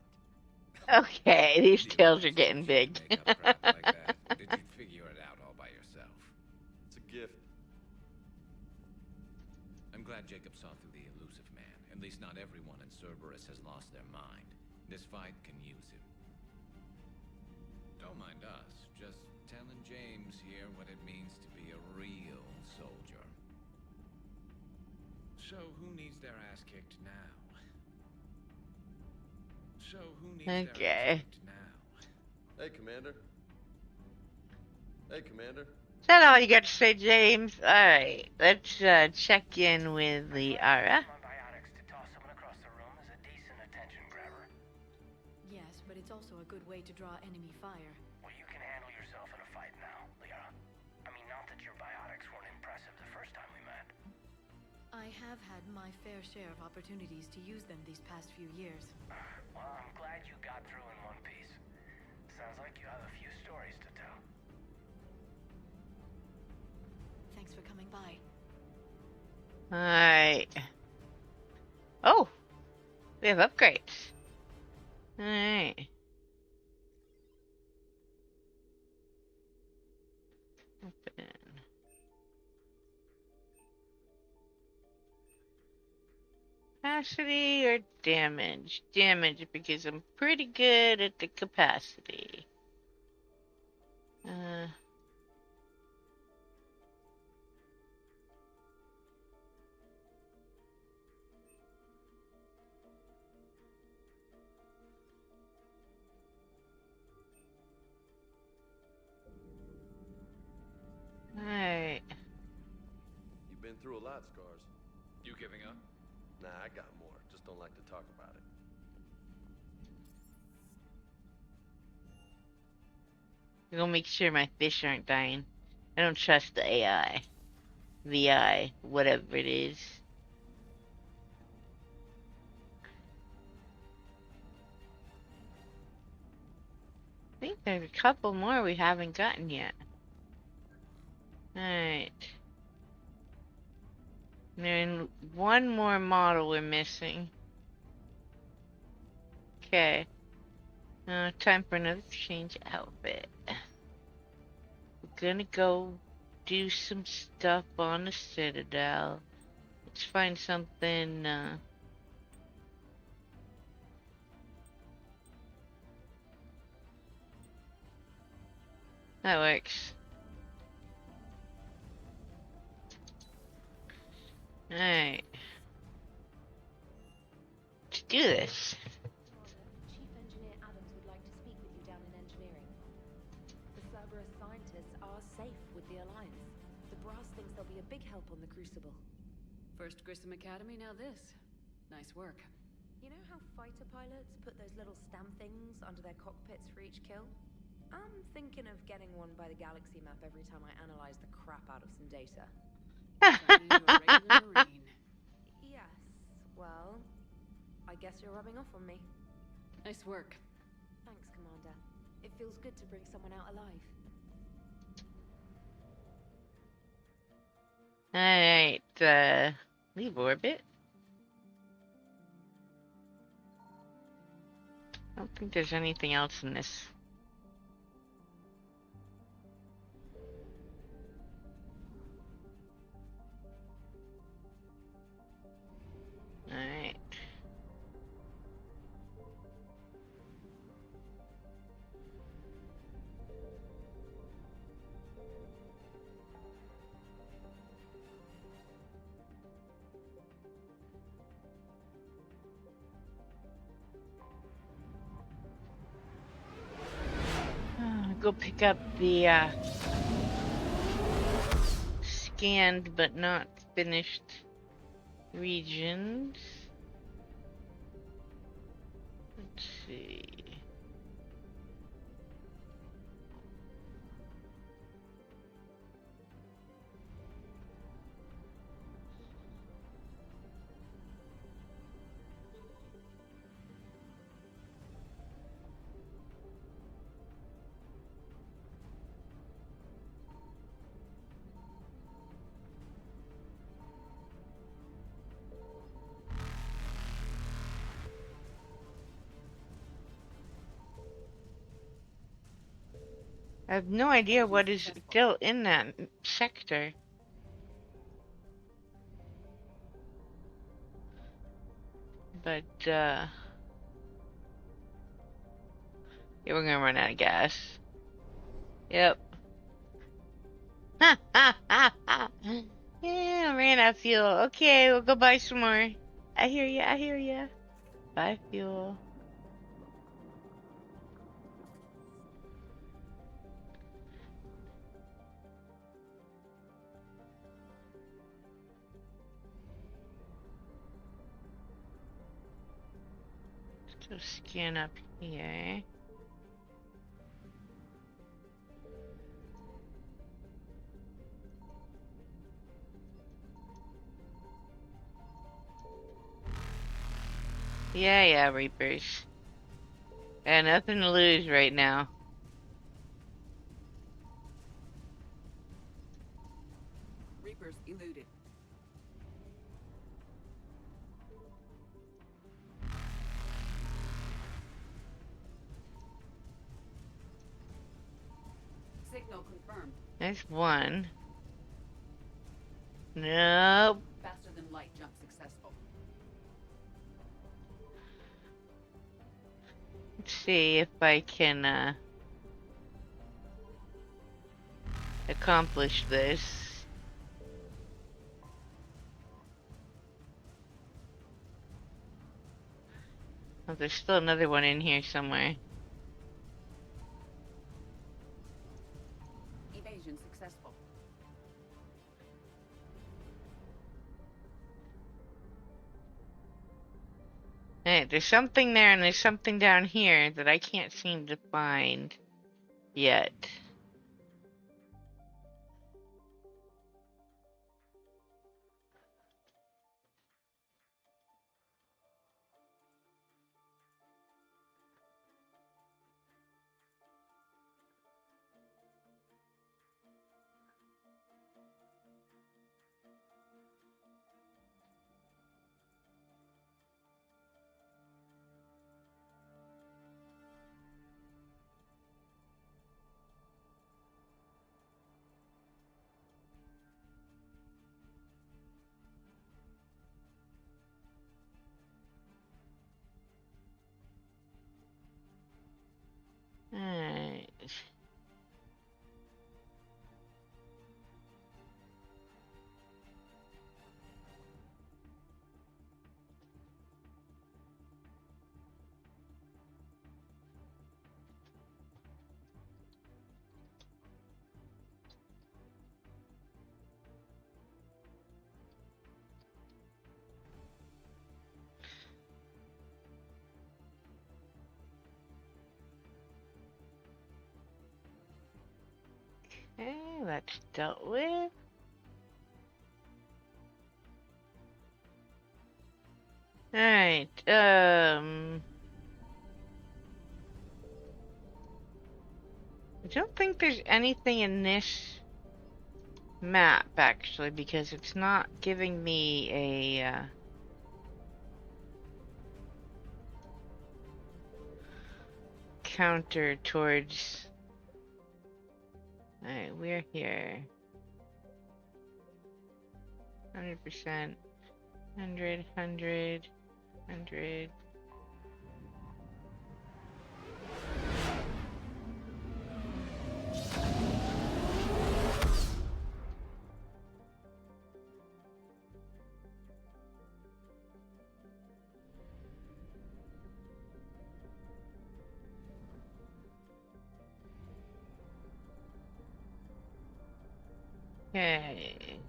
Okay, these tales are getting big. Make up crap like that. Did you figure it out all by yourself? It's a gift. I'm glad Jacob saw through the elusive man. At least not everyone in Cerberus has lost their mind. This fight can use him. Don't mind us. Just telling James here what it means to be a real soldier. So who needs their ass kicked now? Okay. Hey, Commander. Hey, Commander. Is that all you got to say, James? Alright, let's check in with the Aria. Biotics to toss someone across the room is a decent attention grabber. Yes, but it's also a good way to draw enemy fire. Well, you can handle yourself in a fight now, Liara. I mean, not that your biotics weren't impressive the first time we met. I have had my fair share of opportunities to use them these past few years. Well, I'm glad you got through in one piece. Sounds like you have a few stories to tell. Thanks for coming by. Alright. Oh! We have upgrades. Alright. Open. Capacity or damage? Damage, because I'm pretty good at the capacity. Alright. You've been through a lot, Scars. You giving up? Nah, I got more. Just don't like to talk about it. I'm gonna make sure my fish aren't dying. I don't trust the AI. VI, whatever it is. I think there's a couple more we haven't gotten yet. Alright. There's one more model we're missing. Okay. Time for another change outfit. We're gonna go do some stuff on the Citadel. Let's find something, that works. Alright. Let's do this. Chief Engineer Adams would like to speak with you down in engineering. The Cerberus scientists are safe with the Alliance. The brass thinks they'll be a big help on the Crucible. First Grissom Academy, now this. Nice work. You know how fighter pilots put those little stamp things under their cockpits for each kill? I'm thinking of getting one by the galaxy map every time I analyze the crap out of some data. Yes, well, I guess you're rubbing off on me. Nice work. Thanks, Commander. It feels good to bring someone out alive. Alright, leave orbit. I don't think there's anything else in this. Alright. go pick up the scanned but not finished regions. Let's see. I have no idea what is still in that sector. But, yeah, we're gonna run out of gas. Yep. Ha ha ha ha! Yeah, ran out of fuel. Okay, we'll go buy some more. I hear ya, I hear ya. Buy fuel. Let's scan up here. Yeah, Reapers. Got nothing to lose right now. Reapers eluded. Signal confirmed. There's one. Nope. Faster than light jump successful. Let's see if I can accomplish this. Oh, there's still another one in here somewhere. Evasion successful. Hey, there's something there and there's something down here that I can't seem to find yet. Alright. Okay, that's dealt with. Alright, I don't think there's anything in this map, actually, because it's not giving me a, counter towards... Alright, we're here. 100%. 100, 100, 100. Okay.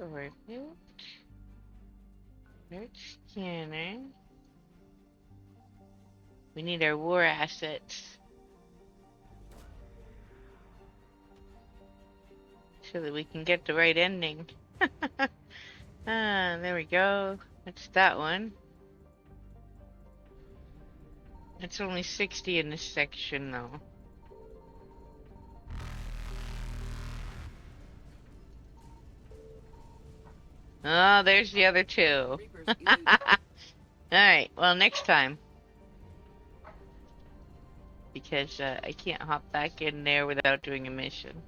Orbit. Start scanner. We need our war assets so that we can get the right ending. There we go. That's that one. It's only 60 in this section, though. Oh, there's the other two. Alright, well, next time. Because I can't hop back in there without doing a mission.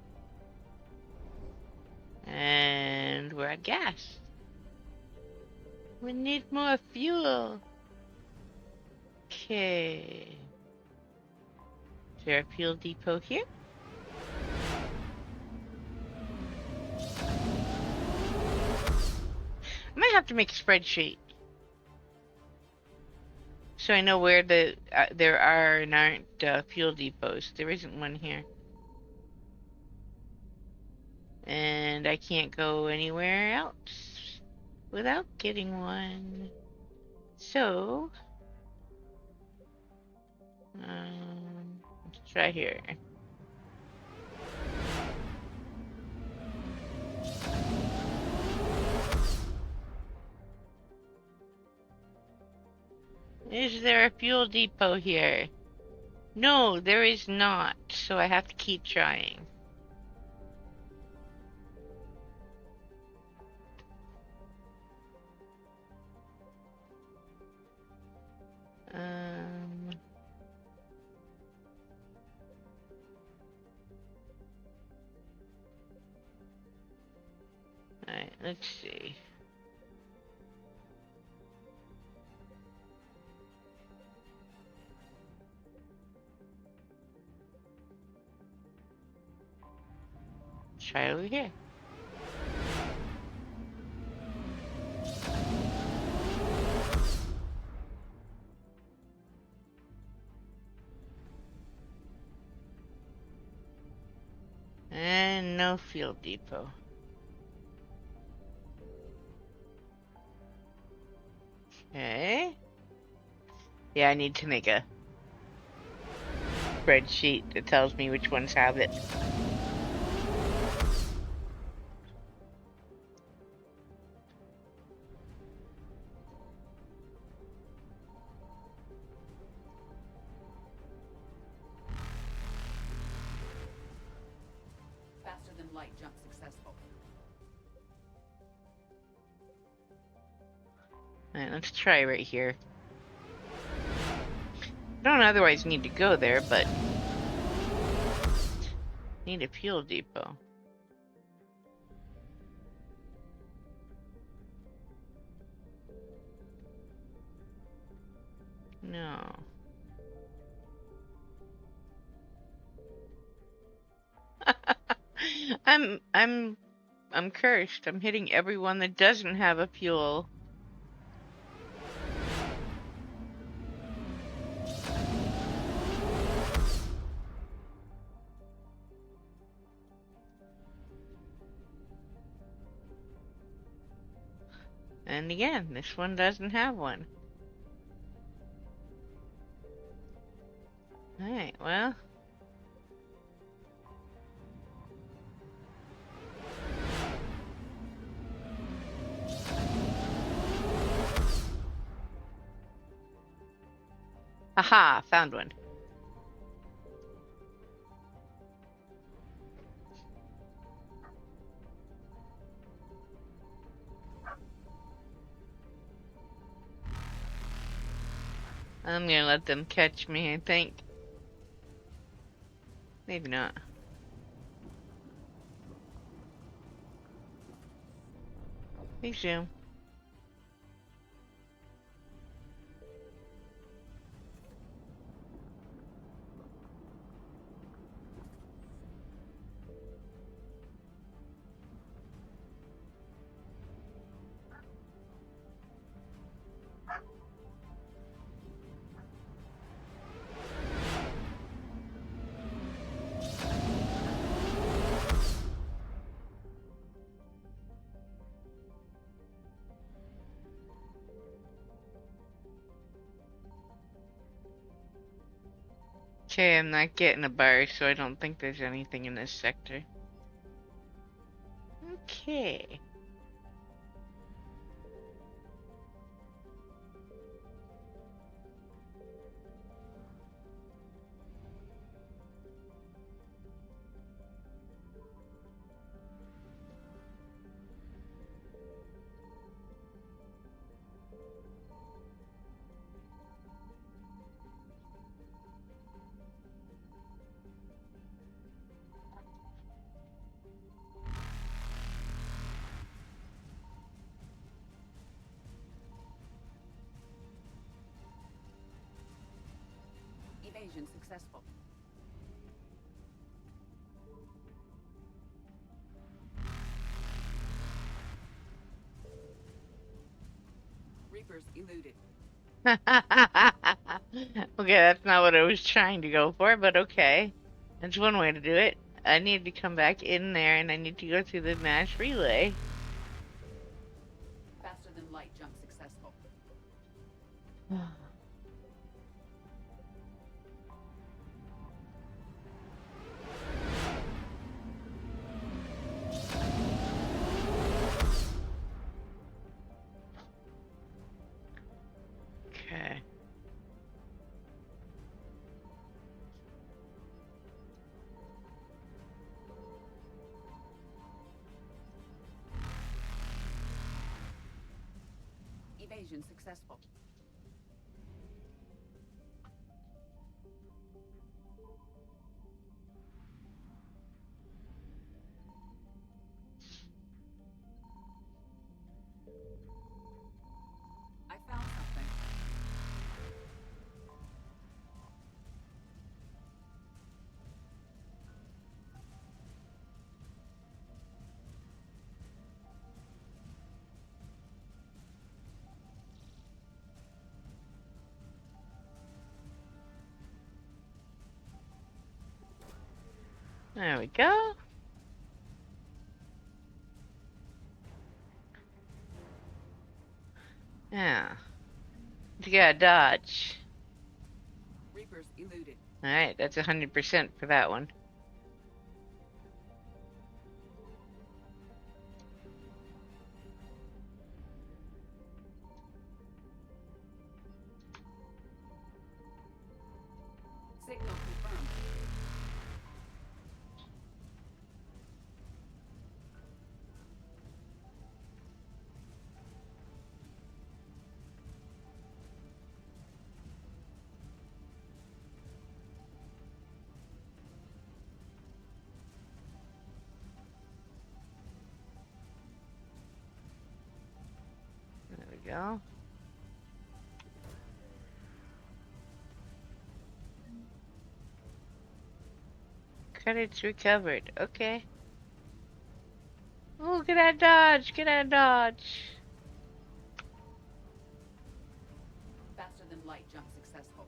And we're at gas. We need more fuel. Okay. Is there a fuel depot here? I might have to make a spreadsheet so I know where the there are and aren't fuel depots. There isn't one here. And I can't go anywhere else without getting one. So, let's try here. Is there a fuel depot here? No, there is not, so I have to keep trying. Alright, let's see. Try over here. And no fuel depot. Okay. Yeah, I need to make a spreadsheet that tells me which ones have it. Faster than light jump successful. Alright, let's try right here. I don't otherwise need to go there, but need a fuel depot. No. I'm cursed. I'm hitting everyone that doesn't have a fuel. And again, this one doesn't have one. Alright, well. Haha, found one. I'm gonna let them catch me, I think. Maybe not. Hey, Zoom. Okay, I'm not getting a bar, so I don't think there's anything in this sector. Okay. Evasion successful. Reapers eluded. Okay, that's not what I was trying to go for, but okay. That's one way to do it. I need to come back in there and I need to go through the mass relay. Faster than light jump successful. Okay. Evasion successful. I found something. There we go. Yeah. You gotta dodge. Reapers eluded. Alright, that's 100% for that one. Signal confirmed. There we go. Credits recovered. Okay. Oh, get out of dodge! Get out of dodge! Faster than light jump successful.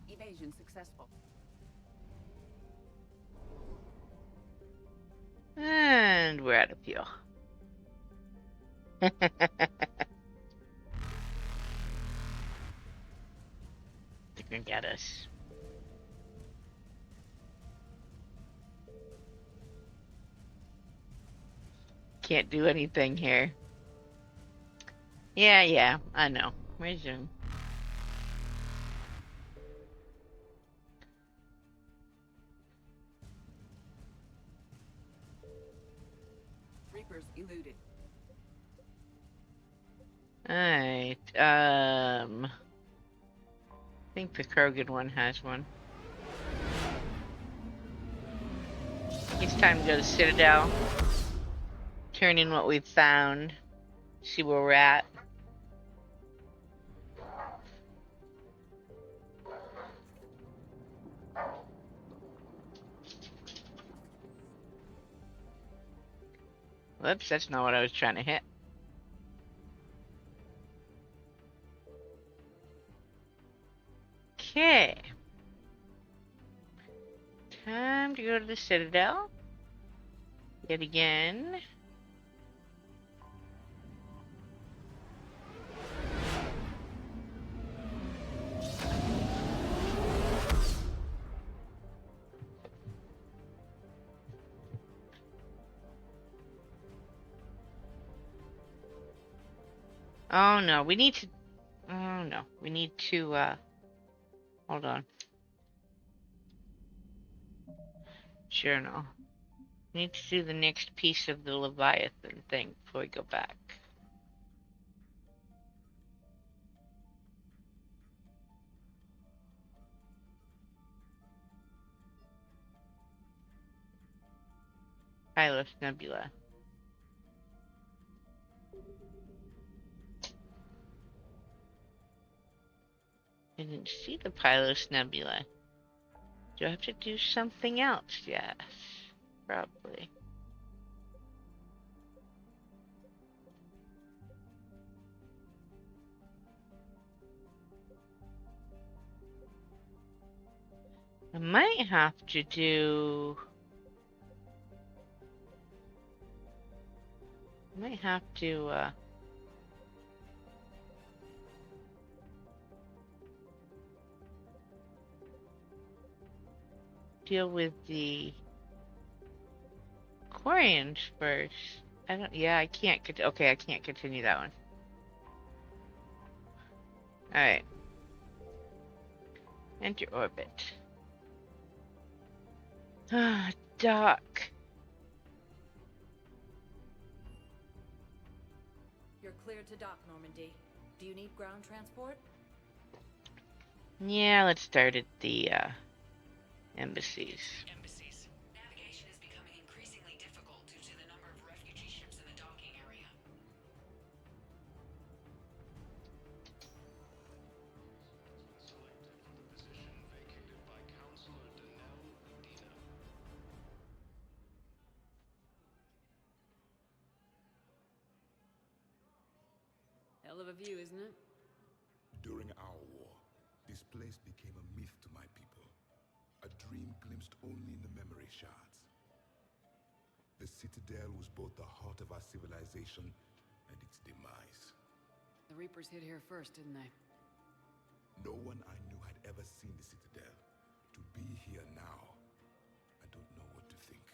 Evasion successful. And we're out of fuel. They can get us. Can't do anything here. Yeah, I know. Resume. Reapers eluded. Alright, I think the Krogan one has one. It's time to go to Citadel. Turn in what we've found. See where we're at. Whoops, that's not what I was trying to hit. Okay. Time to go to the the Citadel. Yet again. Oh no, we need to... Oh no, we need to, hold on. Journal. We need to do the next piece of the Leviathan thing before we go back. Pilot Nebula. I didn't see the Pylos Nebula. Do I have to do something else? Yes, probably. I might have to do... deal with the Quarians first. I can't, okay, I can't continue that one. Alright. Enter orbit. Dock. You're cleared to dock, Normandy. Do you need ground transport? Yeah, let's start at the, embassies. Navigation is becoming increasingly difficult due to the number of refugee ships in the docking area. Selected for the position vacated by Counselor Athena. Hell of a view, isn't it? During our war, this place became a myth to my people. A dream glimpsed only in the memory shards. The Citadel was both the heart of our civilization and its demise. The Reapers hit here first, didn't they? No one I knew had ever seen the Citadel. To be here now, I don't know what to think.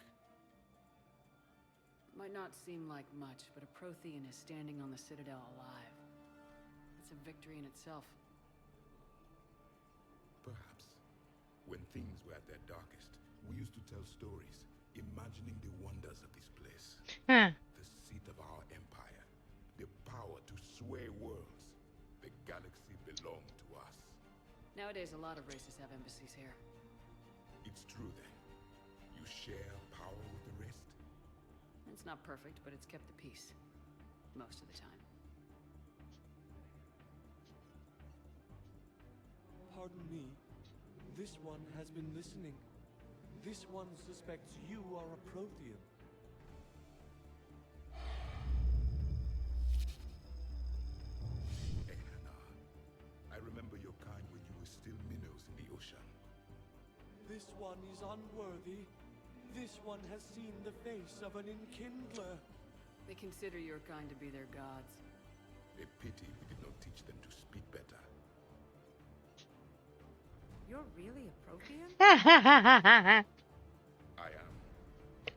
Might not seem like much, but a Prothean is standing on the Citadel alive. It's a victory in itself. Perhaps. When things were at their darkest, we used to tell stories, imagining the wonders of this place. The seat of our empire, the power to sway worlds. The galaxy belonged to us. Nowadays, a lot of races have embassies here. It's true then. You share power with the rest? It's not perfect, but it's kept the peace. Most of the time. Pardon me. This one has been listening. This one suspects you are a Prothean. Hey, Hanar. I remember your kind when you were still minnows in the ocean. This one is unworthy. This one has seen the face of an enkindler. They consider your kind to be their gods. A pity we did not teach them to speak better. You're really a Prothean? I am.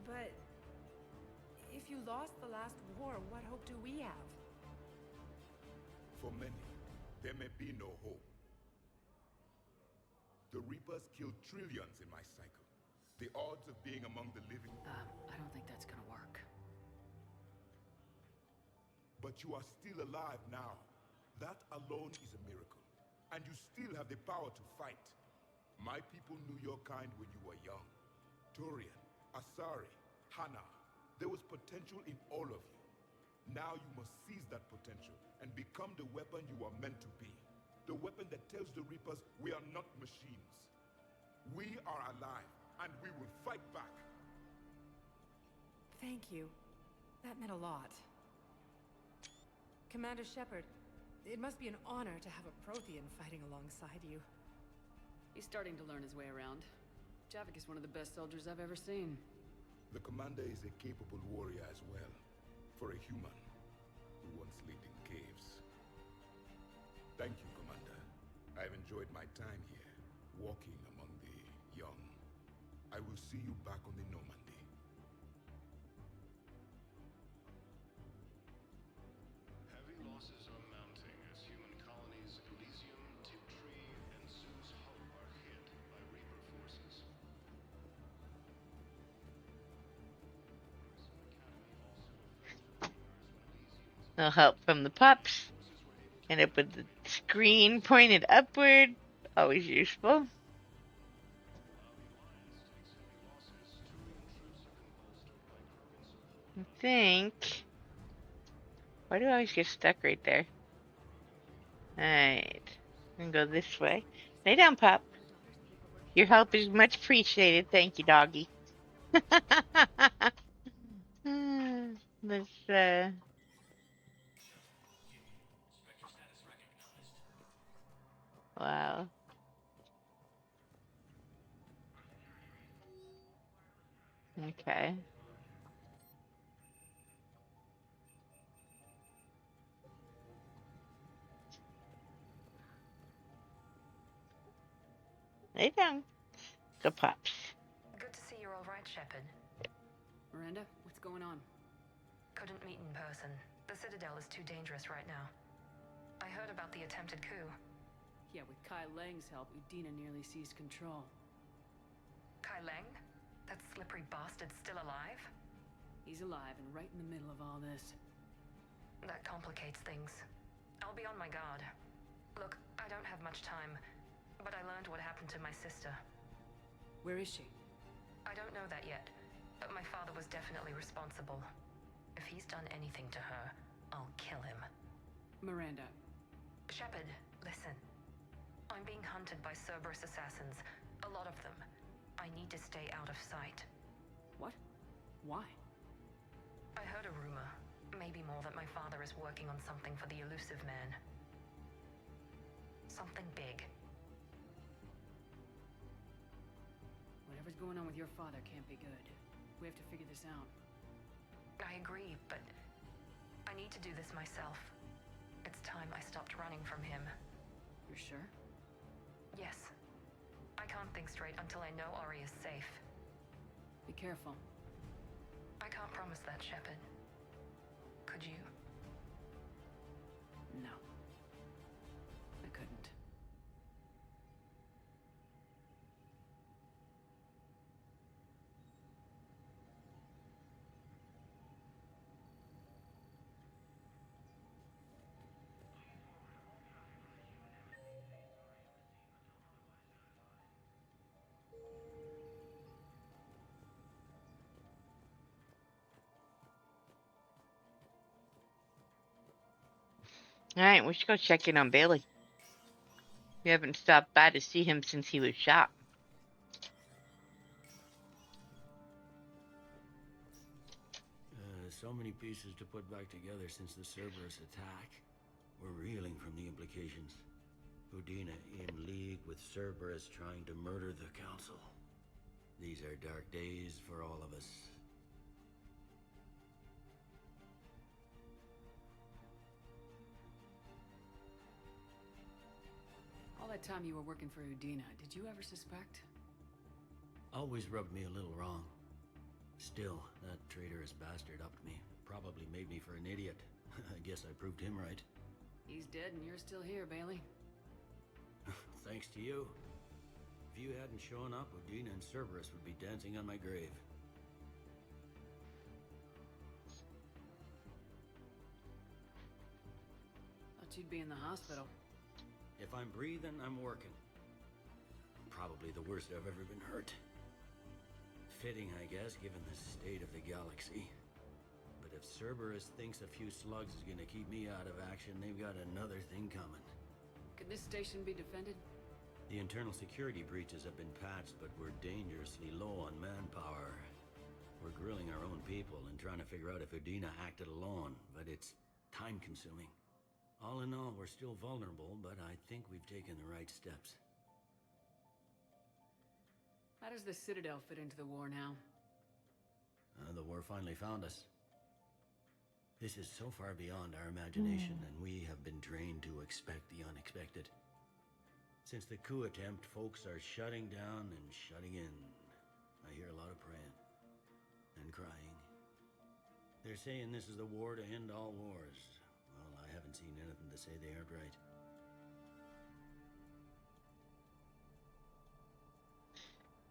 But if you lost the last war, what hope do we have? For many, there may be no hope. The Reapers killed trillions in my cycle. The odds of being among the living... I don't think that's gonna work. But you are still alive now. That alone is a miracle. And you still have the power to fight. My people knew your kind when you were young. Turian, Asari, Hanar. There was potential in all of you. Now you must seize that potential and become the weapon you are meant to be. The weapon that tells the Reapers we are not machines. We are alive, and we will fight back. Thank you. That meant a lot. Commander Shepard, it must be an honor to have a Prothean fighting alongside you. He's starting to learn his way around. Javik is one of the best soldiers I've ever seen. The commander is a capable warrior as well, for a human who once lived in caves. Thank you, Commander. I've enjoyed my time here, walking among the young. I will see you back on the Normandy. Heavy losses are mounting as human colonies Elysium, Tiptree, and Zeus Hope are hit by Reaper forces. No help from the pups. End up with the screen pointed upward. Always useful. I think. Why do I always get stuck right there? Alright. I'm gonna go this way. Lay down, pup. Your help is much appreciated. Thank you, doggy. Let's, wow. Okay. Lay down. Go pups. Good to see you're all right, Shepard. Miranda, what's going on? Couldn't meet in person. The Citadel is too dangerous right now. I heard about the attempted coup. Yeah, with Kai Lang's help, Udina nearly seized control. Kai Lang? That slippery bastard's still alive? He's alive and right in the middle of all this. That complicates things. I'll be on my guard. Look, I don't have much time, but I learned what happened to my sister. Where is she? I don't know that yet, but my father was definitely responsible. If he's done anything to her, I'll kill him. Miranda. Shepard, listen. I'm being hunted by Cerberus assassins. A lot of them. I need to stay out of sight. What? Why? I heard a rumor, maybe more, that my father is working on something for the elusive man. Something big. Whatever's going on with your father can't be good. We have to figure this out. I agree, but I need to do this myself. It's time I stopped running from him. You're sure? Yes. I can't think straight until I know Aria is safe. Be careful. I can't promise that, Shepard. Could you? No. I couldn't. Alright, we should go check in on Bailey. We haven't stopped by to see him since he was shot. So many pieces to put back together since the Cerberus attack. We're reeling from the implications. Udina in league with Cerberus trying to murder the Council. These are dark days for all of us. All that time you were working for Udina, did you ever suspect? Always rubbed me a little wrong. Still, that traitorous bastard upped me. Probably made me for an idiot. I guess I proved him right. He's dead and you're still here, Bailey. Thanks to you. If you hadn't shown up, Udina and Cerberus would be dancing on my grave. Thought you'd be in the hospital. If I'm breathing, I'm working. Probably the worst I've ever been hurt. Fitting, I guess, given the state of the galaxy. But if Cerberus thinks a few slugs is gonna keep me out of action, they've got another thing coming. Could this station be defended? The internal security breaches have been patched, but we're dangerously low on manpower. We're grilling our own people and trying to figure out if Udina acted alone, but it's time-consuming. All in all, we're still vulnerable, but I think we've taken the right steps. How does the Citadel fit into the war now? The war finally found us. This is so far beyond our imagination, and we have been trained to expect the unexpected. Since the coup attempt, folks are shutting down and shutting in. I hear a lot of praying and crying. They're saying this is the war to end all wars. Well, I haven't seen anything to say they aren't right.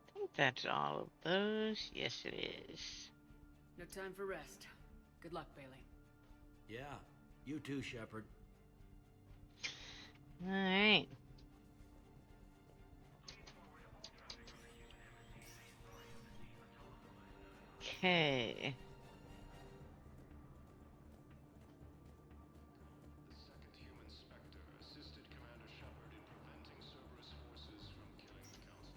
I think that's all of those. Yes, it is. No time for rest. Good luck, Bailey. Yeah, you too, Shepard. All right. Okay. The second human Spectre assisted Commander Shepard in preventing Cerberus forces from killing the Council.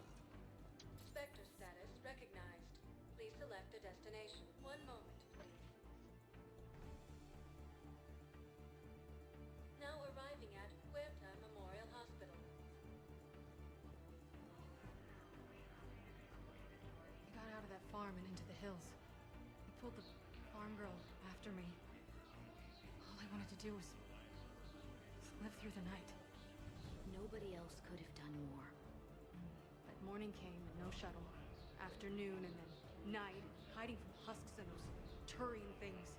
Spectre status recognized. Please select a destination. One moment, please. Now arriving at Huerta Memorial Hospital. I got out of that farm and into the hills. I pulled the farm girl after me. All I wanted to do was live through the night. Nobody else could have done more. But morning came and no shuttle. Afternoon and then night, hiding from husks and those Turian things.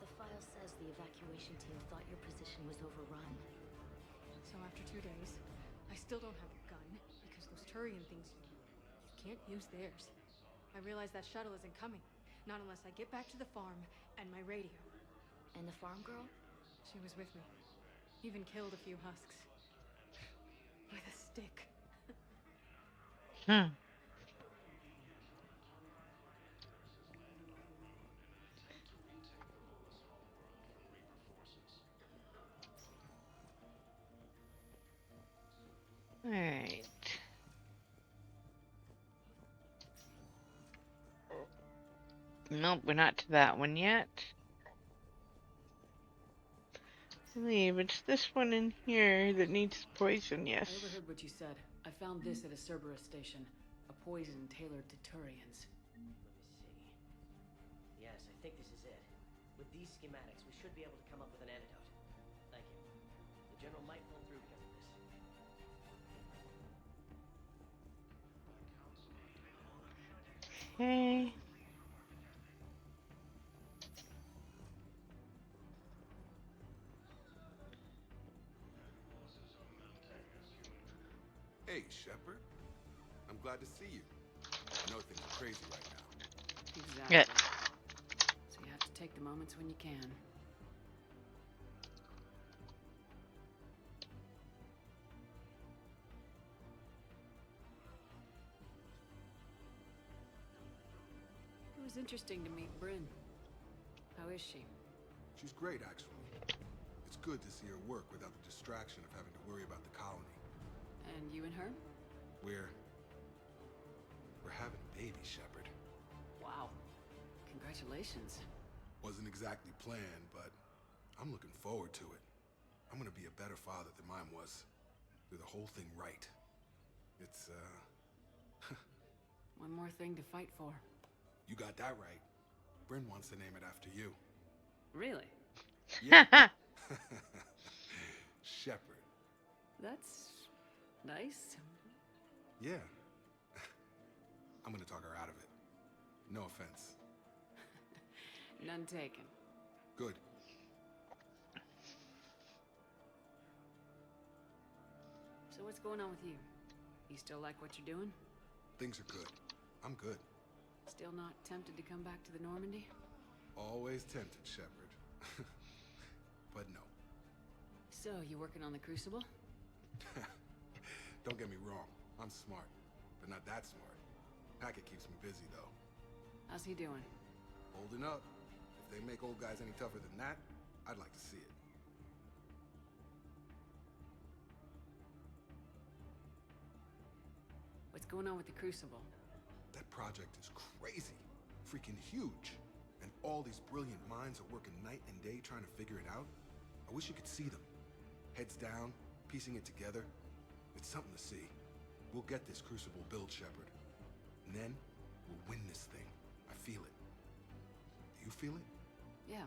The file says the evacuation team thought your position was overrun. So after 2 days, I still don't have a gun because those Turian things, you can't use theirs. I realize that shuttle isn't coming. Not unless I get back to the farm and my radio. And the farm girl? She was with me. Even killed a few husks. With a stick. All right. Nope, we're not to that one yet. I believe it's this one in here that needs poison, yes. I overheard what you said. I found this at a Cerberus station. A poison tailored to Turians. Let me see. Yes, I think this is it. With these schematics, we should be able to come up with an antidote. Thank you. The General might pull through because of this. Okay. Hey, Shepard. I'm glad to see you. I know things are crazy right now. Exactly. Yeah. So you have to take the moments when you can. It was interesting to meet Bryn. How is she? She's great, actually. It's good to see her work without the distraction of having to worry about the colony. And you and her? We're having a baby, Shepard. Wow. Congratulations. Wasn't exactly planned, but I'm looking forward to it. I'm gonna be a better father than mine was. Do the whole thing right. It's, One more thing to fight for. You got that right. Bryn wants to name it after you. Really? Yeah. Shepard. That's nice. Yeah. I'm gonna talk her out of it. No offense. None taken. Good. So what's going on with you? You still like what you're doing? Things are good. I'm good. Still not tempted to come back to the Normandy? Always tempted, Shepard. But no. So, you working on the Crucible? Don't get me wrong. I'm smart, but not that smart. Packet keeps me busy, though. How's he doing? Holding up. If they make old guys any tougher than that, I'd like to see it. What's going on with the Crucible? That project is crazy. Freaking huge. And all these brilliant minds are working night and day trying to figure it out. I wish you could see them. Heads down, piecing it together. It's something to see. We'll get this Crucible built, Shepard. And then, we'll win this thing. I feel it. Do you feel it? Yeah,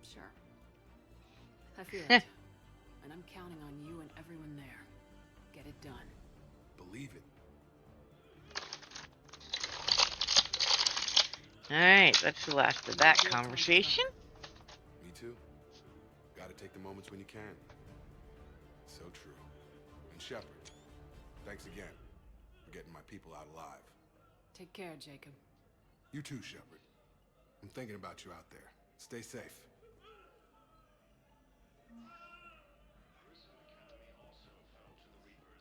sure. I feel it. And I'm counting on you and everyone there. Get it done. Believe it. Alright, that's the last of that conversation. Me too. Gotta take the moments when you can. So true. And Shepard, thanks again for getting my people out alive. Take care, Jacob. You too, Shepard. I'm thinking about you out there. Stay safe.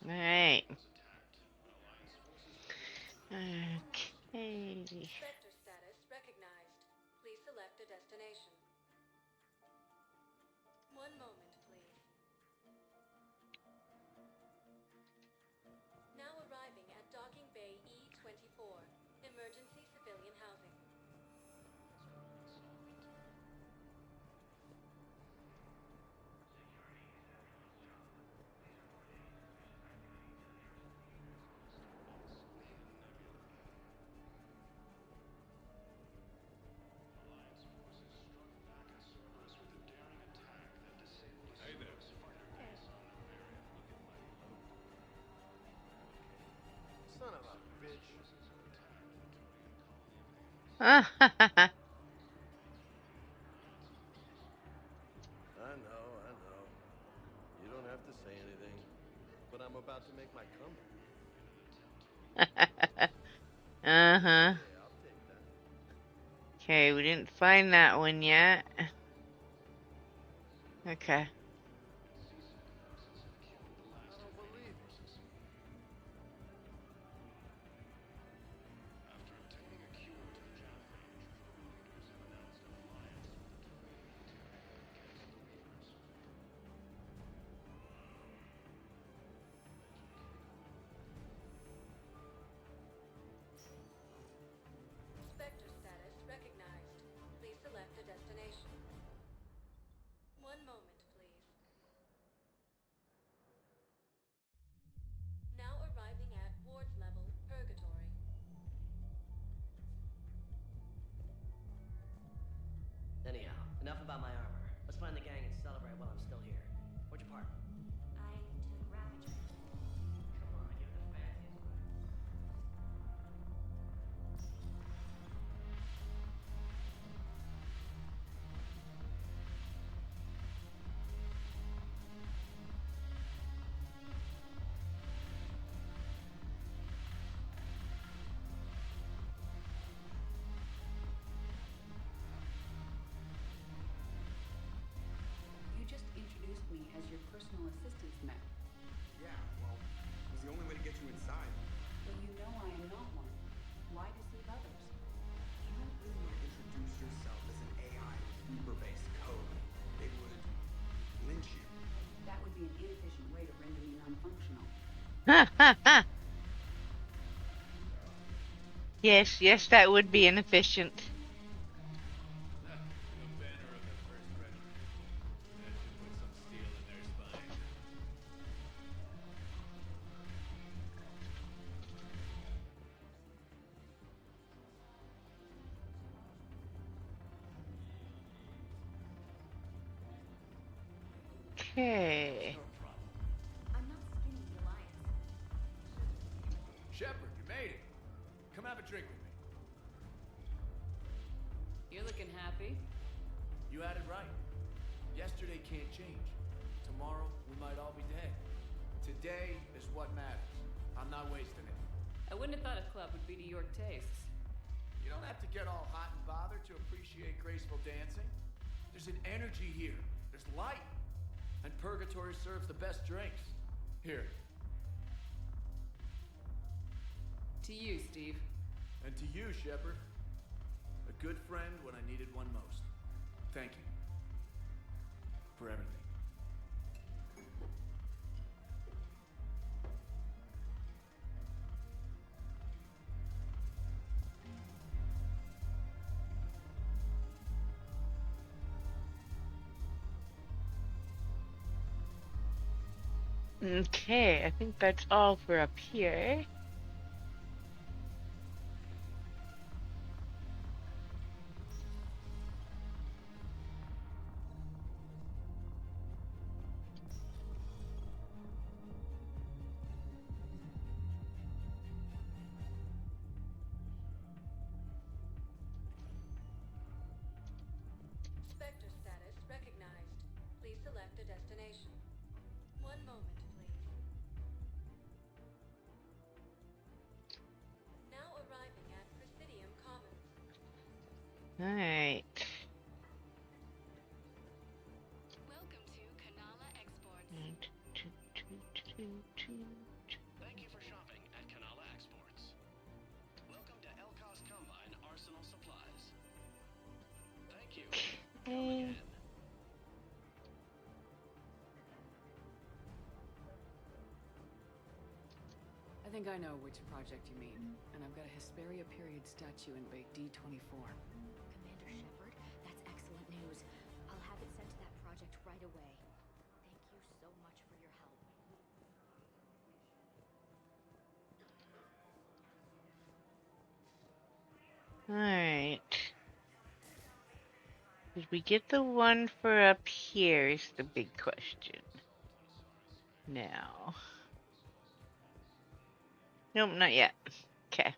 Alright. Okay. Spectre status recognized. Please select a destination. One moment, please. Now arriving at Docking Bay E-24. Emergency civilian housing. Son of a bitch. Ah, I know. You don't have to say anything. But I'm about to make my comeback. uh-huh. Okay, we didn't find that one yet. Okay. Spectre status recognized. Please select a destination. One moment, please. Now arriving at Ward's level, Purgatory. Anyhow, enough about my armor. Let's find the gang and celebrate while I'm still here. Where'd you park? I took Ravager. Come on, give it the fanciest one. You just introduced me as your personal assistance mech. Yeah, well, it was the only way to get you inside. But you know I am not one. Why deceive others? You don't really want to introduce yourself as an AI with Reaper-based code. They would lynch you. That would be an inefficient way to render me non-functional. Yes, that would be inefficient. Okay. I'm not skinning the alliance. Shepard, you made it. Come have a drink with me. You're looking happy. You had it right. Yesterday can't change. Tomorrow, we might all be dead. Today is what matters. I'm not wasting it. I wouldn't have thought a club would be to your tastes. You don't have to get all hot and bothered to appreciate graceful dancing. There's an energy here. There's light. And Purgatory serves the best drinks. Here. To you, Steve. And to you, Shepard. A good friend when I needed one most. Thank you. For everything. Okay, I think that's all for up here. to destination. One moment, please. Now arriving at Presidium Commons. Alright. Welcome to Kanala Exports. Thank you for shopping at Kanala Exports. Welcome to Elkos Combine Arsenal Supplies. Thank you. Come again. I think I know which project you mean, and I've got a Hesperia-Period statue in Bay D-24. Commander Shepard, that's excellent news. I'll have it sent to that project right away. Thank you so much for your help. Alright. Did we get the one for up here is the big question. Now. Nope, not yet. Okay.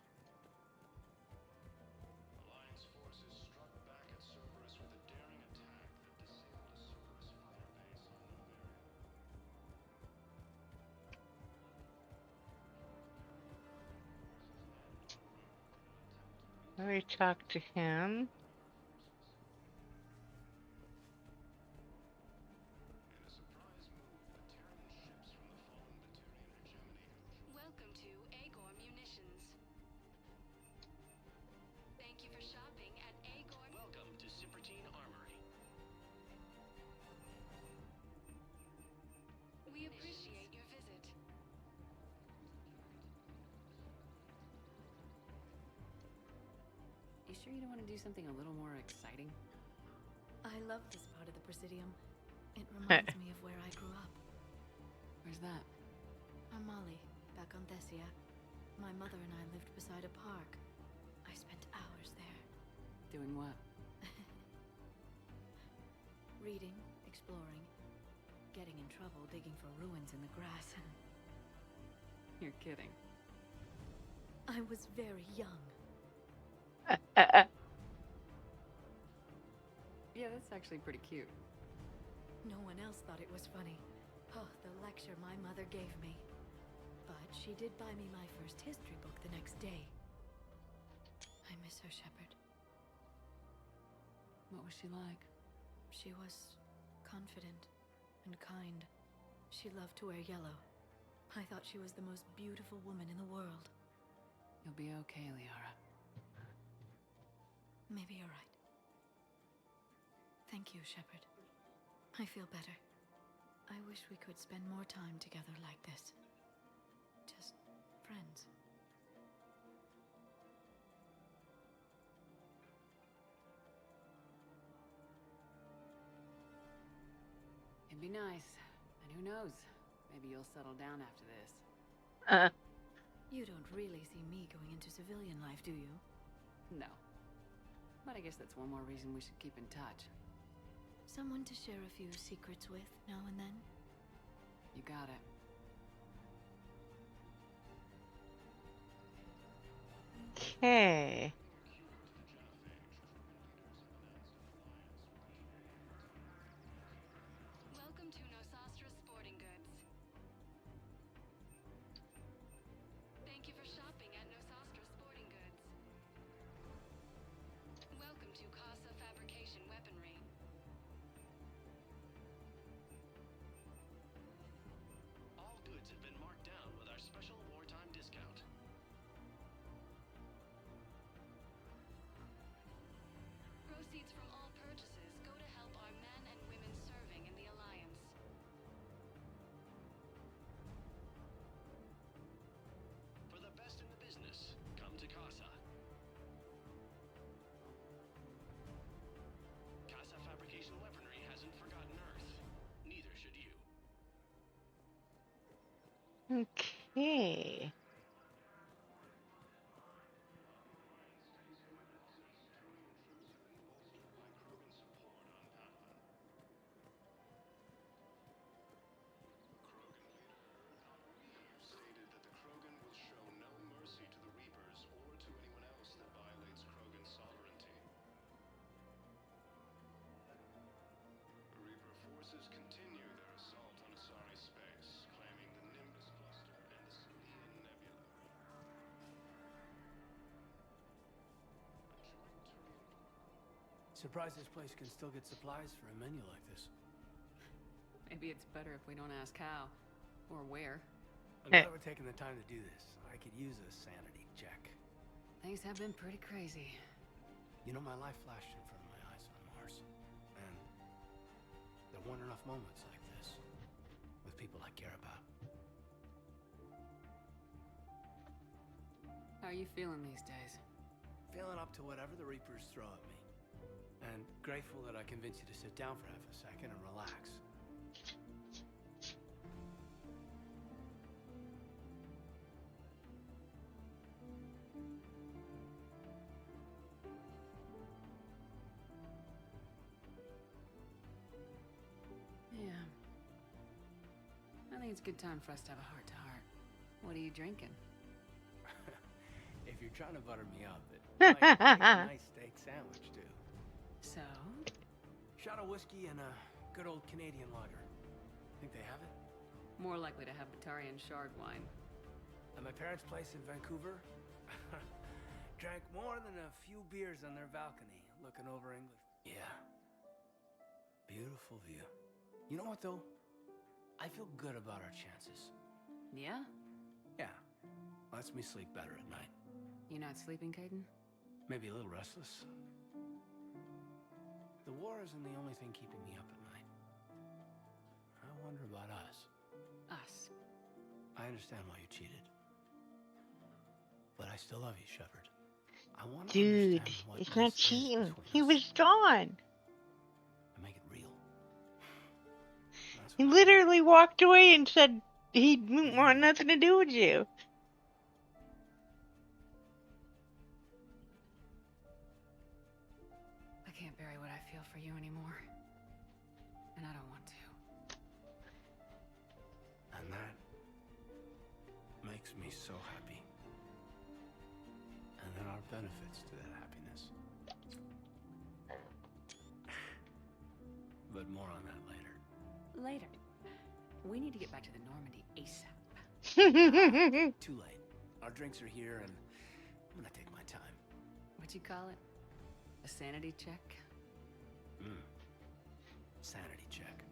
Alliance forces struck back at Cerberus with a daring attack that disabled a Cerberus firebase on Novaria. I already talked to him. In a surprise move, Batarian ships from the fallen Batarian hegemony. Welcome to Agor Munitions. Thank you for shopping at Agor. Welcome to Cypertine Armory. We appreciate your visit. You sure you don't want to do something a little more exciting? I love this part of the Presidium. It reminds me of where I grew up. Where's that? I'm Molly, back on Thessia. My mother and I lived beside a park. I spent hours there. Doing what? Reading, exploring, getting in trouble digging for ruins in the grass. You're kidding. I was very young. Yeah, that's actually pretty cute. No one else thought it was funny. Oh, the lecture my mother gave me. But she did buy me my first history book the next day. I miss her, Shepard. What was she like? She was confident and kind. She loved to wear yellow. I thought she was the most beautiful woman in the world. You'll be okay, Liara. Maybe you're right. Thank you, Shepard. I feel better. I wish we could spend more time together like this. Just friends. It'd be nice. And who knows? Maybe you'll settle down after this. You don't really see me going into civilian life, do you? No. But I guess that's one more reason we should keep in touch. Someone to share a few secrets with now and then? You got it. Okay. Welcome to Nosastra Sporting Goods. Thank you for shopping at Nosastra Sporting Goods. Welcome to Casa Fabrication Weaponry. All goods have been marked down with our special wartime discount. Proceeds from all purchases go to help our men and women serving in the Alliance. For the best in the business, come to Casa. Casa Fabrication Weaponry hasn't forgotten Earth. Neither should you. Okay. Stated that the Krogan will show no mercy to the Reapers or to anyone else that violates Krogan sovereignty. Reaper forces continue Surprised this place can still get supplies for a menu like this. Maybe it's better if we don't ask how. Or where. I'm glad we're taking the time to do this. I could use a sanity check. Things have been pretty crazy. You know, my life flashed in front of my eyes on Mars. And there weren't enough moments like this. With people I care about. How are you feeling these days? Feeling up to whatever the Reapers throw at me. And grateful that I convinced you to sit down for half a second and relax. Yeah. I think it's a good time for us to have a heart-to-heart. What are you drinking? If you're trying to butter me up, it might make a nice steak sandwich, too. So? Shot of whiskey and a good old Canadian lager. Think they have it? More likely to have Batarian shard wine. At my parents' place in Vancouver, drank more than a few beers on their balcony, looking over England. Yeah. Beautiful view. You know what, though? I feel good about our chances. Yeah? Yeah. Lets me sleep better at night. You not sleeping, Caden? Maybe a little restless. The war isn't the only thing keeping me up at night. I wonder about us. Us? I understand why you cheated. But I still love you, Shepard. I want to Dude, understand what it's not this is cheating. between He us was gone. and make it real. He literally walked away and said he didn't want nothing to do with you. I can't bury what I feel for you anymore. And I don't want to. And that makes me so happy. And there are benefits to that happiness. But more on that later. Later. We need to get back to the Normandy ASAP. Too late. Our drinks are here and I'm gonna take my time. What'd you call it? A sanity check? Sanity check.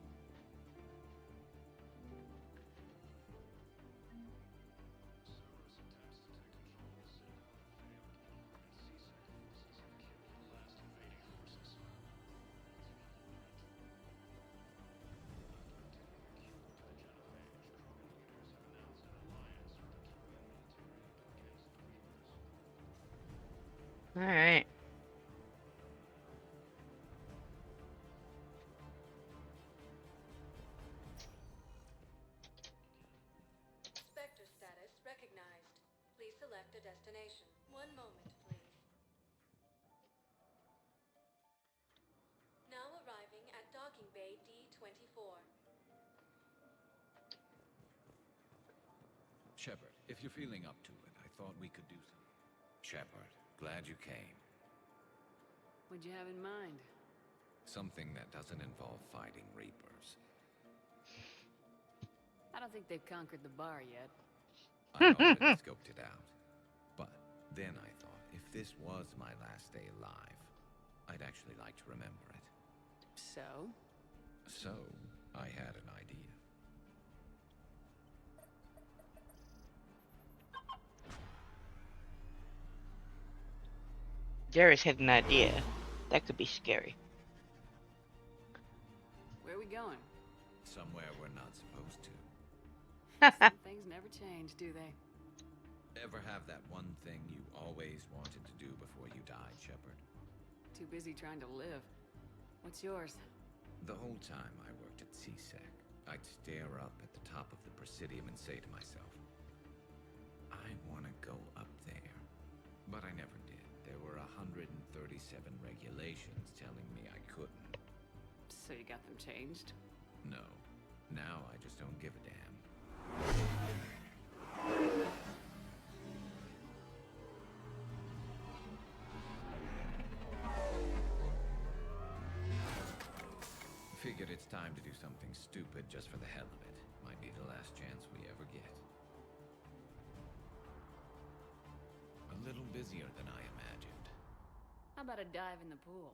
All right. Spectre status recognized. Please select a destination. One moment, please. Now arriving at docking bay D24. Shepard, if you're feeling up to it, I thought we could do something. Shepard, glad you came. What'd you have in mind? Something that doesn't involve fighting Reapers. I don't think they've conquered the bar yet. I already scoped it out. But then I thought, if this was my last day alive, I'd actually like to remember it. So? So, I had an idea. Darius had an idea. That could be scary. Where are we going? Somewhere we're not supposed to. Some things never change, do they? Ever have that one thing you always wanted to do before you died, Shepard? Too busy trying to live. What's yours? The whole time I worked at CSEC, I'd stare up at the top of the Presidium and say to myself, I want to go up there. But I never did. There were 137 regulations telling me I couldn't. So you got them changed? No. Now I just don't give a damn. Figured it's time to do something stupid just for the hell of it. Might be the last chance we ever get. A little busier than I imagined. How about a dive in the pool?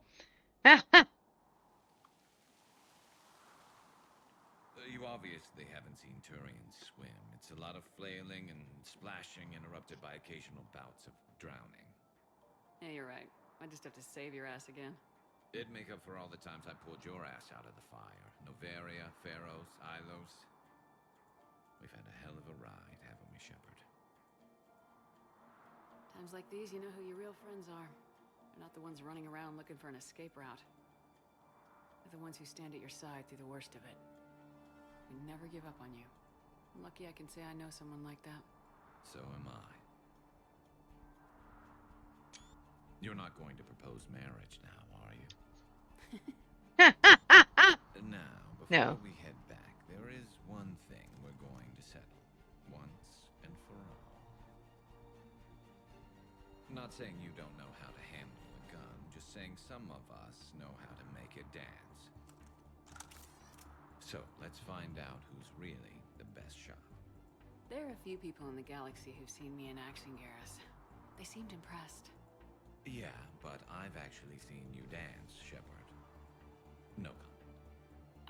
You obviously haven't seen Turians swim. It's a lot of flailing and splashing, interrupted by occasional bouts of drowning. Yeah, you're right. I just have to save your ass again. It'd make up for all the times I pulled your ass out of the fire. Noveria, Pharaohs, Ilos. We've had a hell of a ride, haven't we, Shepard? Times like these, you know who your real friends are. They're not the ones running around looking for an escape route. They're the ones who stand at your side through the worst of it. We never give up on you. I'm lucky I can say I know someone like that. So am I. You're not going to propose marriage now, are you? Now, before No. we head back, there is one thing we're going to settle. Once and for all. Not saying you don't know how to handle a gun, just saying some of us know how to make it dance. So, let's find out who's really the best shot. There are a few people in the galaxy who've seen me in action, Garrus. They seemed impressed. Yeah, but I've actually seen you dance, Shepard. No comment.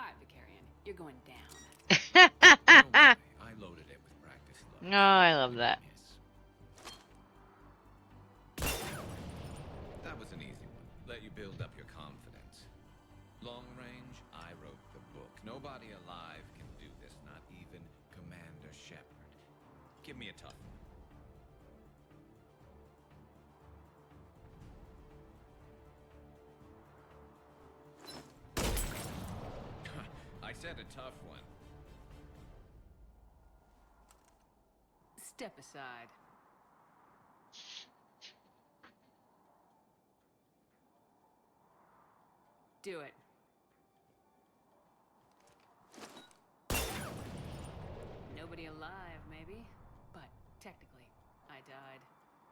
Alright, Batarian, you're going down. Don't worry, I loaded it with practice looks. No, I love that. That was an easy one. Let you build up your confidence. Long range, I wrote the book. Nobody alive can do this, not even Commander Shepard. Give me a tough one. I said a tough one. Step aside. Do it. Nobody alive, maybe? But technically, I died.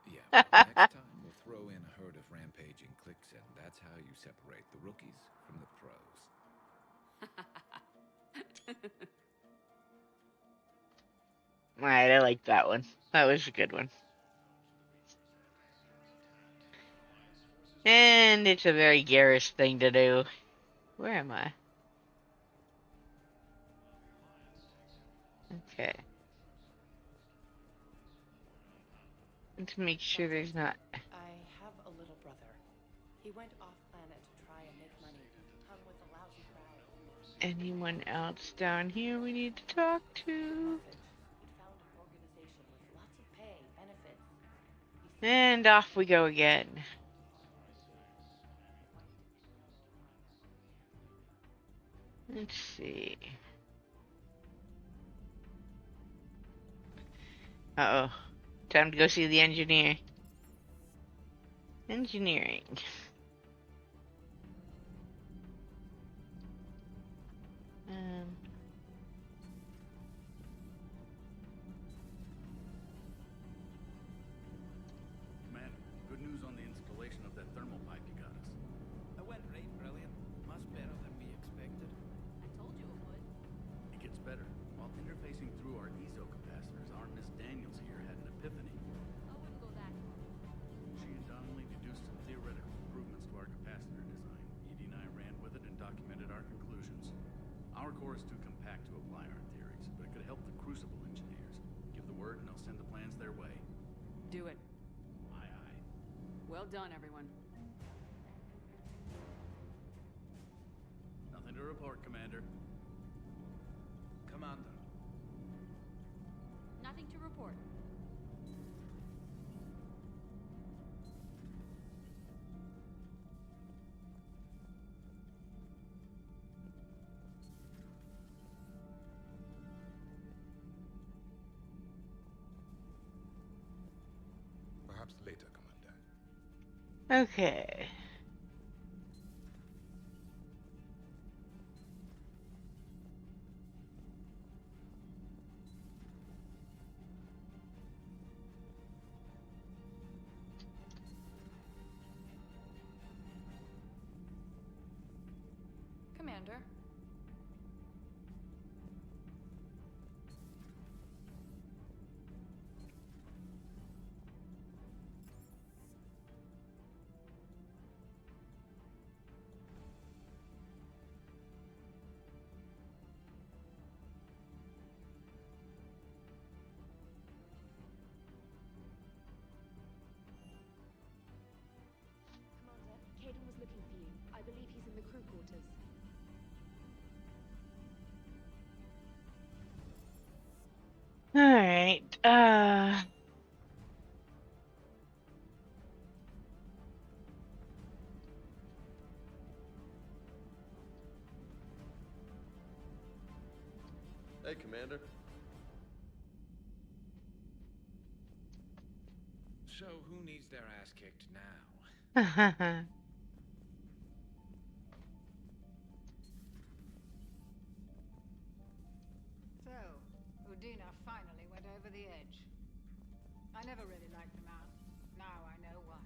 Yeah, but next time we'll throw in a herd of rampaging cliques, and that's how you separate the rookies from the pros. Alright, I like that one. That was a good one. And it's a very Garrus thing to do. Where am I? Okay. Let's make sure there's not... I have a little brother. He went off-planet to try and make money, hung with a lousy crowd. anyone else down here we need to talk to. He'd found an organization with lots of pay, benefits. And off we go again. Let's see. Uh-oh. Time to go see the engineer. Engineering. Commander, good news on the installation of that thermal pipe you got us. It went right brilliant. Much better than we expected. I told you it would. It gets better. While interfacing through our ezo capacitors, our Miss Daniels here had an epiphany. I wouldn't go that far. She and Donnelly deduced some theoretical improvements to our capacitor design. Edie and I ran with it and documented our conclusions. Our core is too compact to apply our theories, but it could help the Crucible engineers. Give the word and I'll send the plans their way. Do it. Aye, aye. Well done, everyone. Nothing to report, Commander. Commander. Nothing to report. Perhaps later, Commander. Okay. Commander. All right. Hey, Commander. So who needs their ass kicked now? So, Udina finally went over the edge. I never really liked the man. Now I know why.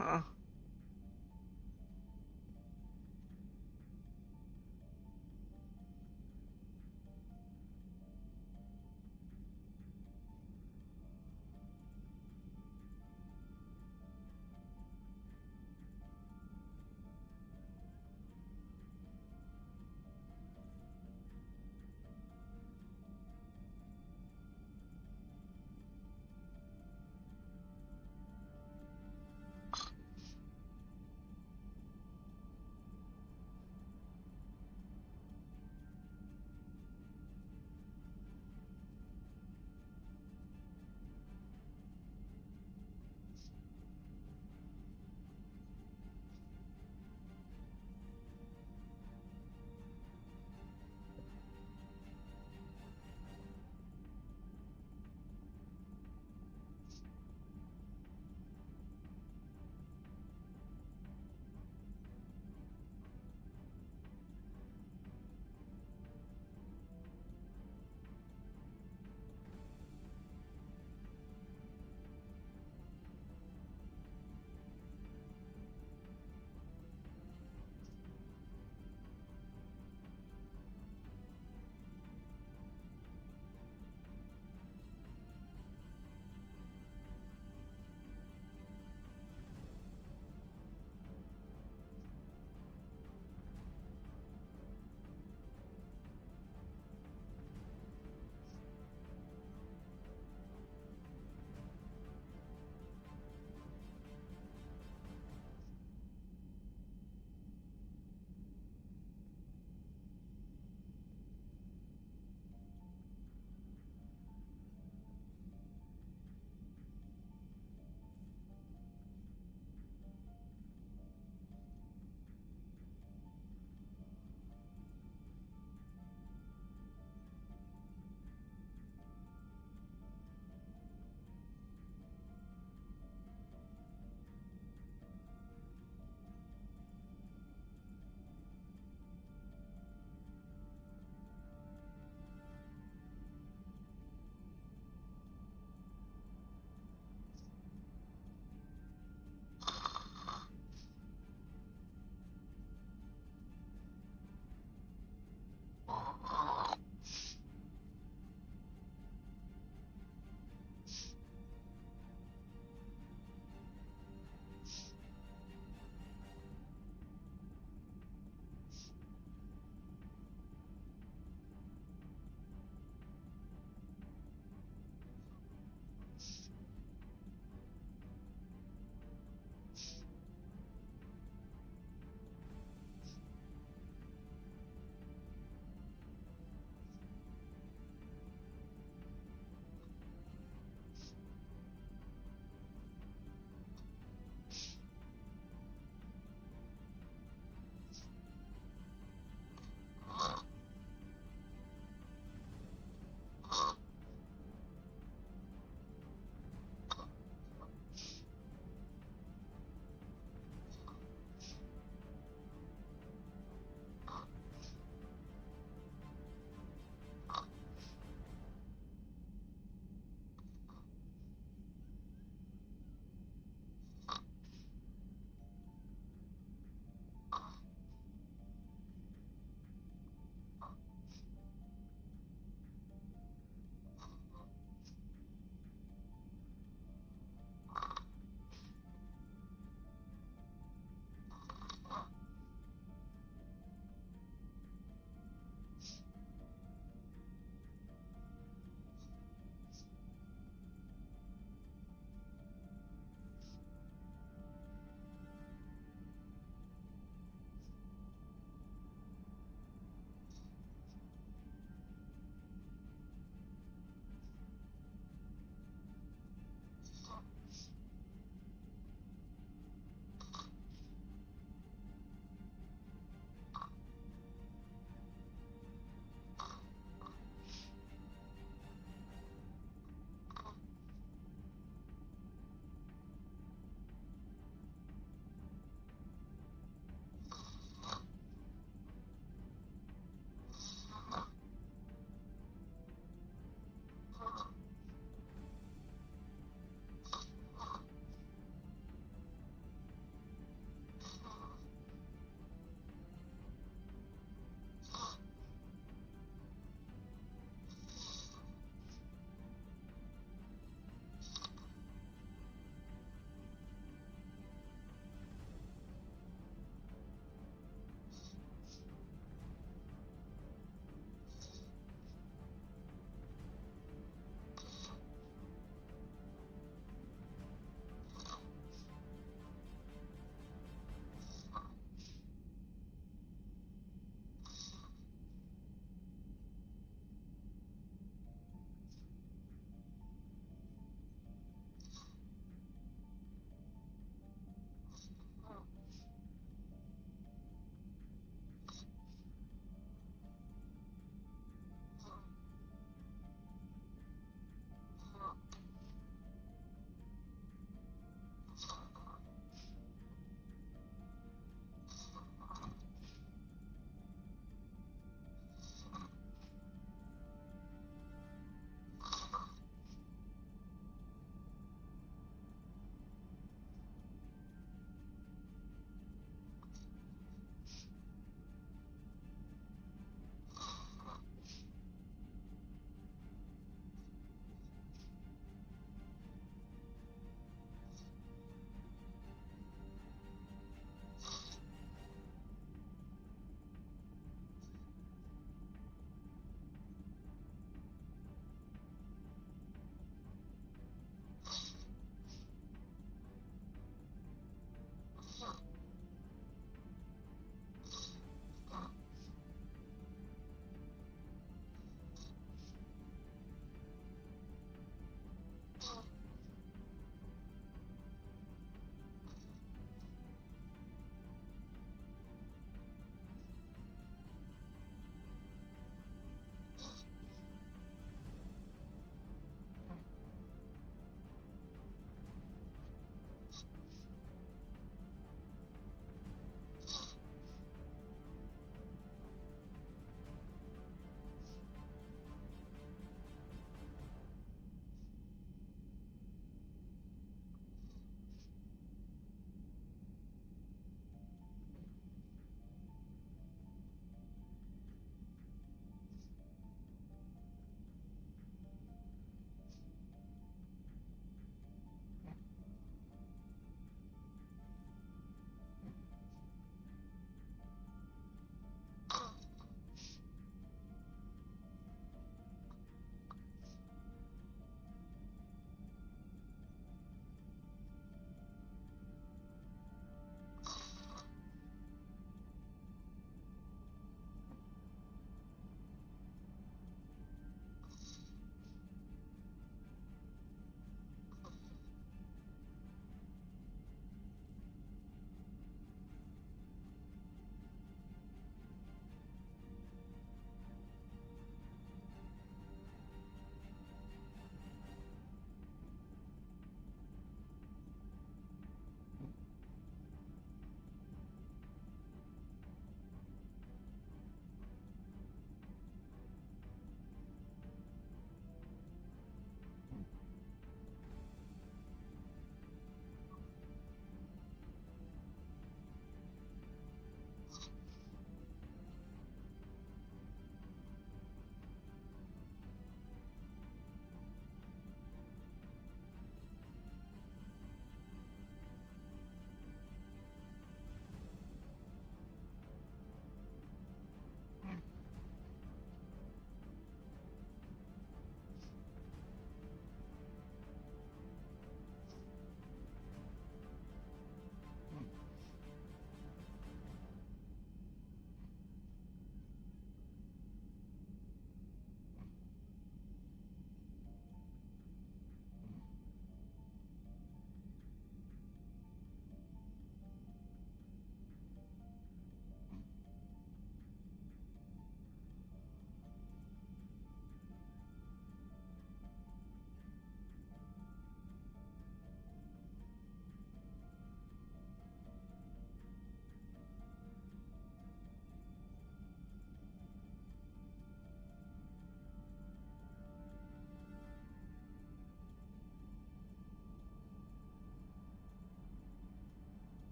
Oh.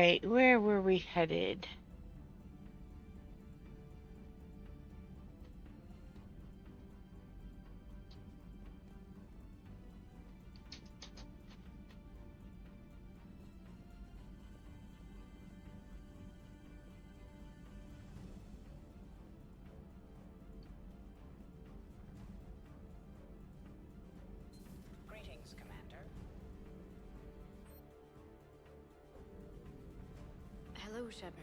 Alright, where were we headed? Greetings, Commander. Hello, Shepard.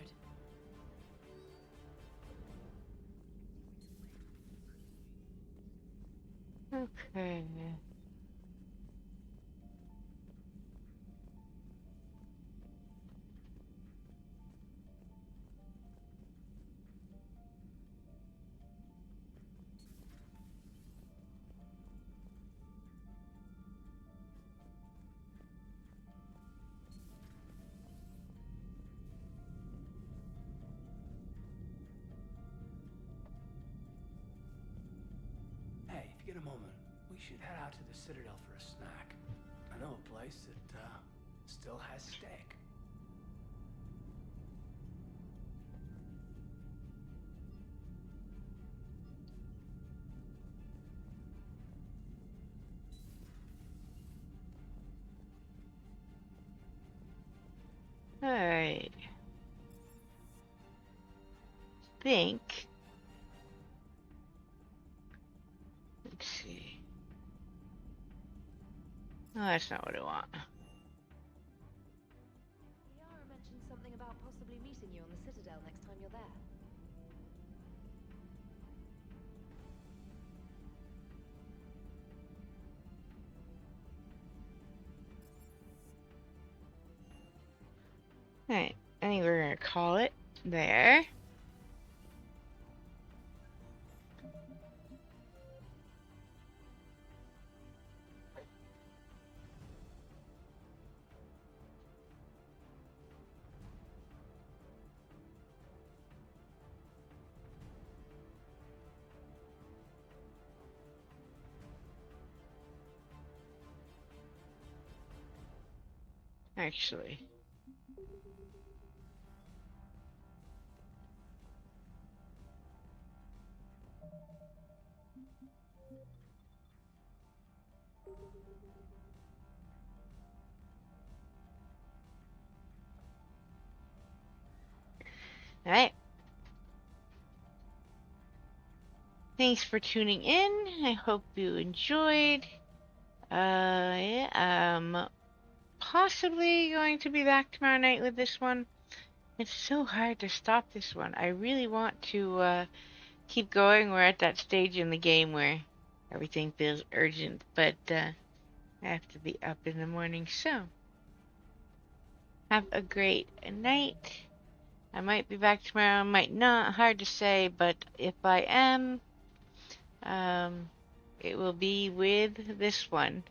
Okay. Hey, if you get a moment, we should head out to the Citadel for a snack. I know a place that, still has steak. Alright. Think. Let's see. No, that's not what I want. Yara mentioned something about possibly meeting you on the Citadel next time you're there. Alright, I think we're gonna call it there. Actually. Alright. Thanks for tuning in. I hope you enjoyed. Yeah, I'm possibly going to be back tomorrow night with this one. It's so hard to stop this one. I really want to keep going. We're at that stage in the game where everything feels urgent, but I have to be up in the morning, so have a great night. I might be back tomorrow, might not, hard to say, but if I am, it will be with this one.